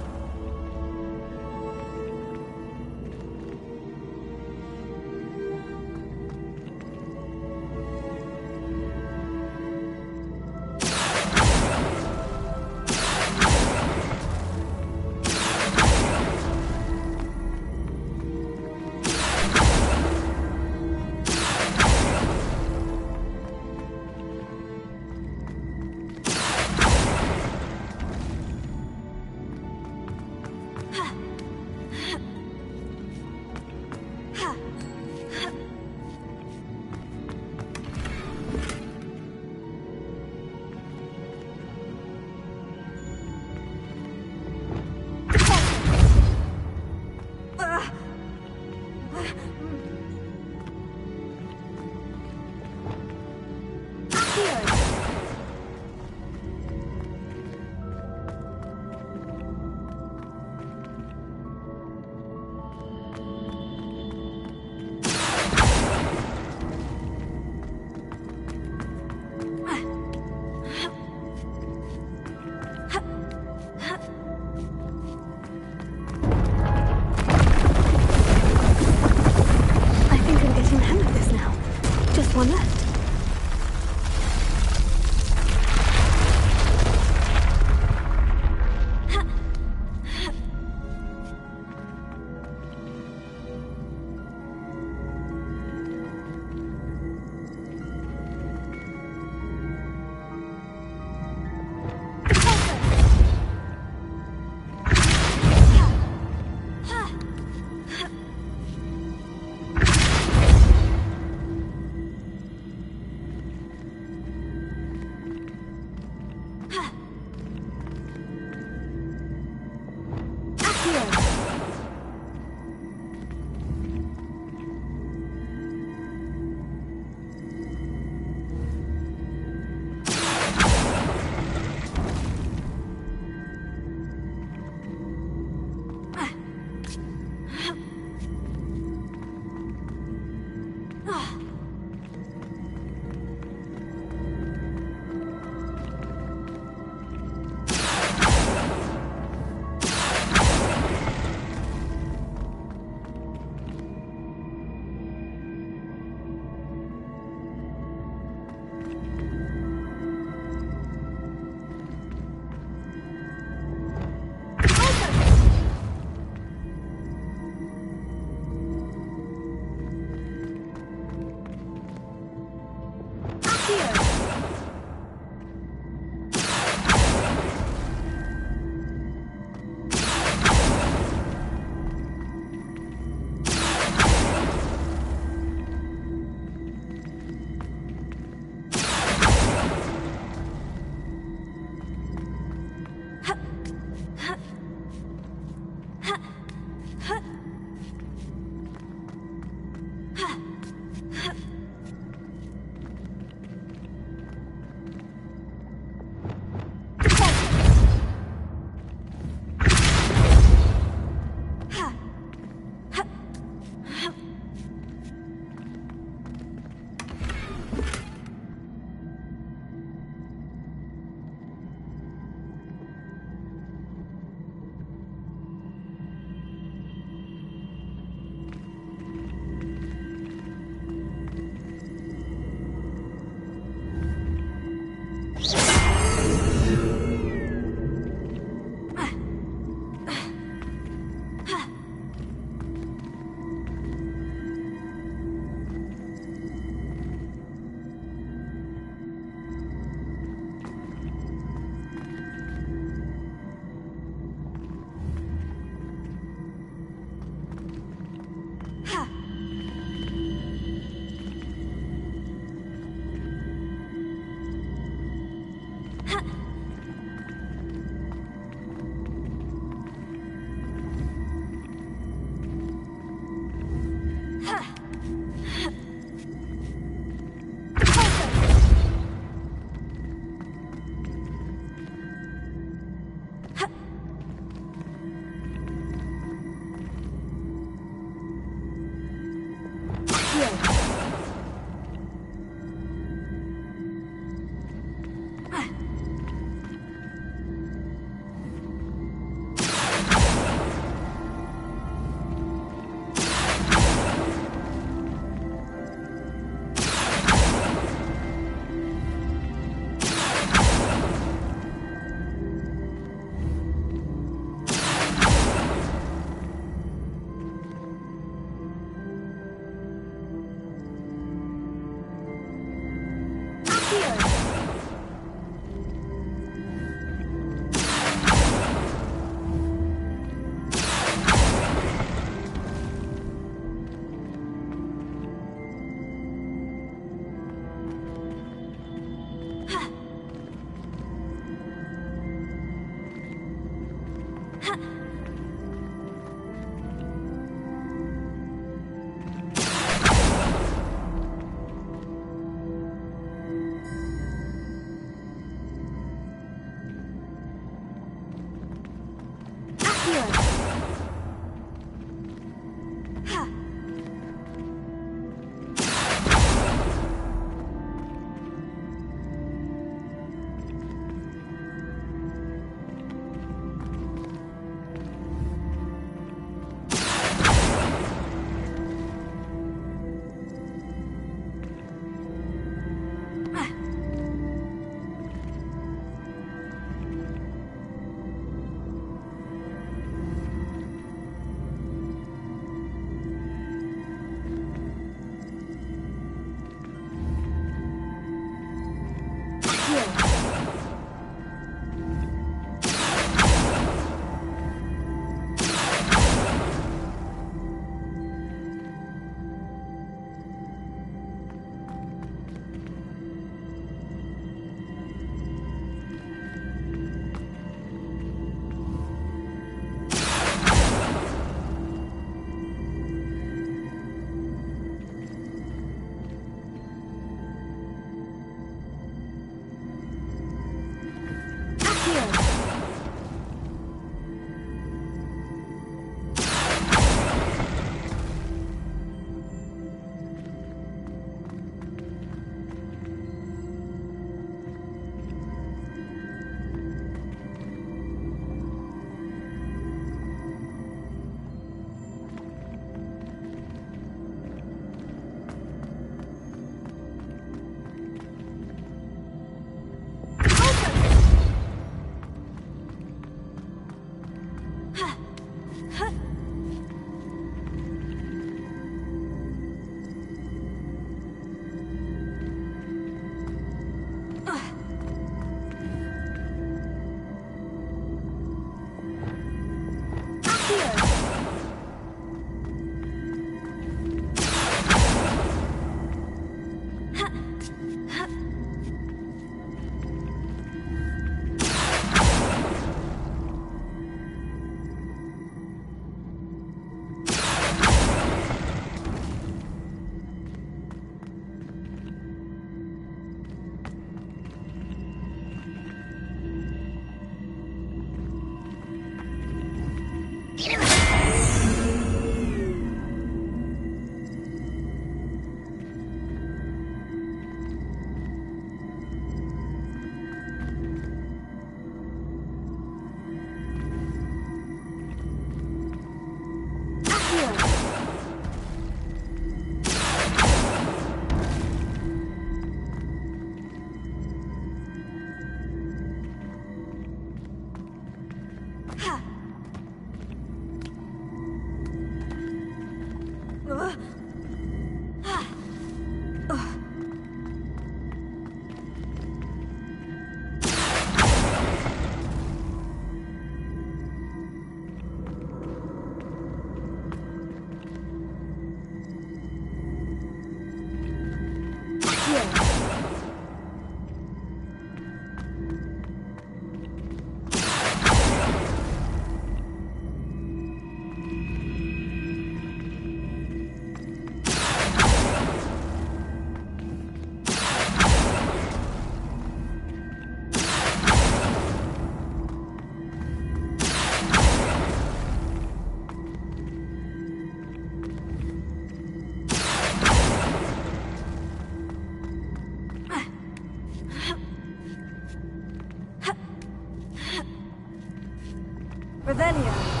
Revelio.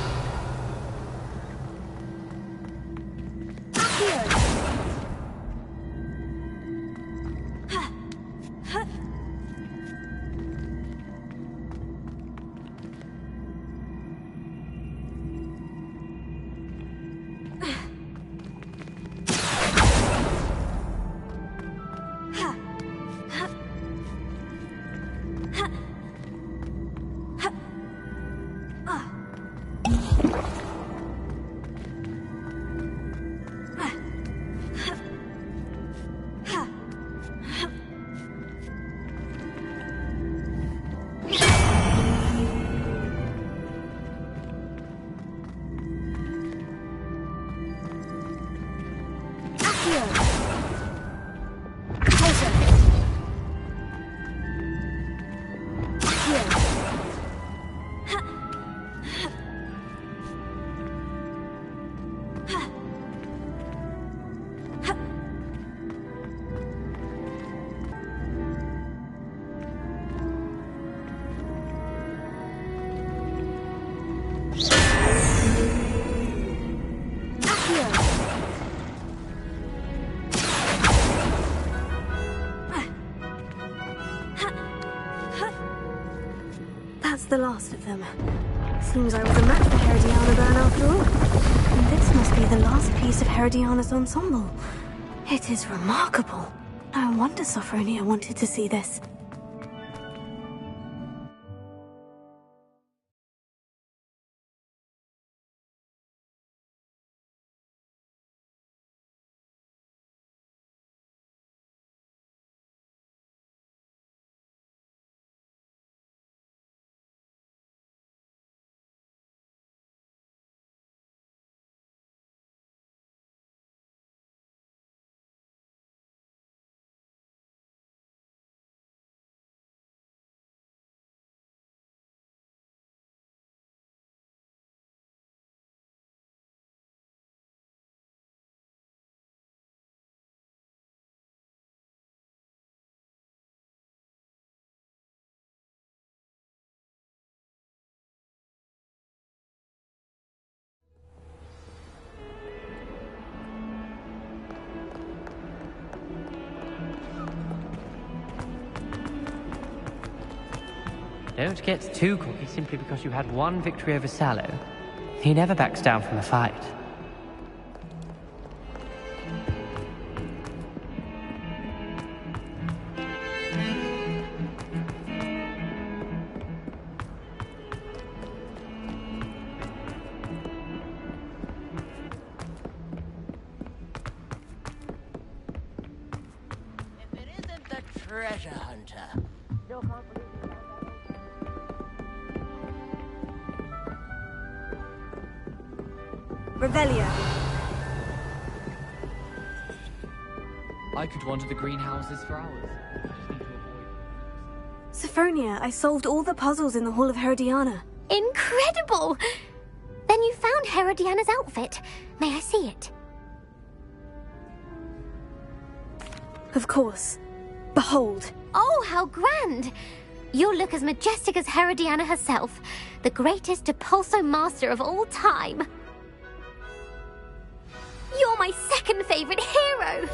last of them. Seems I was a match for Herodiana Byrne after all. And this must be the last piece of Herodiana's ensemble. It is remarkable. No wonder Sophronia wanted to see this. Don't get too cocky simply because you had one victory over Sallow. He never backs down from a fight. If it isn't the treasure hunter. Still can't believe it. Revelio. I could wander the greenhouses for hours. I just need to avoid... Sophronia, I solved all the puzzles in the Hall of Herodiana. Incredible! Then you found Herodiana's outfit. May I see it? Of course. Behold. Oh, how grand! You'll look as majestic as Herodiana herself, the greatest Depulso master of all time. You're my second favorite hero!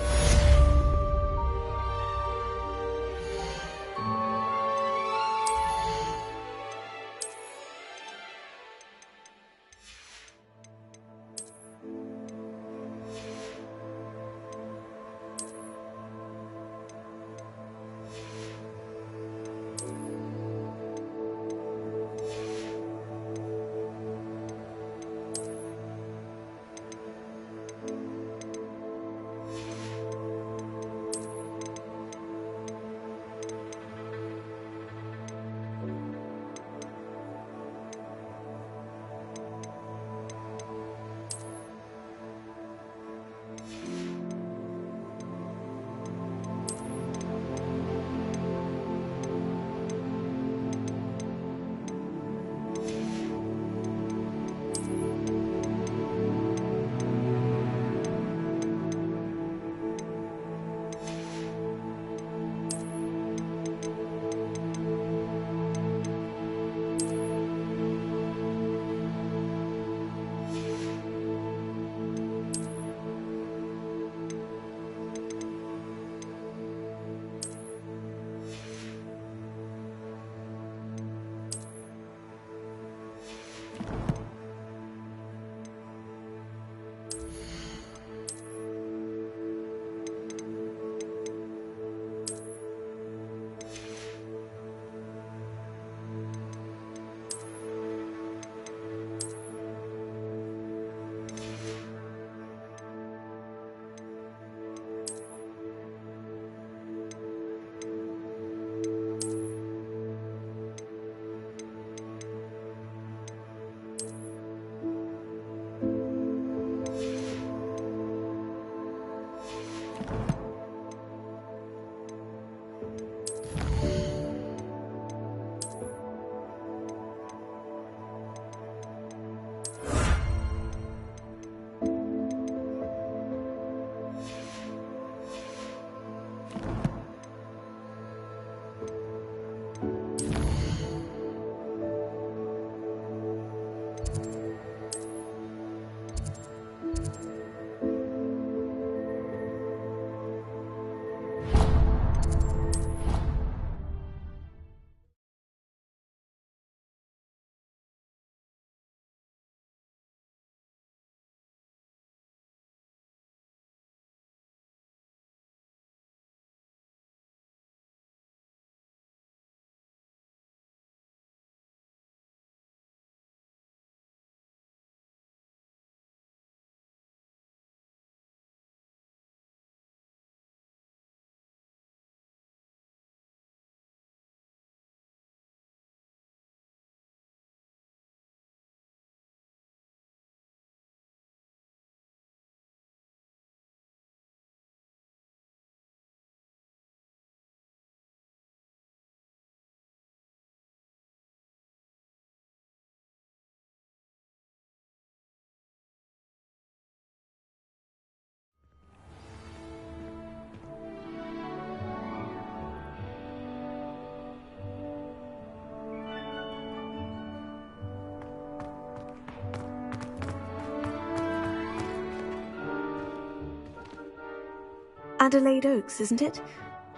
Adelaide Oaks, isn't it?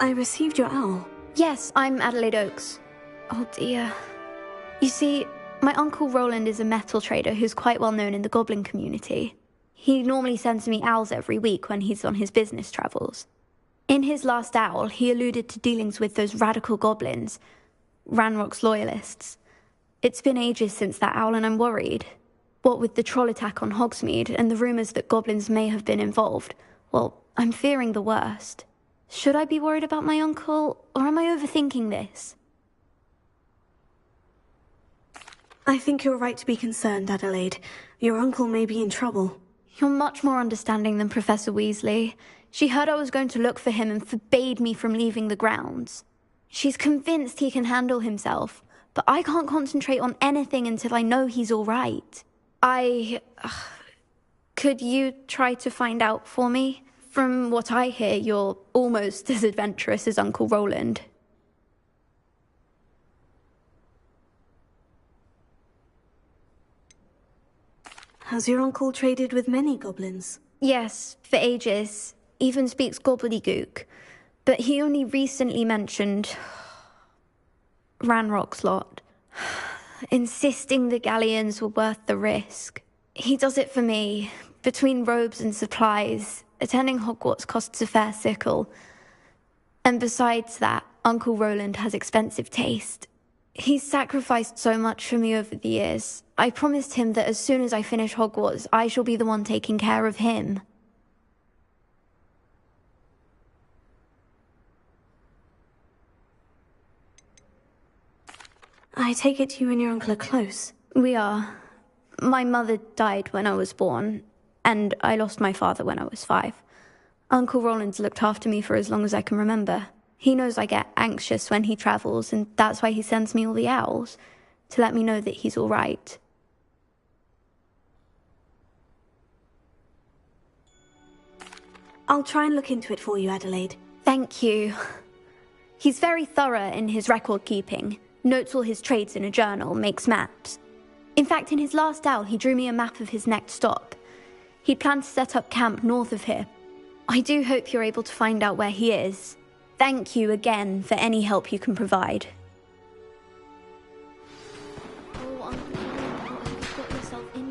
I received your owl. Yes, I'm Adelaide Oaks. Oh dear. You see, my Uncle Roland is a metal trader who's quite well known in the goblin community. He normally sends me owls every week when he's on his business travels. In his last owl, he alluded to dealings with those radical goblins, Ranrock's loyalists. It's been ages since that owl and I'm worried. What with the troll attack on Hogsmeade and the rumours that goblins may have been involved, well, I'm fearing the worst. Should I be worried about my uncle, or am I overthinking this? I think you're right to be concerned, Adelaide. Your uncle may be in trouble. You're much more understanding than Professor Weasley. She heard I was going to look for him and forbade me from leaving the grounds. She's convinced he can handle himself, but I can't concentrate on anything until I know he's all right. Could you try to find out for me? From what I hear, you're almost as adventurous as Uncle Roland. Has your uncle traded with many goblins? Yes, for ages. Even speaks gobbledygook. But he only recently mentioned Ranrock's lot, insisting the galleons were worth the risk. He does it for me. Between robes and supplies, attending Hogwarts costs a fair sickle. And besides that, Uncle Roland has expensive taste. He's sacrificed so much for me over the years. I promised him that as soon as I finish Hogwarts, I shall be the one taking care of him. I take it you and your uncle are close. We are. My mother died when I was born, and I lost my father when I was 5. Uncle Roland's looked after me for as long as I can remember. He knows I get anxious when he travels, and that's why he sends me all the owls, to let me know that he's all right. I'll try and look into it for you, Adelaide. Thank you. He's very thorough in his record keeping, notes all his trades in a journal, makes maps. In fact, in his last owl, he drew me a map of his next stop. He'd planned to set up camp north of here. I do hope you're able to find out where he is. Thank you again for any help you can provide. Oh, Uncle Roland, what have you got yourself into?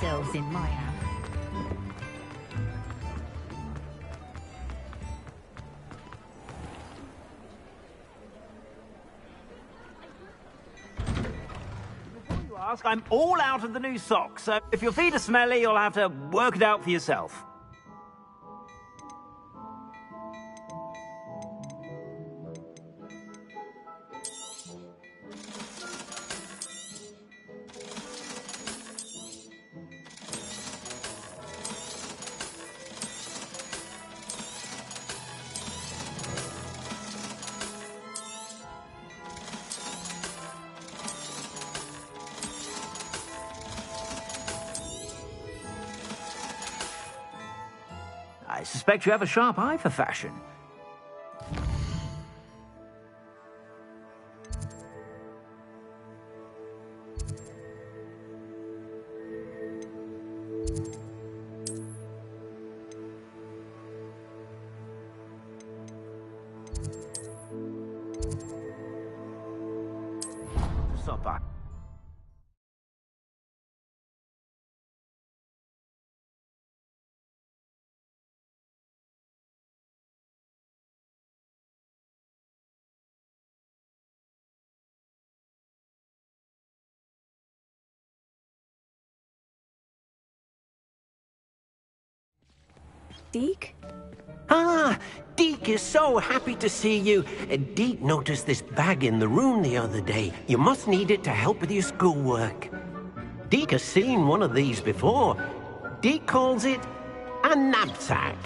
Cells in my house. Before you ask, I'm all out of the new socks, so if your feet are smelly, you'll have to work it out for yourself. suspect you have a sharp eye for fashion. Supper. Deke? Ah, Deke is so happy to see you. Deke noticed this bag in the room the other day. You must need it to help with your schoolwork. Deke has seen one of these before. Deke calls it a knapsack.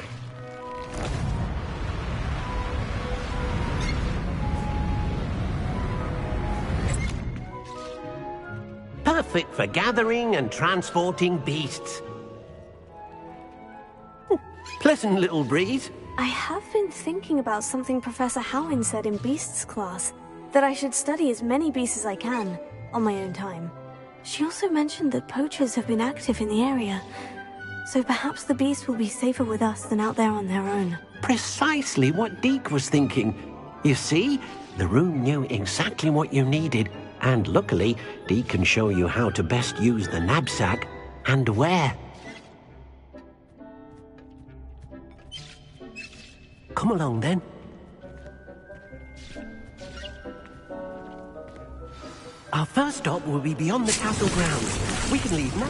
Perfect for gathering and transporting beasts. Pleasant little breeze. I have been thinking about something Professor Howin said in Beasts class, that I should study as many beasts as I can, on my own time. She also mentioned that poachers have been active in the area, so perhaps the beasts will be safer with us than out there on their own. Precisely what Deke was thinking. You see, the room knew exactly what you needed, and luckily, Deke can show you how to best use the knapsack and where. Come along, then. Our first stop will be beyond the castle grounds. We can leave now.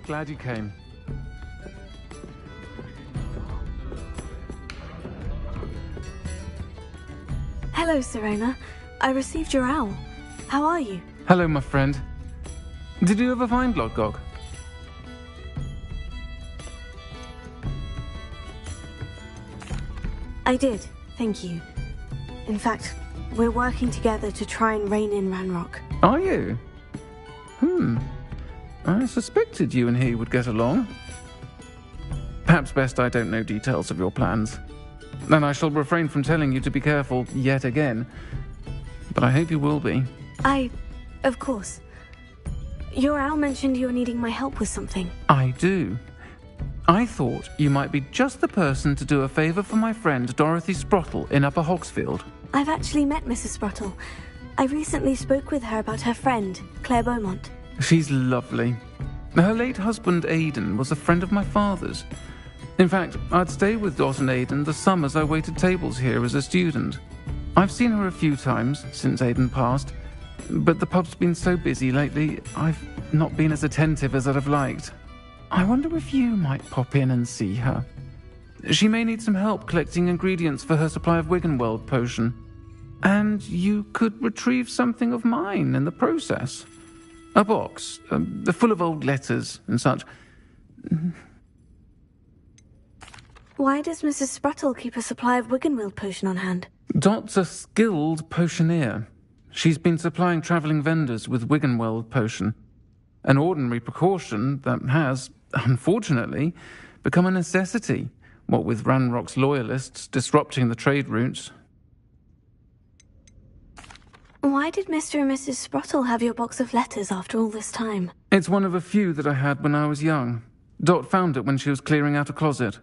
glad you came. Hello, Serona. I received your owl. How are you? Hello, my friend. Did you ever find Lodgok? I did, thank you. In fact, we're working together to try and rein in Ranrock. Are you? I suspected you and he would get along. Perhaps best I don't know details of your plans. And I shall refrain from telling you to be careful yet again. But I hope you will be. Of course. Your owl mentioned you were needing my help with something. I do. I thought you might be just the person to do a favour for my friend Dorothy Sprottle in Upper Hogsfield. I've actually met Mrs. Sprottle. I recently spoke with her about her friend, Claire Beaumont. She's lovely. Her late husband Aidan was a friend of my father's. In fact, I'd stay with Dot and Aidan the summers I waited tables here as a student. I've seen her a few times since Aidan passed, but the pub's been so busy lately, I've not been as attentive as I'd have liked. I wonder if you might pop in and see her. She may need some help collecting ingredients for her supply of Wiggenweld potion. And you could retrieve something of mine in the process. A box, full of old letters and such. Why does Mrs. Sprottle keep a supply of Wiggenweld potion on hand? Dot's a skilled potioneer. She's been supplying travelling vendors with Wiggenweld potion. An ordinary precaution that has, unfortunately, become a necessity, what with Ranrock's loyalists disrupting the trade routes. Why did Mr. and Mrs. Sprottle have your box of letters after all this time? It's one of a few that I had when I was young. Dot found it when she was clearing out a closet.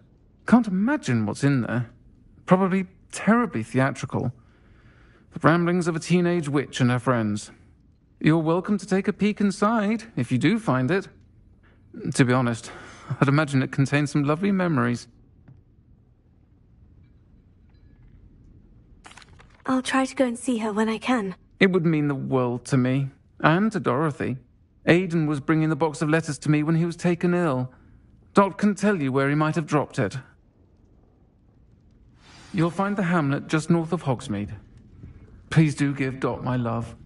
Can't imagine what's in there. Probably terribly theatrical. The ramblings of a teenage witch and her friends. You're welcome to take a peek inside, if you do find it. To be honest, I'd imagine it contains some lovely memories. I'll try to go and see her when I can. It would mean the world to me, and to Dorothy. Aidan was bringing the box of letters to me when he was taken ill. Dot can tell you where he might have dropped it. You'll find the hamlet just north of Hogsmeade. Please do give Dot my love.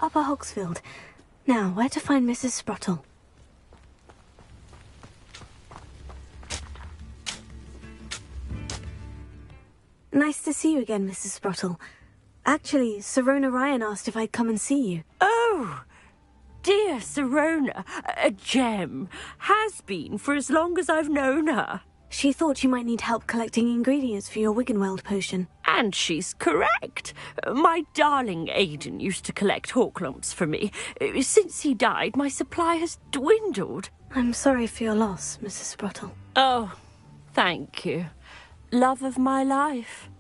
Upper Hogsfield. Now, where to find Mrs. Sprottle? Nice to see you again, Mrs. Sprottle. Actually, Serona Ryan asked if I'd come and see you. Oh, dear Serona, a gem. Has been for as long as I've known her. She thought you might need help collecting ingredients for your Wiggenweld potion. And she's correct. My darling Aidan used to collect hawklumps for me. Since he died, my supply has dwindled. I'm sorry for your loss, Mrs. Sprottle. Oh, thank you. Love of my life.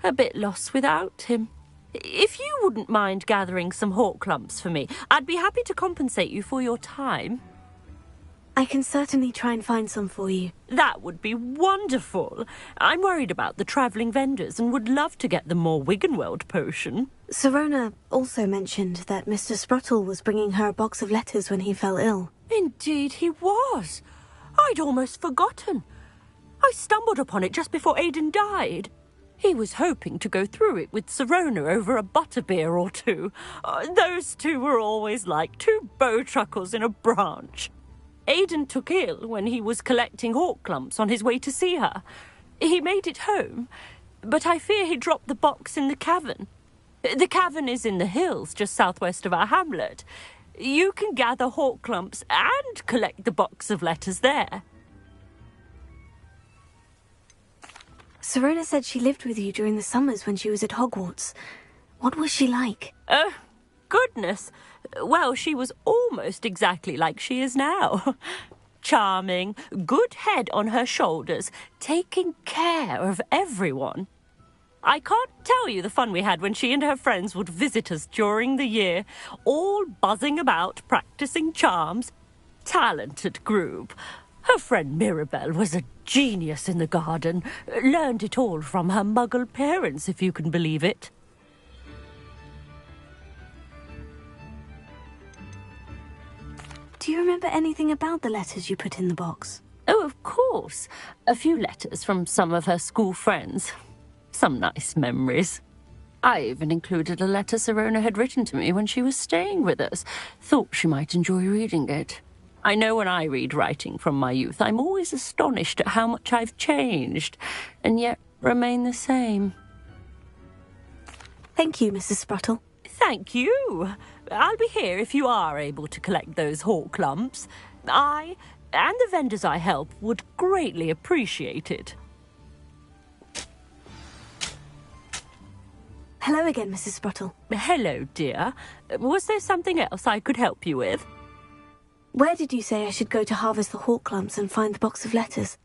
A bit lost without him. If you wouldn't mind gathering some hawklumps for me, I'd be happy to compensate you for your time. I can certainly try and find some for you. That would be wonderful. I'm worried about the travelling vendors and would love to get them more Wiggenweld potion. Serona also mentioned that Mr. Sprottle was bringing her a box of letters when he fell ill. Indeed he was. I'd almost forgotten. I stumbled upon it just before Aidan died. He was hoping to go through it with Sirona over a butterbeer or two. Those two were always like two bowtruckles in a branch. Aidan took ill when he was collecting hawk clumps on his way to see her. He made it home, but I fear he dropped the box in the cavern. The cavern is in the hills just southwest of our hamlet. You can gather hawk clumps and collect the box of letters there. Sirona said she lived with you during the summers when she was at Hogwarts. What was she like? Oh, goodness. Well, she was almost exactly like she is now. Charming, good head on her shoulders, taking care of everyone. I can't tell you the fun we had when she and her friends would visit us during the year, all buzzing about, practicing charms. Talented group. Her friend Mirabelle was a genius in the garden. Learned it all from her muggle parents, if you can believe it. Do you remember anything about the letters you put in the box? Oh, of course. A few letters from some of her school friends. Some nice memories. I even included a letter Sirona had written to me when she was staying with us. Thought she might enjoy reading it. I know when I read writing from my youth, I'm always astonished at how much I've changed, and yet remain the same. Thank you, Mrs. Spruttle. Thank you. I'll be here if you are able to collect those hawk clumps. I, and the vendors I help, would greatly appreciate it. Hello again, Mrs. Spruttle. Hello, dear. Was there something else I could help you with? Where did you say I should go to harvest the hawk clumps and find the box of letters?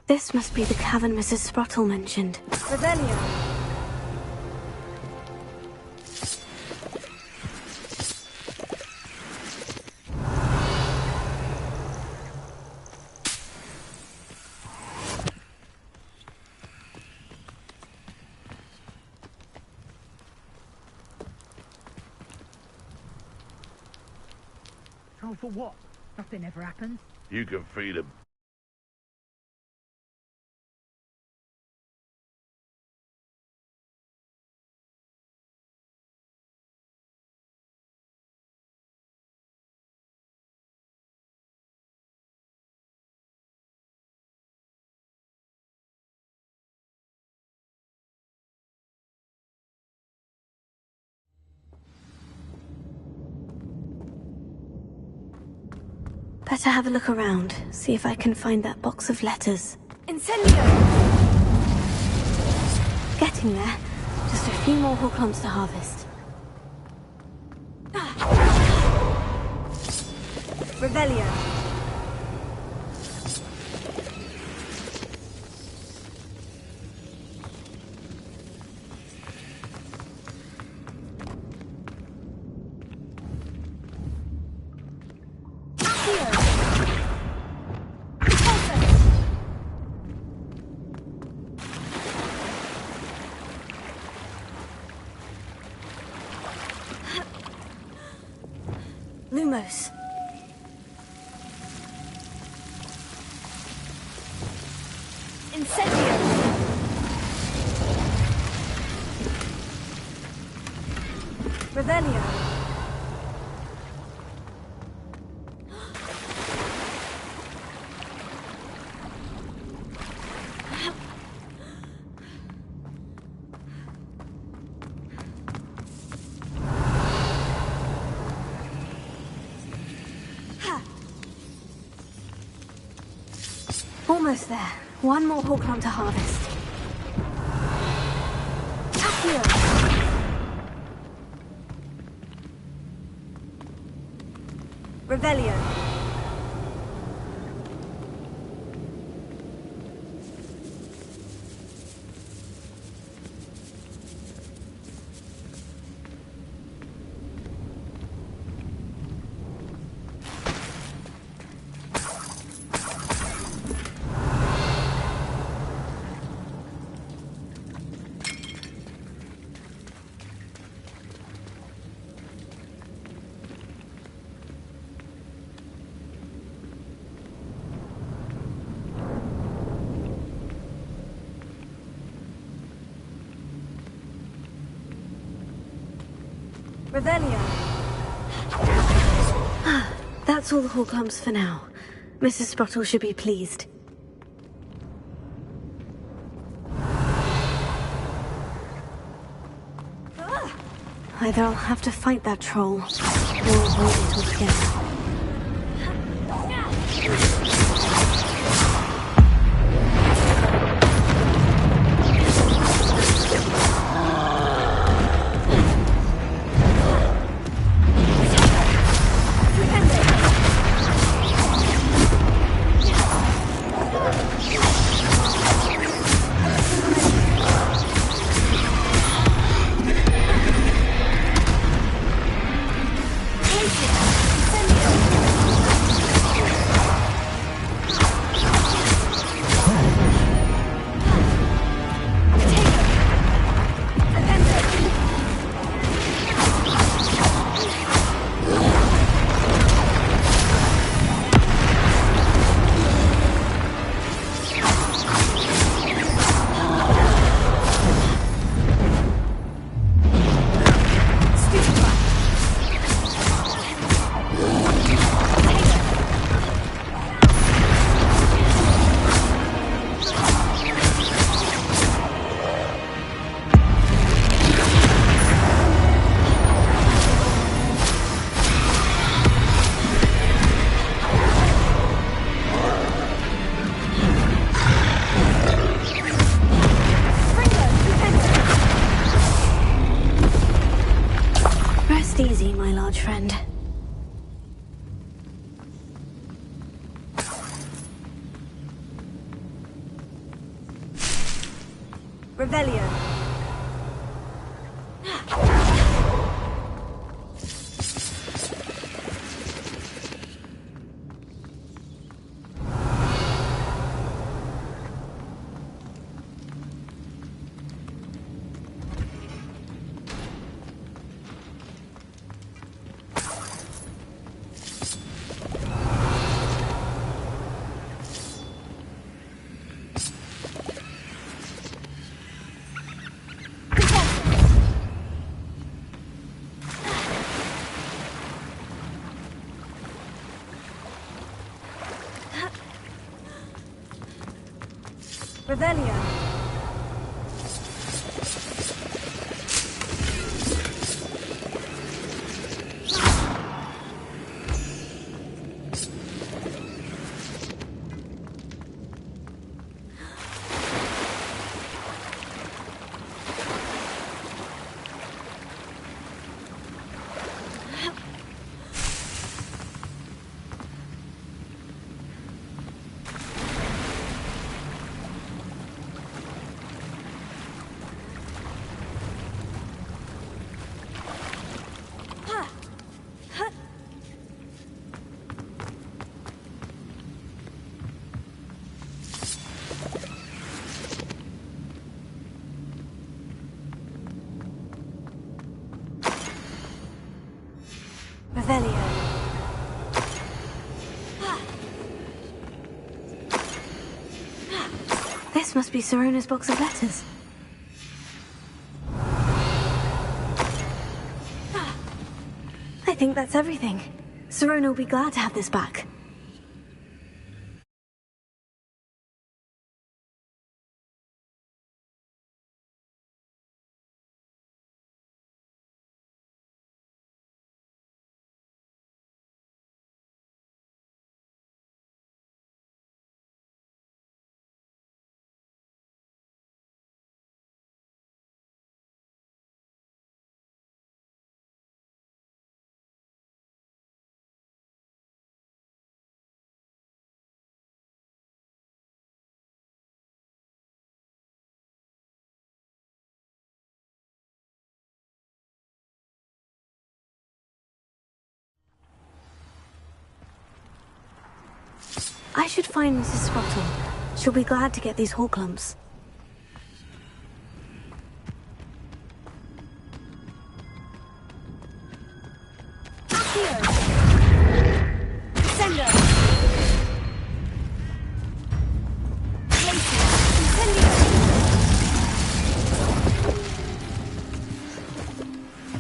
This must be the cavern Mrs. Spruttle mentioned. Revelio. Oh, for what? Nothing ever happens. You can feed him. Better have a look around, see if I can find that box of letters. Incendio! Getting there. Just a few more hawk clumps to harvest. Revelio. Lumos. Incendio. Revelio. Almost there. One more hawk clump to harvest. Accio. Revelio. Revelio. That's all the Hawklumps for now. Mrs. Sprottle should be pleased. Either I'll have to fight that troll, or avoid it altogether. Rest easy, my large friend. Revelio. Revelio. Revelio. This must be Sirona's box of letters. I think that's everything. Sirona will be glad to have this back. I should find Mrs. Sprottle. She'll be glad to get these Hawklumps.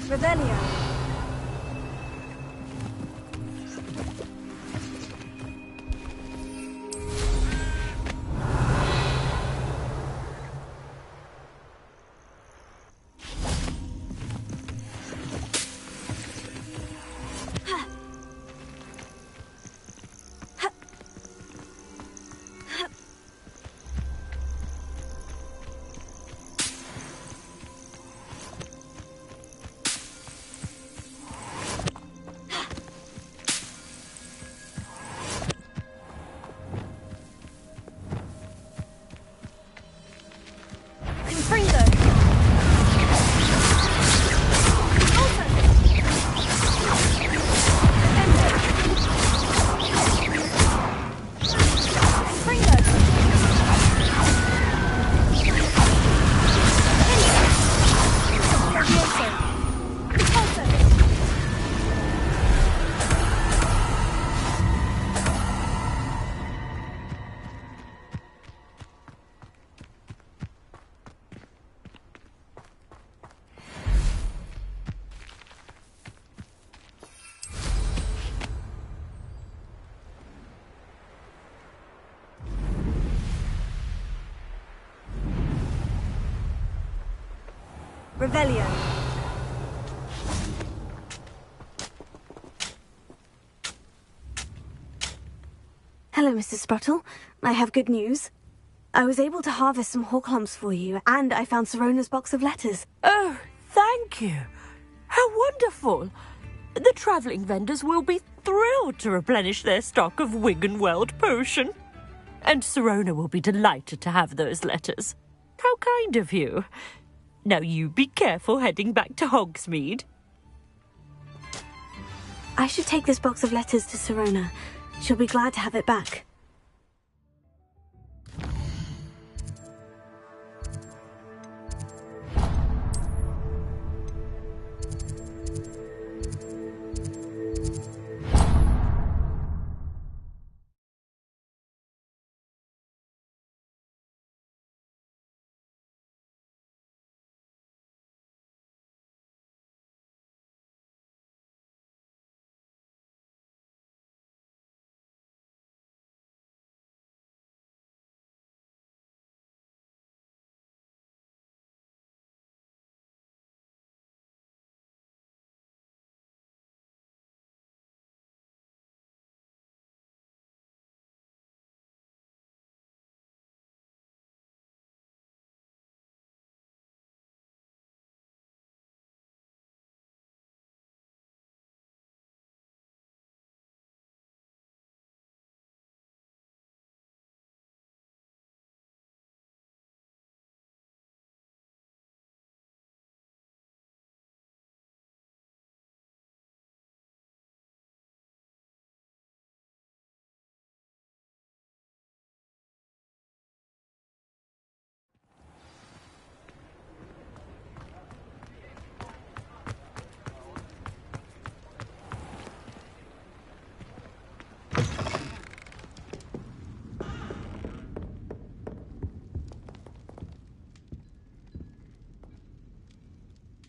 Revelio. Revelio. Hello, Mrs. Sprottle. I have good news. I was able to harvest some Horklumps for you, and I found Sirona's box of letters. Oh, thank you. How wonderful. The travelling vendors will be thrilled to replenish their stock of Wiggenweld potion. And Sirona will be delighted to have those letters. How kind of you. Now you be careful heading back to Hogsmeade. I should take this box of letters to Sirona. She'll be glad to have it back.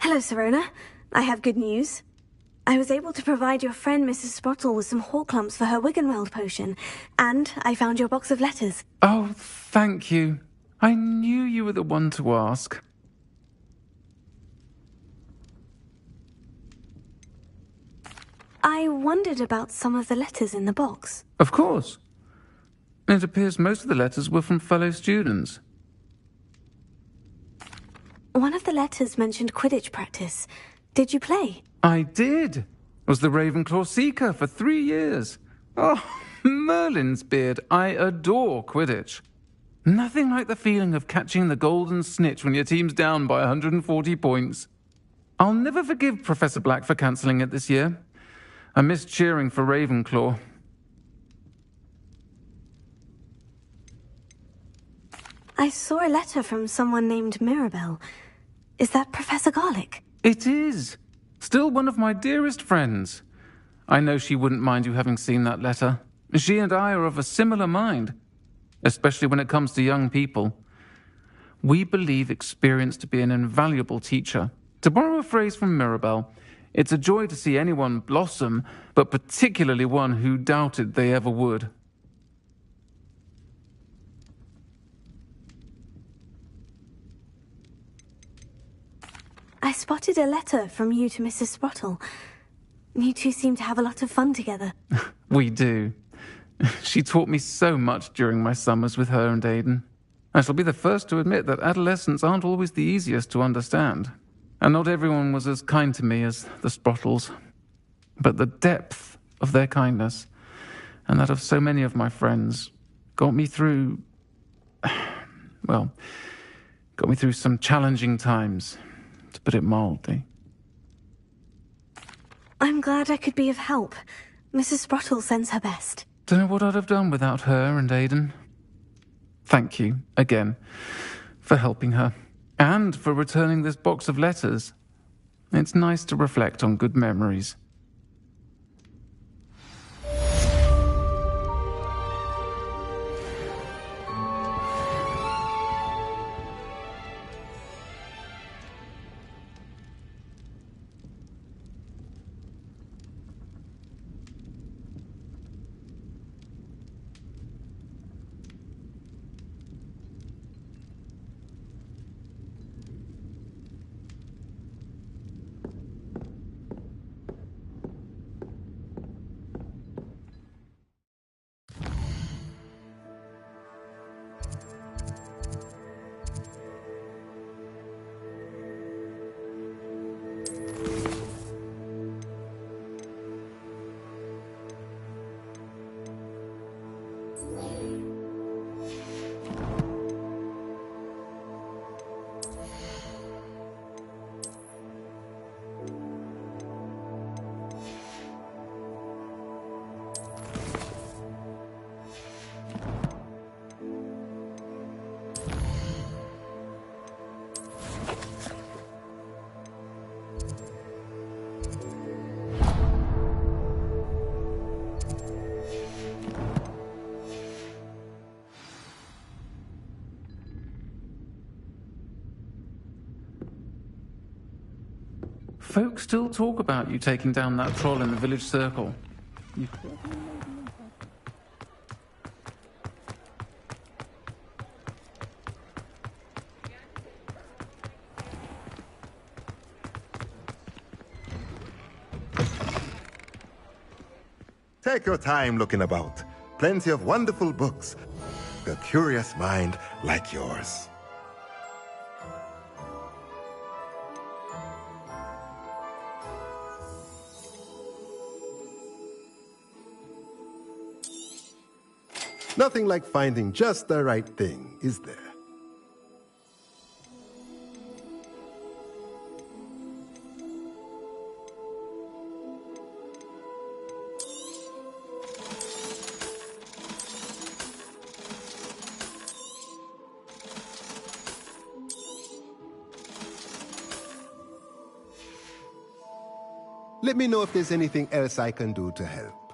Hello, Sirona. I have good news. I was able to provide your friend Mrs. Sprottle with some Horklumps for her Wiggenweld potion, and I found your box of letters. Oh, thank you. I knew you were the one to ask. I wondered about some of the letters in the box. Of course. It appears most of the letters were from fellow students. One of the letters mentioned Quidditch practice. Did you play? I did. Was the Ravenclaw Seeker for 3 years. Oh, Merlin's beard. I adore Quidditch. Nothing like the feeling of catching the golden snitch when your team's down by 140 points. I'll never forgive Professor Black for cancelling it this year. I missed cheering for Ravenclaw. I saw a letter from someone named Mirabelle. Is that Professor Garlick? It is. Still one of my dearest friends. I know she wouldn't mind you having seen that letter. She and I are of a similar mind, especially when it comes to young people. We believe experience to be an invaluable teacher. To borrow a phrase from Mirabelle, it's a joy to see anyone blossom, but particularly one who doubted they ever would. I spotted a letter from you to Mrs. Sprottle. You two seem to have a lot of fun together. We do. She taught me so much during my summers with her and Aidan. I shall be the first to admit that adolescents aren't always the easiest to understand. And not everyone was as kind to me as the Sprottles. But the depth of their kindness, and that of so many of my friends, got me through... well, got me through some challenging times, to put it mildly. I'm glad I could be of help. Mrs. Sprottle sends her best. Don't know what I'd have done without her and Aidan. Thank you, again, for helping her, and for returning this box of letters. It's nice to reflect on good memories. Folks still talk about you taking down that troll in the village circle. You... Take your time looking about. Plenty of wonderful books. A curious mind like yours. Nothing like finding just the right thing, is there? Let me know if there's anything else I can do to help.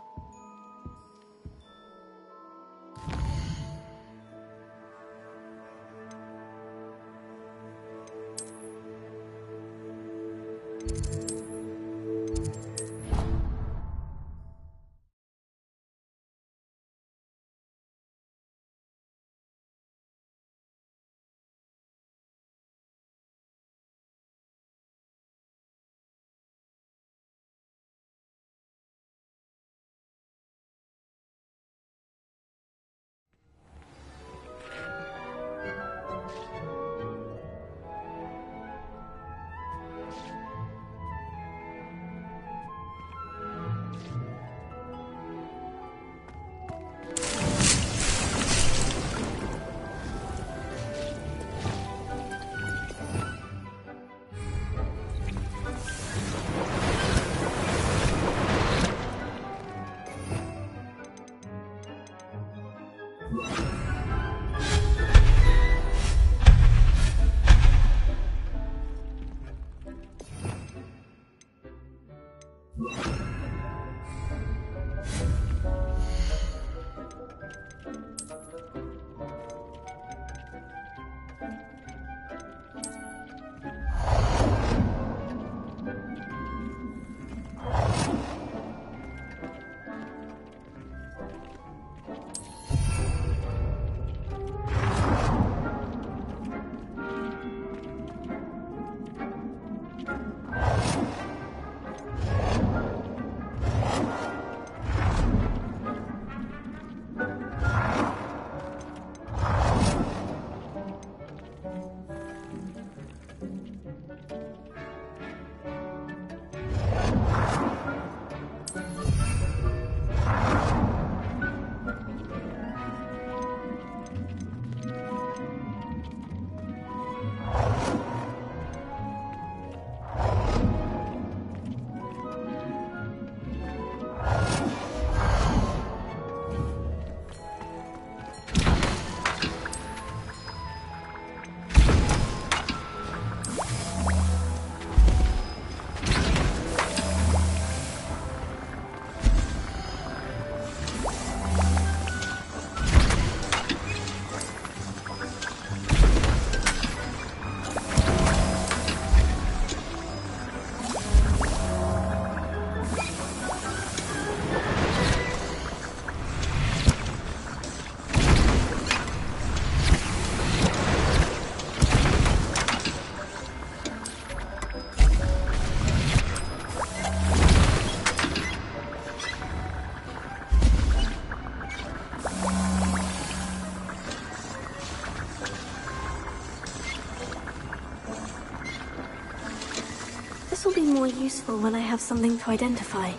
This will be more useful when I have something to identify.